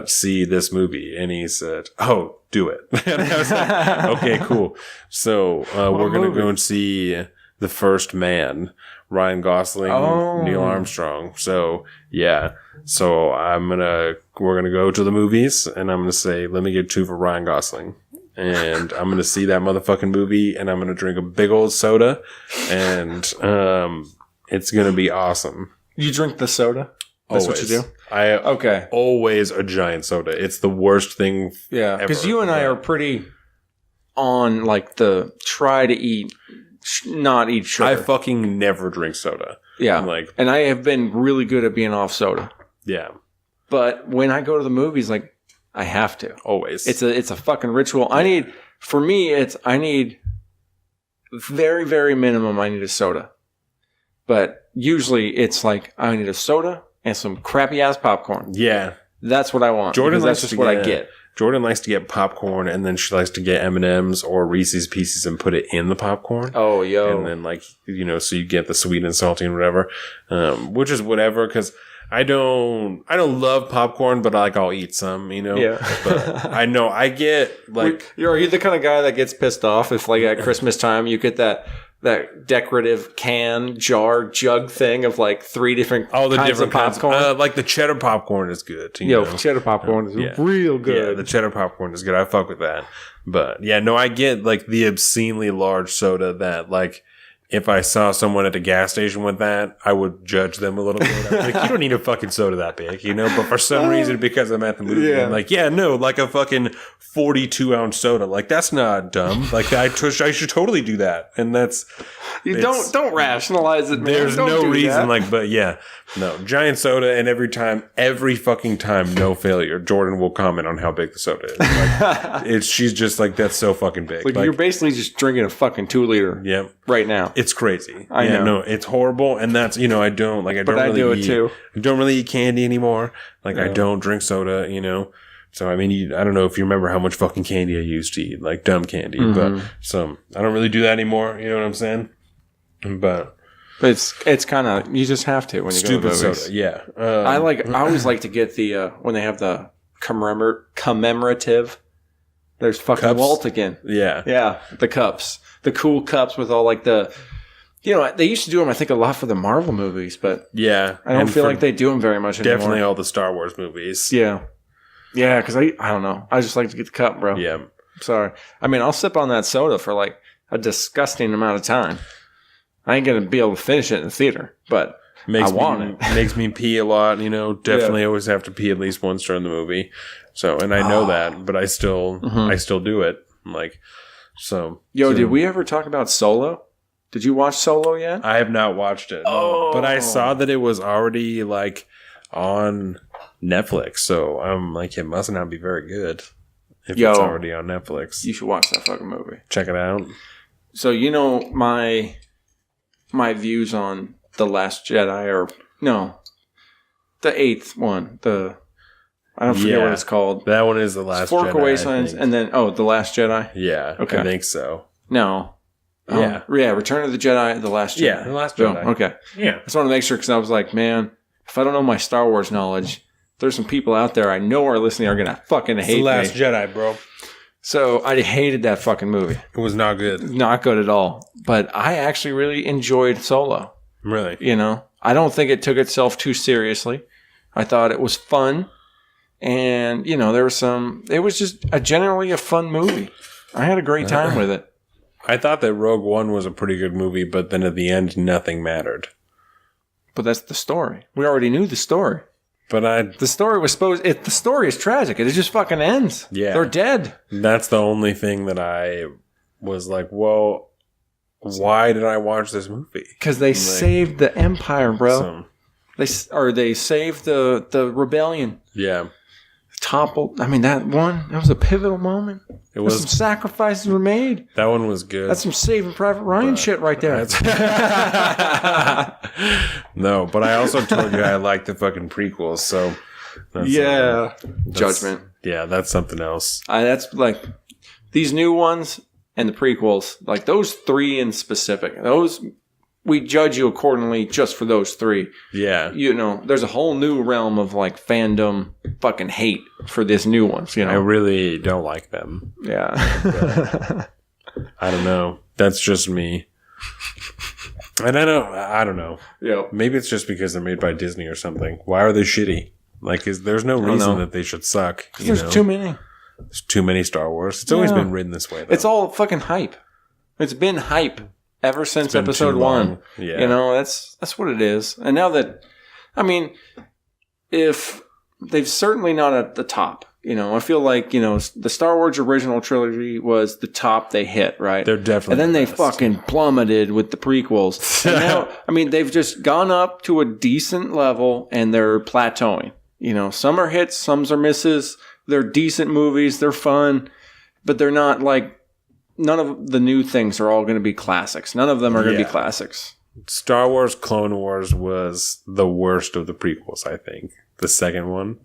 see this movie. And he said, oh, do it. And I was like, okay, cool. So we're going to go and see The First Man, Ryan Gosling, Neil Armstrong. So, yeah. So we're gonna go to the movies, and I'm gonna say, let me get 2 for Ryan Gosling, and I'm gonna see that motherfucking movie, and I'm gonna drink a big old soda, and it's gonna be awesome. You drink the soda? That's always. What you do? Always a giant soda. It's the worst thing. Yeah, because you and I are pretty on the try to not eat sugar. I fucking never drink soda. Yeah, and I have been really good at being off soda. Yeah. But when I go to the movies, I have to. Always. It's a fucking ritual. I need very, very minimum, I need a soda. But usually it's I need a soda and some crappy ass popcorn. Yeah. That's what I want. That's just what I get. Jordan likes to get popcorn, and then she likes to get M&M's or Reese's Pieces and put it in the popcorn. Oh, yo. And then so you get the sweet and salty and whatever, which is whatever, because I don't love popcorn, but I'll eat some, Yeah. But I know I get are you the kind of guy that gets pissed off if at Christmas time you get that decorative jar jug thing of 3 different kinds of popcorn? The cheddar popcorn is good. Cheddar popcorn is real good. Yeah, the cheddar popcorn is good. I fuck with that. But yeah, no, I get the obscenely large soda that if I saw someone at the gas station with that, I would judge them a little bit. I'd be you don't need a fucking soda that big, But for some reason, because I'm at the movie, I'm a fucking 42-ounce soda. That's not dumb. I should totally do that. And that's... don't rationalize it, man. There's no reason, but yeah. No, giant soda, and every fucking time, no failure, Jordan will comment on how big the soda is. She's just that's so fucking big. You're basically just drinking a fucking 2-liter. Yep. Right now. It's crazy. I know. No, it's horrible, and that's I don't I don't really eat candy anymore. I don't drink soda. So I don't know if you remember how much fucking candy I used to eat, dumb candy. Mm-hmm. But I don't really do that anymore. You know what I'm saying? But it's kind of you just have to when you go to the movies. Soda. Yeah. I always like to get the when they have the commemorative. There's fucking cups? Walt again. Yeah. Yeah. The cups. The cool cups with all the... they used to do them, I think, a lot for the Marvel movies, but... Yeah. I don't feel like they do them very much anymore. Definitely all the Star Wars movies. Yeah. Yeah, because I don't know. I just like to get the cup, bro. Yeah. Sorry. I mean, I'll sip on that soda for like a disgusting amount of time. I ain't going to be able to finish it in the theater, but I want it. Makes me pee a lot, you know. Definitely always have to pee at least once during the movie. So, and I know that, but I still do it. Like, so. Yo, did we ever talk about Solo? Did you watch Solo yet? I have not watched it. Oh. But I saw that it was already like on Netflix. So I'm like, it must not be very good if it's already on Netflix. You should watch that fucking movie. Check it out. So you know my views on The Last Jedi, or no, the 8th one. I don't forget what it's called. That one is The Last Jedi. Fork Away Signs, and then The Last Jedi. Yeah, okay. I think so. No. Yeah, Return of the Jedi, The Last Jedi. Yeah, The Last Jedi. Okay. Yeah. I just want to make sure, because I was like, man, if I don't know my Star Wars knowledge, there's some people out there I know are listening are going to fucking hate me. The Last Jedi, bro. So I hated that fucking movie. It was not good. Not good at all. But I actually really enjoyed Solo. Really? You know, I don't think it took itself too seriously. I thought it was fun. And, you know, it was just generally a fun movie. I had a great time with it. I thought that Rogue One was a pretty good movie, but then at the end, nothing mattered. But that's the story. We already knew the story. But the story was the story is tragic. It just fucking ends. Yeah. They're dead. That's the only thing that I was like, well, why did I watch this movie? Because they saved the Empire, bro. They saved the rebellion. Yeah. Toppled. I mean, that was a pivotal moment. Some sacrifices were made. That one was good. That's some Saving Private Ryan shit right there. No, but I also told you I like the fucking prequels, so Judgment. Yeah, that's something else. That's like these new ones and the prequels, like those 3 in specific. Those we judge you accordingly just for those 3. Yeah. You know, there's a whole new realm of like fandom fucking hate for this new ones, you know. I really don't like them. Yeah. I don't know. That's just me. And I don't know. Yeah. Maybe it's just because they're made by Disney or something. Why are they shitty? Like, there's no reason that they should suck. There's too many. There's too many Star Wars. It's always been written this way, though. It's all fucking hype. It's been hype ever since episode 1. Yeah. You know, that's what it is. And now that, I mean, if they've certainly not at the top, you know, I feel like, you know, the Star Wars original trilogy was the top they hit, right? They're definitely And then they fucking plummeted with the prequels. And now, I mean, they've just gone up to a decent level and they're plateauing. You know, some are hits, some are misses. They're decent movies. They're fun, but they're not like, none of the new things are all going to be classics. None of them are going to be classics. Star Wars Clone Wars was the worst of the prequels, I think. The second one.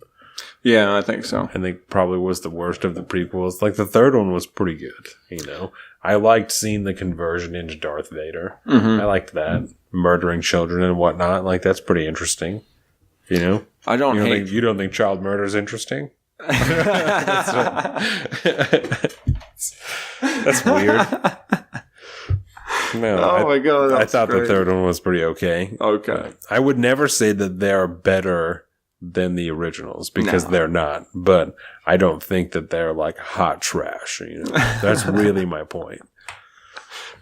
Yeah, I think so. I think probably was the worst of the prequels. Like the third one was pretty good, you know. I liked seeing the conversion into Darth Vader. I liked that. Murdering children and whatnot. Like that's pretty interesting. You know? You don't think child murder is interesting? That's weird. No, my god! I thought the third one was pretty okay. Okay, I would never say that they're better than the originals because they're not. But I don't think that they're like hot trash. You know, that's really my point.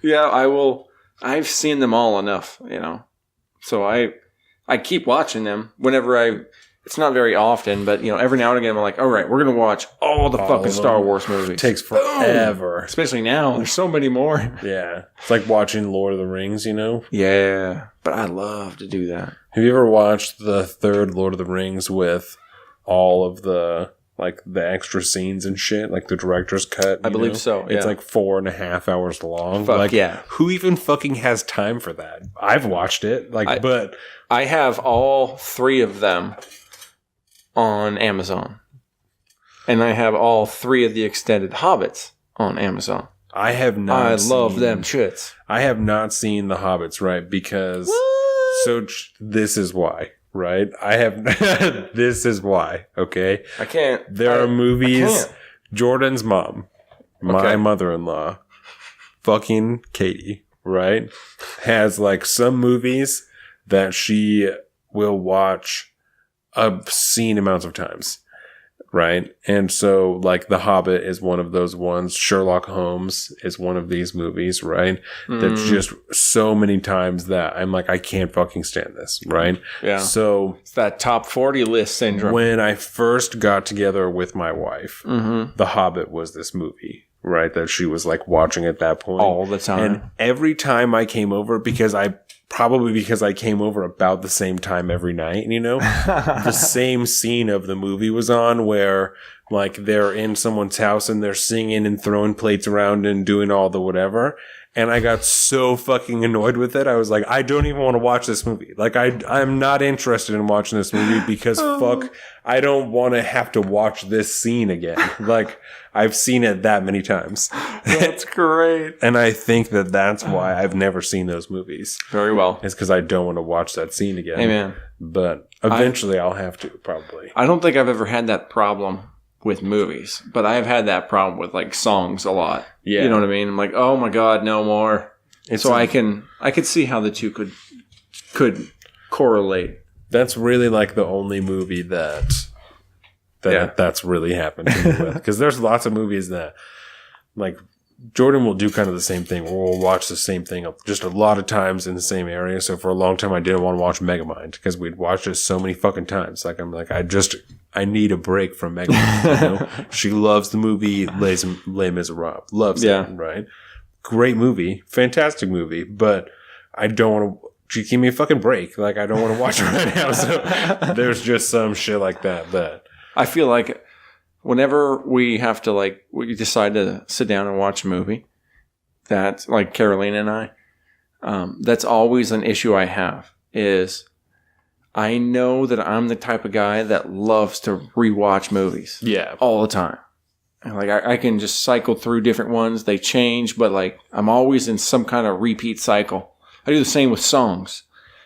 Yeah, I will. I've seen them all enough, you know, so I keep watching them whenever It's not very often, but, you know, every now and again, I'm like, all right, we're going to watch all the fucking Star Wars movies. It takes forever. Especially now. There's so many more. Yeah. It's like watching Lord of the Rings, you know? Yeah. But I love to do that. Have you ever watched the third Lord of the Rings with all of the, like, the extra scenes and shit? Like the director's cut? I believe so, yeah. It's like 4.5 hours long. Fuck like, yeah. Who even fucking has time for that? I've watched it. Like, but I have all 3 of them on Amazon. And I have all 3 of the extended Hobbits on Amazon. I have not love them shits. I have not seen the Hobbits, right? Because this is why, right? I have this is why, okay? I can't. There are movies. Jordan's mom, my mother-in-law, fucking Katie, right? Has like some movies that she will watch obscene amounts of times. Right. And so, like, The Hobbit is one of those ones. Sherlock Holmes is one of these movies, right? That's just so many times that I'm like, I can't fucking stand this, right? Yeah. So, it's that top 40 list syndrome. when I first got together with my wife, The Hobbit was this movie, right? That she was, like, watching at that point. All the time. And every time I came over, because I came over about the same time every night, you know, the same scene of the movie was on where, like, they're in someone's house and they're singing and throwing plates around and doing all the whatever. And I got so fucking annoyed with it. I was like, I don't even want to watch this movie. Like, I'm not interested in watching this movie because fuck, I don't want to have to watch this scene again. Like, I've seen it that many times. That's great. And I think that that's why I've never seen those movies. Very well. It's because I don't want to watch that scene again. Amen. But eventually I'll have to, probably. I don't think I've ever had that problem with movies, but I have had that problem with, like, songs a lot. Yeah. You know what I mean? I'm like, oh my God, no more. I could see how the two could correlate. That's really, like, the only movie that's really happened to me with. Because there's lots of movies that, like, Jordan will do kind of the same thing. We'll watch the same thing just a lot of times in the same area. So for a long time, I didn't want to watch Megamind because we'd watched it so many fucking times. Like, I'm like, I need a break from Megamind. You know? She loves the movie Les Miserables. Loves it, right? Great movie. Fantastic movie. But I don't want to... She gave me a fucking break. Like, I don't want to watch it right now. So there's just some shit like that. I feel like whenever we have to, like, we decide to sit down and watch a movie, that's, like, Caroline and I, that's always an issue I have, is I know that I'm the type of guy that loves to rewatch movies. Yeah. All the time. And, like, I can just cycle through different ones. They change, but, like, I'm always in some kind of repeat cycle. I do the same with songs.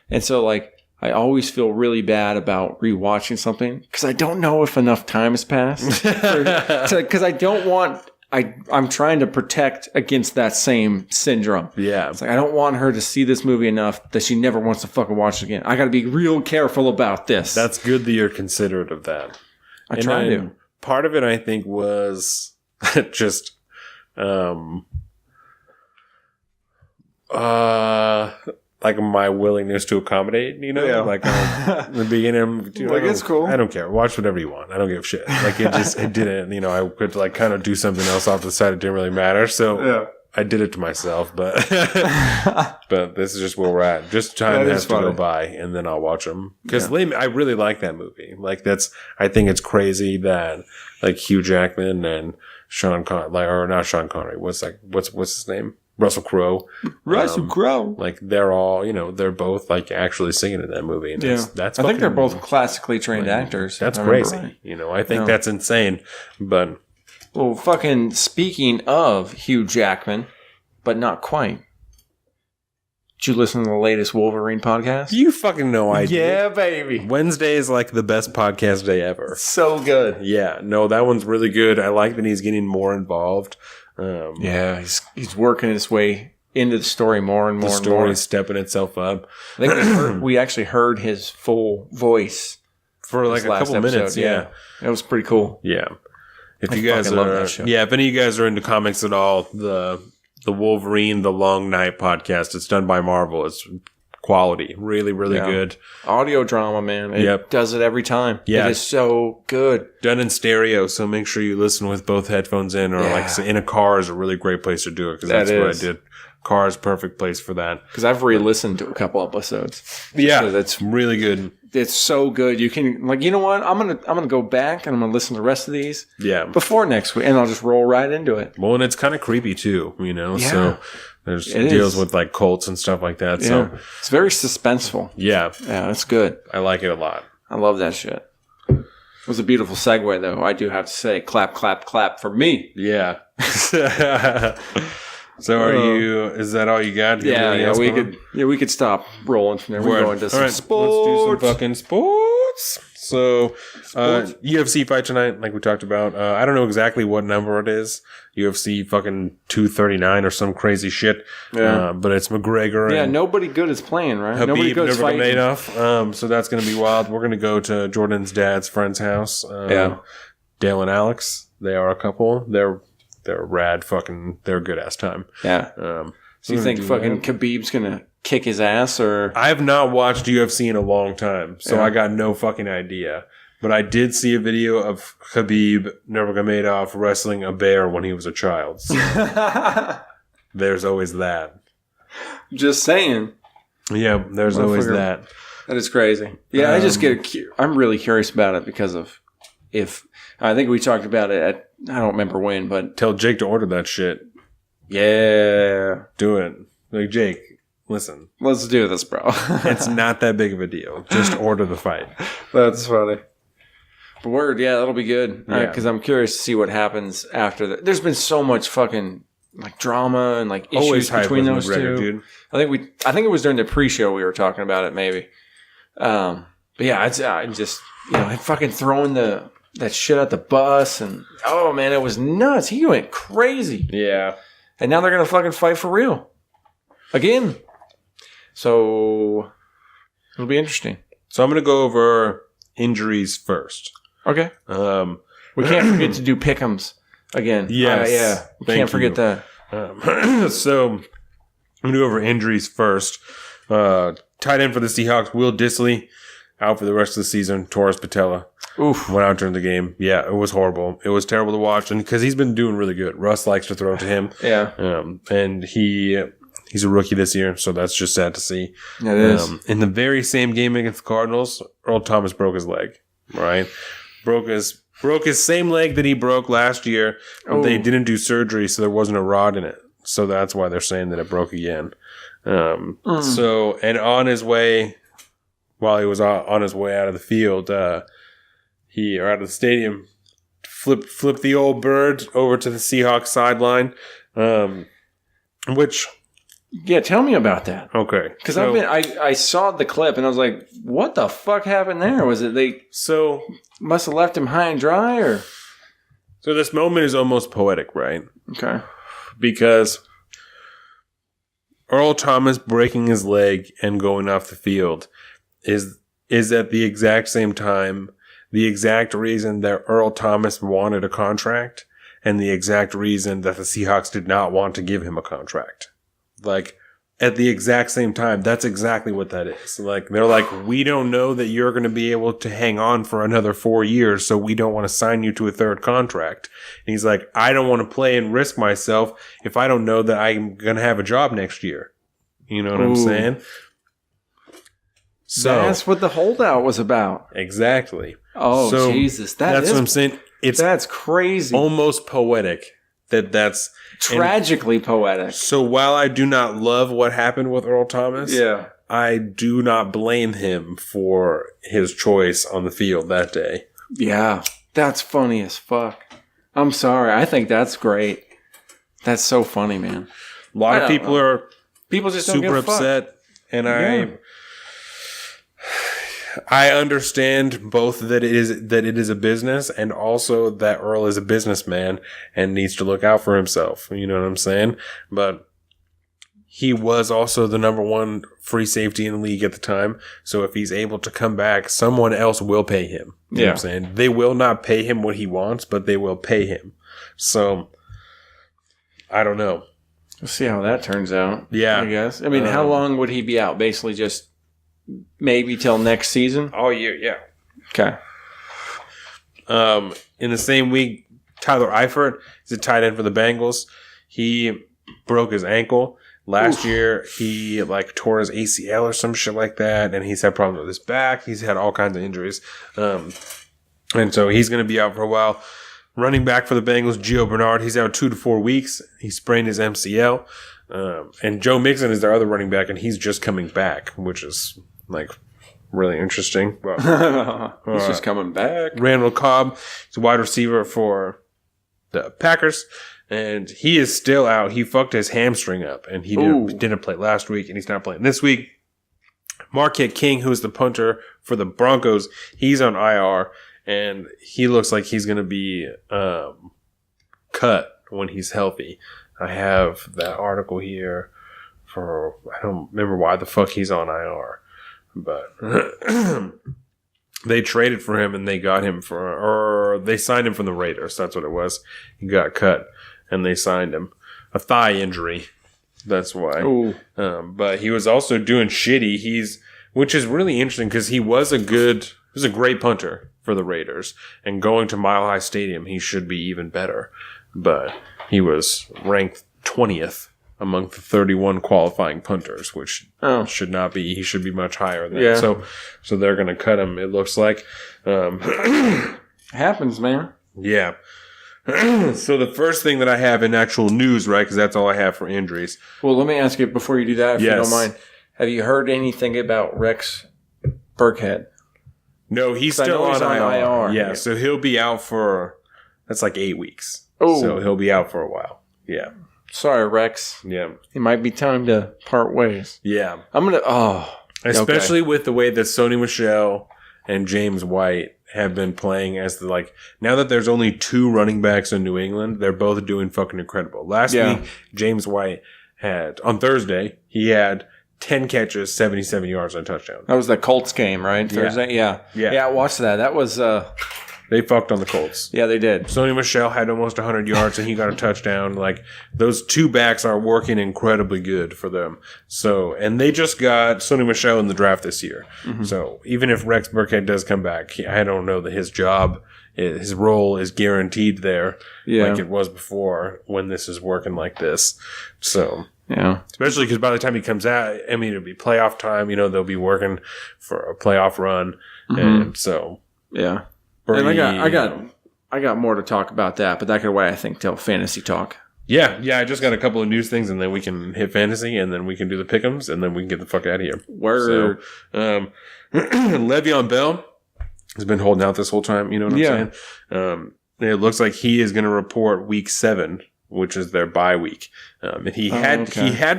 And so, like, I always feel really bad about rewatching something because I don't know if enough time has passed. Because I don't want... I'm trying to protect against that same syndrome. Yeah. It's like, I don't want her to see this movie enough that she never wants to fucking watch it again. I got to be real careful about this. That's good that you're considerate of that. I try to. Part of it, I think, was just... like my willingness to accommodate, you know? Yeah. Like, in the beginning, dude, like, it's cool. I don't care. Watch whatever you want. I don't give a shit. Like, it didn't, you know, I could, like, kind of do something else off to the side. It didn't really matter. So I did it to myself, but this is just where we're at. Just time has to go by and then I'll watch them. Because I really like that movie. Like, I think it's crazy that, like, Hugh Jackman and Sean Connery, or not Sean Connery, what's his name? Russell Crowe. Like, they're all, you know, they're both, like, actually singing in that movie. And that's I think they're both classically trained actors. That's crazy. Right. You know, I think that's insane. But, well, fucking speaking of Hugh Jackman, but not quite. Did you listen to the latest Wolverine podcast? You fucking know I did. Yeah, baby. Wednesday is, like, the best podcast day ever. So good. Yeah. No, that one's really good. I like that he's getting more involved. He's working his way into the story more and more. The story's stepping itself up. I think we actually heard his full voice for like a couple minutes. Yeah, it was pretty cool. Yeah, if any of you guys are into comics at all, the Wolverine The Long Night podcast, it's done by Marvel. It's quality, really, really good audio drama, man. It does it every time. Yeah, it is so good. Done in stereo, so make sure you listen with both headphones in, or like in a car is a really great place to do it because that's what I did. Car is perfect place for that because I've re-listened to a couple episodes. Yeah, so that's really good. It's so good. You can, like, you know what? I'm gonna go back and I'm gonna listen to the rest of these. Yeah, before next week, and I'll just roll right into it. Well, and it's kind of creepy too, you know. Yeah. So there's deals with like cults and stuff like that. Yeah. So it's very suspenseful. Yeah, it's good. I like it a lot. I love that shit. It was a beautiful segue, though. I do have to say, clap, clap, clap for me. Yeah. So is that all you got? We could stop rolling from there. We're going to some sports. Let's do some fucking sports. So, UFC fight tonight, like we talked about. I don't know exactly what number it is. UFC fucking 239 or some crazy shit. Yeah. But it's McGregor. Yeah, nobody good is playing, right? Habib nobody good is fighting. Nurmagomedov. So that's going to be wild. We're going to go to Jordan's dad's friend's house. Dale and Alex. They are a couple. They're rad fucking. They're a good ass time. Yeah. So you think fucking Khabib's gonna kick his ass, or? I have not watched UFC in a long time, so Yeah. I got no fucking idea. But I did see a video of Khabib Nurmagomedov wrestling a bear when he was a child. So there's always that. Just saying. Yeah, there's always that. That is crazy. Yeah, I just I'm really curious about it because of if I think we talked about it at I don't remember when, but Tell Jake to order that shit. Yeah, Do it. Like, Jake, listen. Let's do this, bro. It's not that big of a deal. Just order the fight. That's funny. But word, yeah, that'll be good. Yeah. Because I'm curious to see what happens after that. There's been so much fucking like drama and like issues between those two. Dude. I think it was during the pre-show we were talking about it, maybe. But yeah, I just fucking throwing that shit at the bus and oh man, it was nuts. He went crazy. Yeah. And now they're gonna fucking fight for real again. So it'll be interesting. So I'm gonna go over injuries first. Okay. We can't forget to do pick'ems again. Yes. Yeah. We can't forget that. So I'm going to go over injuries first. Tight end for the Seahawks, Will Dissly, out for the rest of the season. Torres Patella. Oof. Went out during the game. Yeah, it was horrible. It was terrible to watch, and because he's been doing really good. Russ likes to throw to him. Yeah. And he's a rookie this year, so that's just sad to see. Yeah, it is. In the very same game against the Cardinals, Earl Thomas broke his leg. Right? Broke his same leg that he broke last year, but they didn't do surgery, so there wasn't a rod in it. So that's why they're saying that it broke again. So, and on his way, while he was on his way out of the field, or out of the stadium, flipped the old bird over to the Seahawks sideline, which... Yeah, tell me about that. Okay. Because I saw the clip and I was like, what the fuck happened there? Was it they must have left him high and dry or? So this moment is almost poetic, right? Okay. Because Earl Thomas breaking his leg and going off the field is at the exact same time the exact reason that Earl Thomas wanted a contract and the exact reason that the Seahawks did not want to give him a contract. Like, at the exact same time, that's exactly what that is. Like, they're like, we don't know that you're going to be able to hang on for another 4 years, so we don't want to sign you to a third contract. And he's like, I don't want to play and risk myself if I don't know that I'm going to have a job next year. You know what I'm saying? So that's what the holdout was about. Exactly. Oh, so Jesus. That's what I'm saying. That's crazy. Almost poetic. That's tragically poetic. So while I do not love what happened with Earl Thomas, yeah, I do not blame him for his choice on the field that day. Yeah, that's funny as fuck. I'm sorry. I think that's great. That's so funny, man. A lot of people are just don't super upset, and I understand both that it is a business and also that Earl is a businessman and needs to look out for himself. You know what I'm saying? But he was also the number one free safety in the league at the time. So if he's able to come back, someone else will pay him. You know what I'm saying? They will not pay him what he wants, but they will pay him. So I don't know. We'll see how that turns out. Yeah. I guess. I mean, how long would he be out? Basically just maybe till next season? All year, yeah. Okay. In the same week, Tyler Eifert is a tight end for the Bengals. He broke his ankle. Last year, he tore his ACL or some shit like that, and he's had problems with his back. He's had all kinds of injuries. And so he's going to be out for a while. Running back for the Bengals, Gio Bernard, he's out 2 to 4 weeks. He sprained his MCL. And Joe Mixon is their other running back, and he's just coming back, which is really interesting. Well, he's just coming back. Randall Cobb is a wide receiver for the Packers, and he is still out. He fucked his hamstring up, and he didn't play last week, and he's not playing this week. Marquette King, who is the punter for the Broncos, he's on IR, and he looks like he's going to be cut when he's healthy. I have that article here I don't remember why the fuck he's on IR, but They traded for him and they got him or they signed him from the Raiders. That's what it was. He got cut and they signed him. A thigh injury. That's why. But he was also doing shitty. Which is really interesting because he was a great punter for the Raiders. And going to Mile High Stadium, he should be even better. But he was ranked 20th among the 31 qualifying punters, which should not be. He should be much higher than that. So they're going to cut him, it looks like. Happens, man. Yeah. So the first thing that I have in actual news, right, because that's all I have for injuries. Well, let me ask you before you do that, if you don't mind. Have you heard anything about Rex Burkhead? No, he's still on IR. Yeah, so he'll be out for, that's like 8 weeks. Oh. So he'll be out for a while. Yeah. Sorry, Rex. Yeah. It might be time to part ways. Yeah. I'm going to, especially with the way that Sony Michel and James White have been playing as now that there's only 2 running backs in New England, they're both doing fucking incredible. Last week, James White on Thursday, he had 10 catches, 77 yards, and a touchdown. That was the Colts game, right? Thursday? Yeah. I watched that. That was... They fucked on the Colts. Yeah, they did. Sony Michel had almost 100 yards, and he got a touchdown. Those 2 backs are working incredibly good for them. So, and they just got Sony Michel in the draft this year. Mm-hmm. So, even if Rex Burkhead does come back, I don't know that his role is guaranteed there like it was before when this is working like this. So... Yeah. Especially because by the time he comes out, I mean, it'll be playoff time. They'll be working for a playoff run. Mm-hmm. And so. Yeah. And I got more to talk about that, but that could wait, I think, till fantasy talk. Yeah. I just got a couple of news things, and then we can hit fantasy, and then we can do the pick'ems, and then we can get the fuck out of here. Word. So, Le'Veon Bell has been holding out this whole time. You know what I'm saying? It looks like he is going to report week 7. Which is their bye week. And he had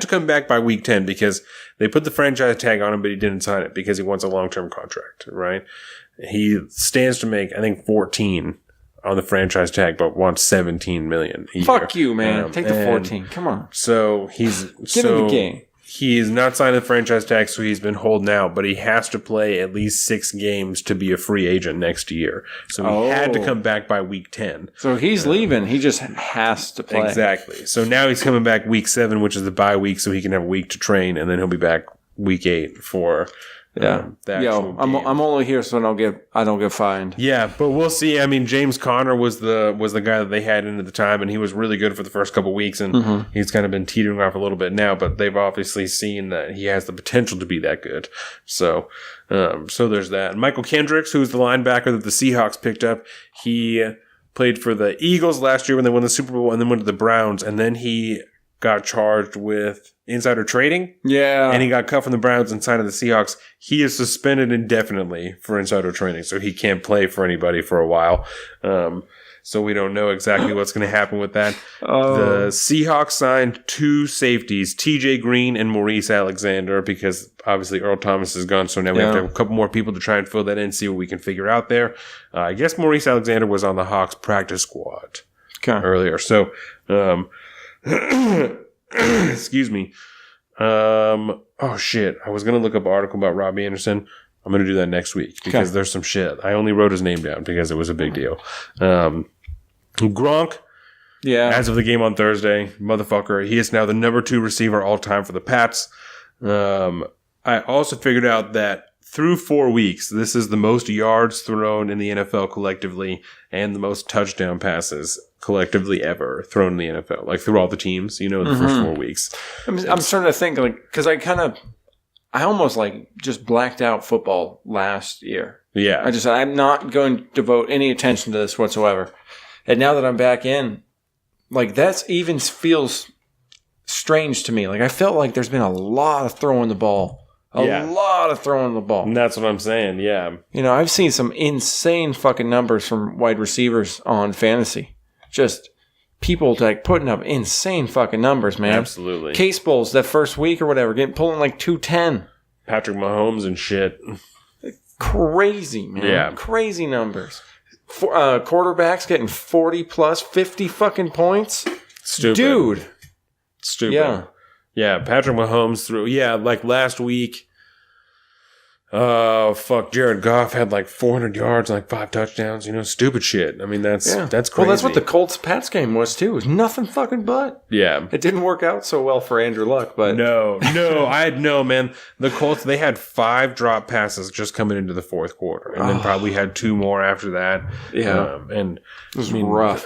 to come back by week 10 because they put the franchise tag on him, but he didn't sign it because he wants a long-term contract, right? He stands to make, I think, 14 on the franchise tag, but wants 17 million a year. Fuck you, man. Take the 14. Come on. So Give him the game. He's not signed the franchise tag, so he's been holding out, but he has to play at least 6 games to be a free agent next year. So he had to come back by week 10. So he's leaving. He just has to play. Exactly. So now he's coming back week 7, which is the bye week, so he can have a week to train, and then he'll be back week 8 for... I'm only here so I don't get fined. Yeah, but we'll see. I mean, James Conner was the guy that they had in at the time, and he was really good for the first couple weeks, and he's kind of been teetering off a little bit now. But they've obviously seen that he has the potential to be that good. So there's that. And Michael Kendricks, who's the linebacker that the Seahawks picked up, he played for the Eagles last year when they won the Super Bowl, and then went to the Browns, and then he got charged with insider trading. Yeah. And he got cut from the Browns and signed to the Seahawks. He is suspended indefinitely for insider trading, so he can't play for anybody for a while. So we don't know exactly what's going to happen with that. The Seahawks signed 2 safeties, TJ Green and Maurice Alexander, because obviously Earl Thomas is gone, so now we have to have a couple more people to try and fill that in, see what we can figure out there. I guess Maurice Alexander was on the Hawks practice squad earlier. So... excuse me. Oh shit. I was going to look up an article about Robbie Anderson. I'm going to do that next week because there's some shit. I only wrote his name down because it was a big deal. Gronk. Yeah. As of the game on Thursday, motherfucker, he is now the number 2 receiver all time for the Pats. I also figured out that through 4 weeks, this is the most yards thrown in the NFL collectively and the most touchdown passes collectively ever thrown in the NFL, like through all the teams, the first 4 weeks. I'm starting to think, because I almost just blacked out football last year. Yeah. I'm not going to devote any attention to this whatsoever. And now that I'm back in, that even feels strange to me. I felt like there's been a lot of throwing the ball. A lot of throwing the ball. And that's what I'm saying, yeah. I've seen some insane fucking numbers from wide receivers on fantasy. Just people putting up insane fucking numbers, man. Absolutely. Case Bowls that first week or whatever, pulling 210. Patrick Mahomes and shit. Crazy, man. Yeah. Crazy numbers. Quarterbacks getting 40 plus, 50 fucking points. Stupid. Dude. Stupid. Yeah, Patrick Mahomes threw. Yeah, last week, Fuck, Jared Goff had like 400 yards and like 5 touchdowns, stupid shit. I mean, that's crazy. Well, that's what the Colts-Pats game was, too. It was nothing fucking but. Yeah. It didn't work out so well for Andrew Luck, but... No, man. The Colts, they had 5 drop passes just coming into the fourth quarter, and then probably had 2 more after that. Yeah. And it was rough.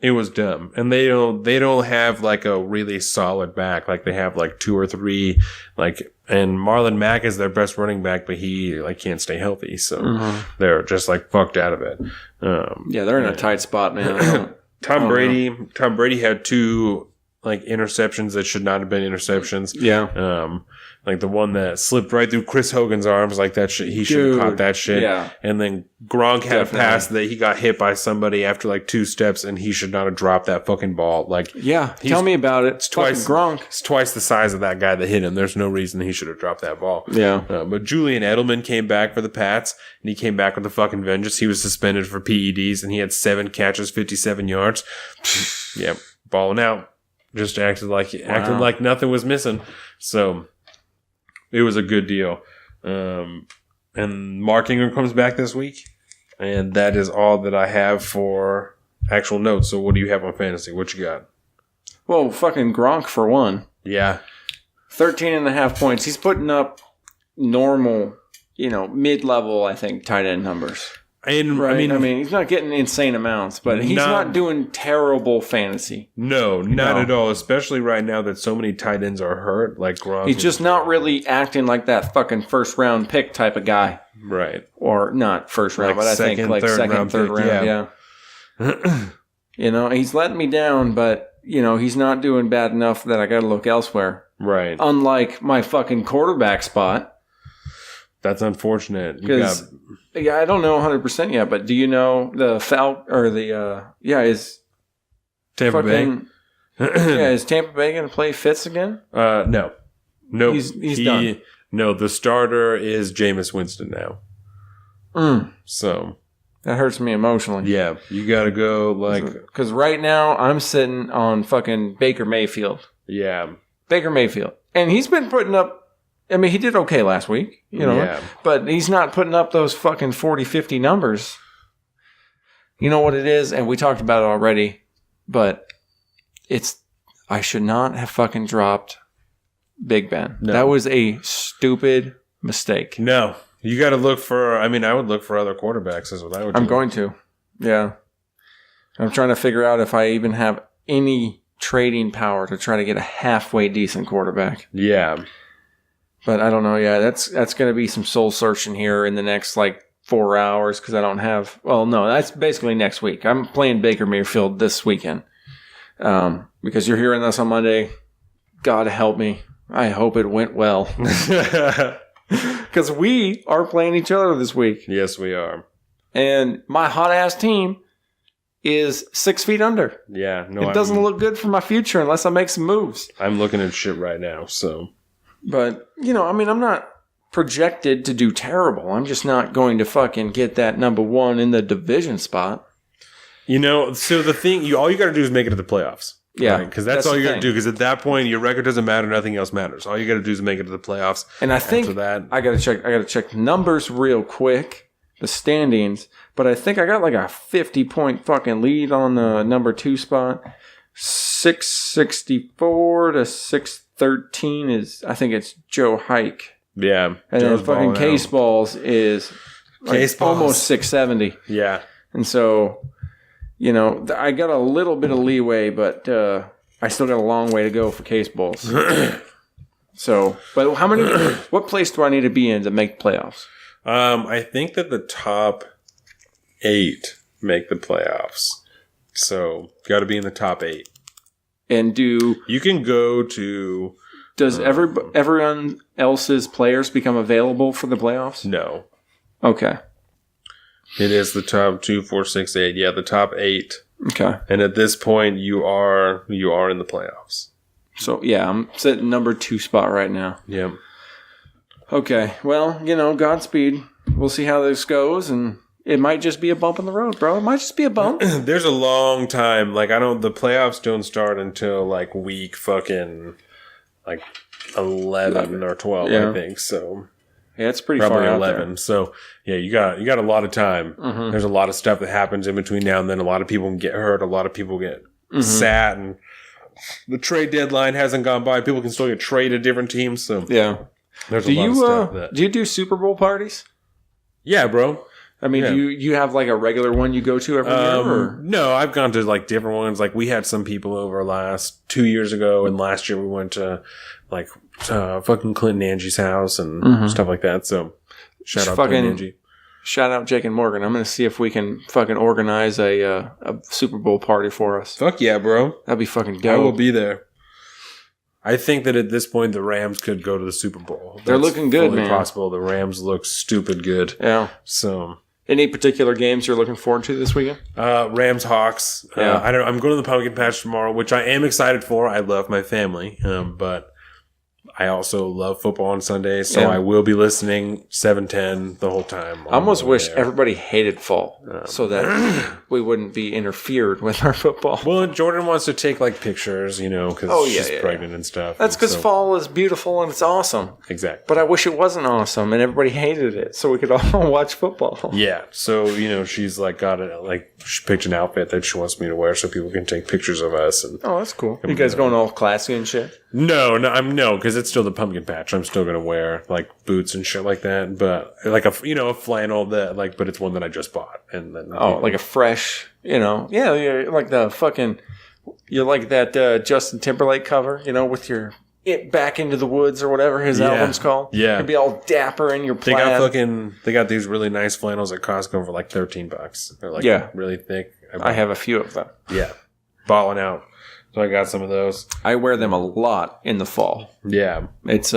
It was dumb. And they don't have like a really solid back. Like they have like 2 or 3, and Marlon Mack is their best running back, but he can't stay healthy, so they're just fucked out of it. They're in a tight spot, man. Tom Brady had 2 interceptions that should not have been interceptions. Yeah. The one that slipped right through Chris Hogan's arms, that shit. He should have caught that shit. Yeah. And then Gronk had a pass that he got hit by somebody after 2 steps, and he should not have dropped that fucking ball. Tell me about it. It's twice Gronk. It's twice the size of that guy that hit him. There's no reason he should have dropped that ball. Yeah. But Julian Edelman came back for the Pats, and he came back with a fucking vengeance. He was suspended for PEDs, and he had 7 catches, 57 yards. Yep, balling out. Just acted like nothing was missing. So it was a good deal. And Mark Ingram comes back this week, and that is all that I have for actual notes. So what do you have on fantasy? What you got? Well, fucking Gronk for one. Yeah. 13.5 points. He's putting up normal, mid-level, I think, tight end numbers. And right? I mean, he's not getting insane amounts, but he's not doing terrible fantasy. No, not at all. Especially right now that so many tight ends are hurt, like Gronk. He's just not really acting like that fucking first round pick type of guy, right? Or not first round, but I think second, third round. Yeah. He's letting me down, but he's not doing bad enough that I got to look elsewhere. Right. Unlike my fucking quarterback spot. That's unfortunate. I don't know 100% yet, but do you know the is Tampa Bay? Is Tampa Bay going to play Fitz again? No. Nope. He's done. No, the starter is Jameis Winston now. So that hurts me emotionally. Yeah, you got to go because right now I'm sitting on fucking Baker Mayfield. Yeah, Baker Mayfield, and he's been putting up. I mean, he did okay last week, but he's not putting up those fucking 40, 50 numbers. You know what it is? And we talked about it already, but I should not have fucking dropped Big Ben. No. That was a stupid mistake. No, you got to look for, I would look for other quarterbacks is what I would do. I'm going to. Yeah. I'm trying to figure out if I even have any trading power to try to get a halfway decent quarterback. Yeah. But I don't know. Yeah, that's going to be some soul searching here in the next 4 hours because I don't have. Well, no, that's basically next week. I'm playing Baker Mayfield this weekend because you're hearing this on Monday. God help me. I hope it went well because we are playing each other this week. Yes, we are. And my hot ass team is 6 feet under. Yeah, no, it doesn't look good for my future unless I make some moves. I'm looking at shit right now, so. But, I'm not projected to do terrible. I'm just not going to fucking get that number 1 in the division spot. So the thing, all you got to do is make it to the playoffs. Yeah. Because that's all you got to do. Because at that point, your record doesn't matter. Nothing else matters. All you got to do is make it to the playoffs. And I think that, I got to check the numbers real quick, the standings. But I think I got a 50-point fucking lead on the number 2 spot. 664 to 613 is, I think it's Joe Hike. Yeah. And then fucking Case Balls is almost 670. Yeah. And so, I got a little bit of leeway, but I still got a long way to go for Case Balls. So, but what place do I need to be in to make playoffs? I think that the top 8 make the playoffs. So, got to be in the top 8. And you can go to... Does everyone else's players become available for the playoffs? No. Okay. It is the top 2, 4, 6, 8. Yeah, the top 8. Okay. And at this point, you are in the playoffs. So, yeah, I'm sitting number 2 spot right now. Yeah. Okay. Well, Godspeed. We'll see how this goes, and it might just be a bump in the road, bro. It might just be a bump. There's a long time. The playoffs don't start until, week fucking, 11 or 12, yeah. I think, so. Yeah, it's pretty probably far out 11. there. So yeah, you got a lot of time. Mm-hmm. There's a lot of stuff that happens in between now and then. A lot of people can get hurt. A lot of people get sat, and the trade deadline hasn't gone by. People can still get traded to different teams. So yeah, there's a lot of stuff. That, do you do Super Bowl parties? yeah, bro. I mean, do you have like a regular one you go to every year? Or? No, I've gone to like different ones. Like we had some people over last 2 years ago, and last year we went to like fucking Clint and Angie's house and stuff like that. So shout out Clint and Angie. Shout out Jake and Morgan. I'm going to see if we can fucking organize a Super Bowl party for us. Fuck yeah, bro. That'd be fucking dope. I will be there. I think that at this point the Rams could go to the Super Bowl. They're looking good, man. Possible. The Rams look stupid good. Yeah. So, any particular games you're looking forward to this weekend? Rams Hawks. Yeah. I'm going to the Pumpkin Patch tomorrow, which I am excited for. I love my family, but I also love football on Sundays, so I will be listening 7:10 the whole time. I almost wish everybody hated fall so that we wouldn't be interfered with our football. Well, Jordan wants to take like pictures, because she's pregnant and stuff. That's because fall is beautiful and it's awesome. Exactly. But I wish it wasn't awesome and everybody hated it so we could all watch football. Yeah. So, she's like got it, like she picked an outfit that she wants me to wear so people can take pictures of us. And oh, that's cool. You guys going all classy and shit? No, because it's still the Pumpkin Patch. I'm still gonna wear like boots and shit like that, but like a flannel that but it's one that I just bought, and then like a fresh, you're like the fucking, you're like that Justin Timberlake cover, with your Back Into the Woods or whatever his album's called. Yeah, you'd be all dapper in your plaid. They got these really nice flannels at Costco for like $13. They're like really thick. I have a few of them. Yeah, balling out. So I got some of those. I wear them a lot in the fall. Yeah. It's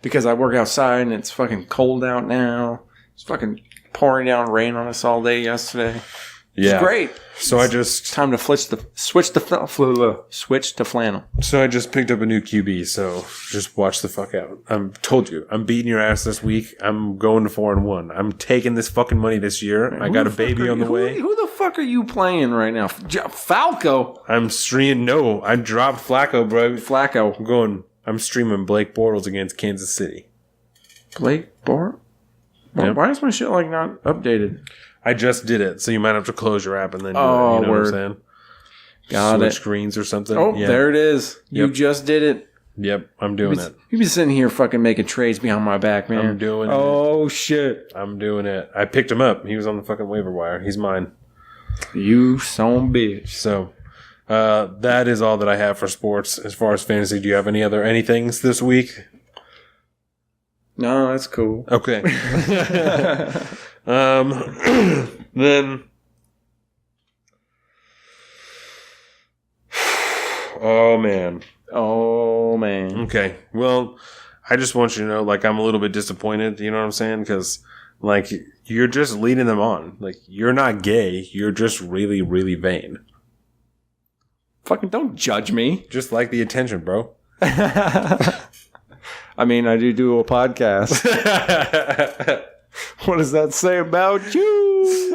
because I work outside and it's fucking cold out now. It's fucking pouring down rain on us all day yesterday. Yeah. It's great. So it's time to switch to flannel. So I just picked up a new QB, so just watch the fuck out. Told you, I'm beating your ass this week. I'm going to 4-1. I'm taking this fucking money this year. I got a baby on the way. Who the fuck are you playing right now? Falco? I'm streaming. No, I dropped Flacco, bro. Flacco. I'm streaming Blake Bortles against Kansas City. Blake Bortles? Yep. Why is my shit not updated? I just did it, so you might have to close your app and then do it. You know what I'm saying? Got Switch screens or something. Oh, there it is. You just did it. Yep, I'm doing it. You've been sitting here fucking making trades behind my back, man. I'm doing it. Oh, shit. I'm doing it. I picked him up. He was on the fucking waiver wire. He's mine. You son of a bitch. So, that is all that I have for sports. As far as fantasy, do you have anythings this week? No, that's cool. Okay. Then, oh man. Okay. Well, I just want you to know, I'm a little bit disappointed. You know what I'm saying? Because, you're just leading them on. You're not gay. You're just really, really vain. Fucking don't judge me. Just like the attention, bro. I mean, I do a podcast. What does that say about you?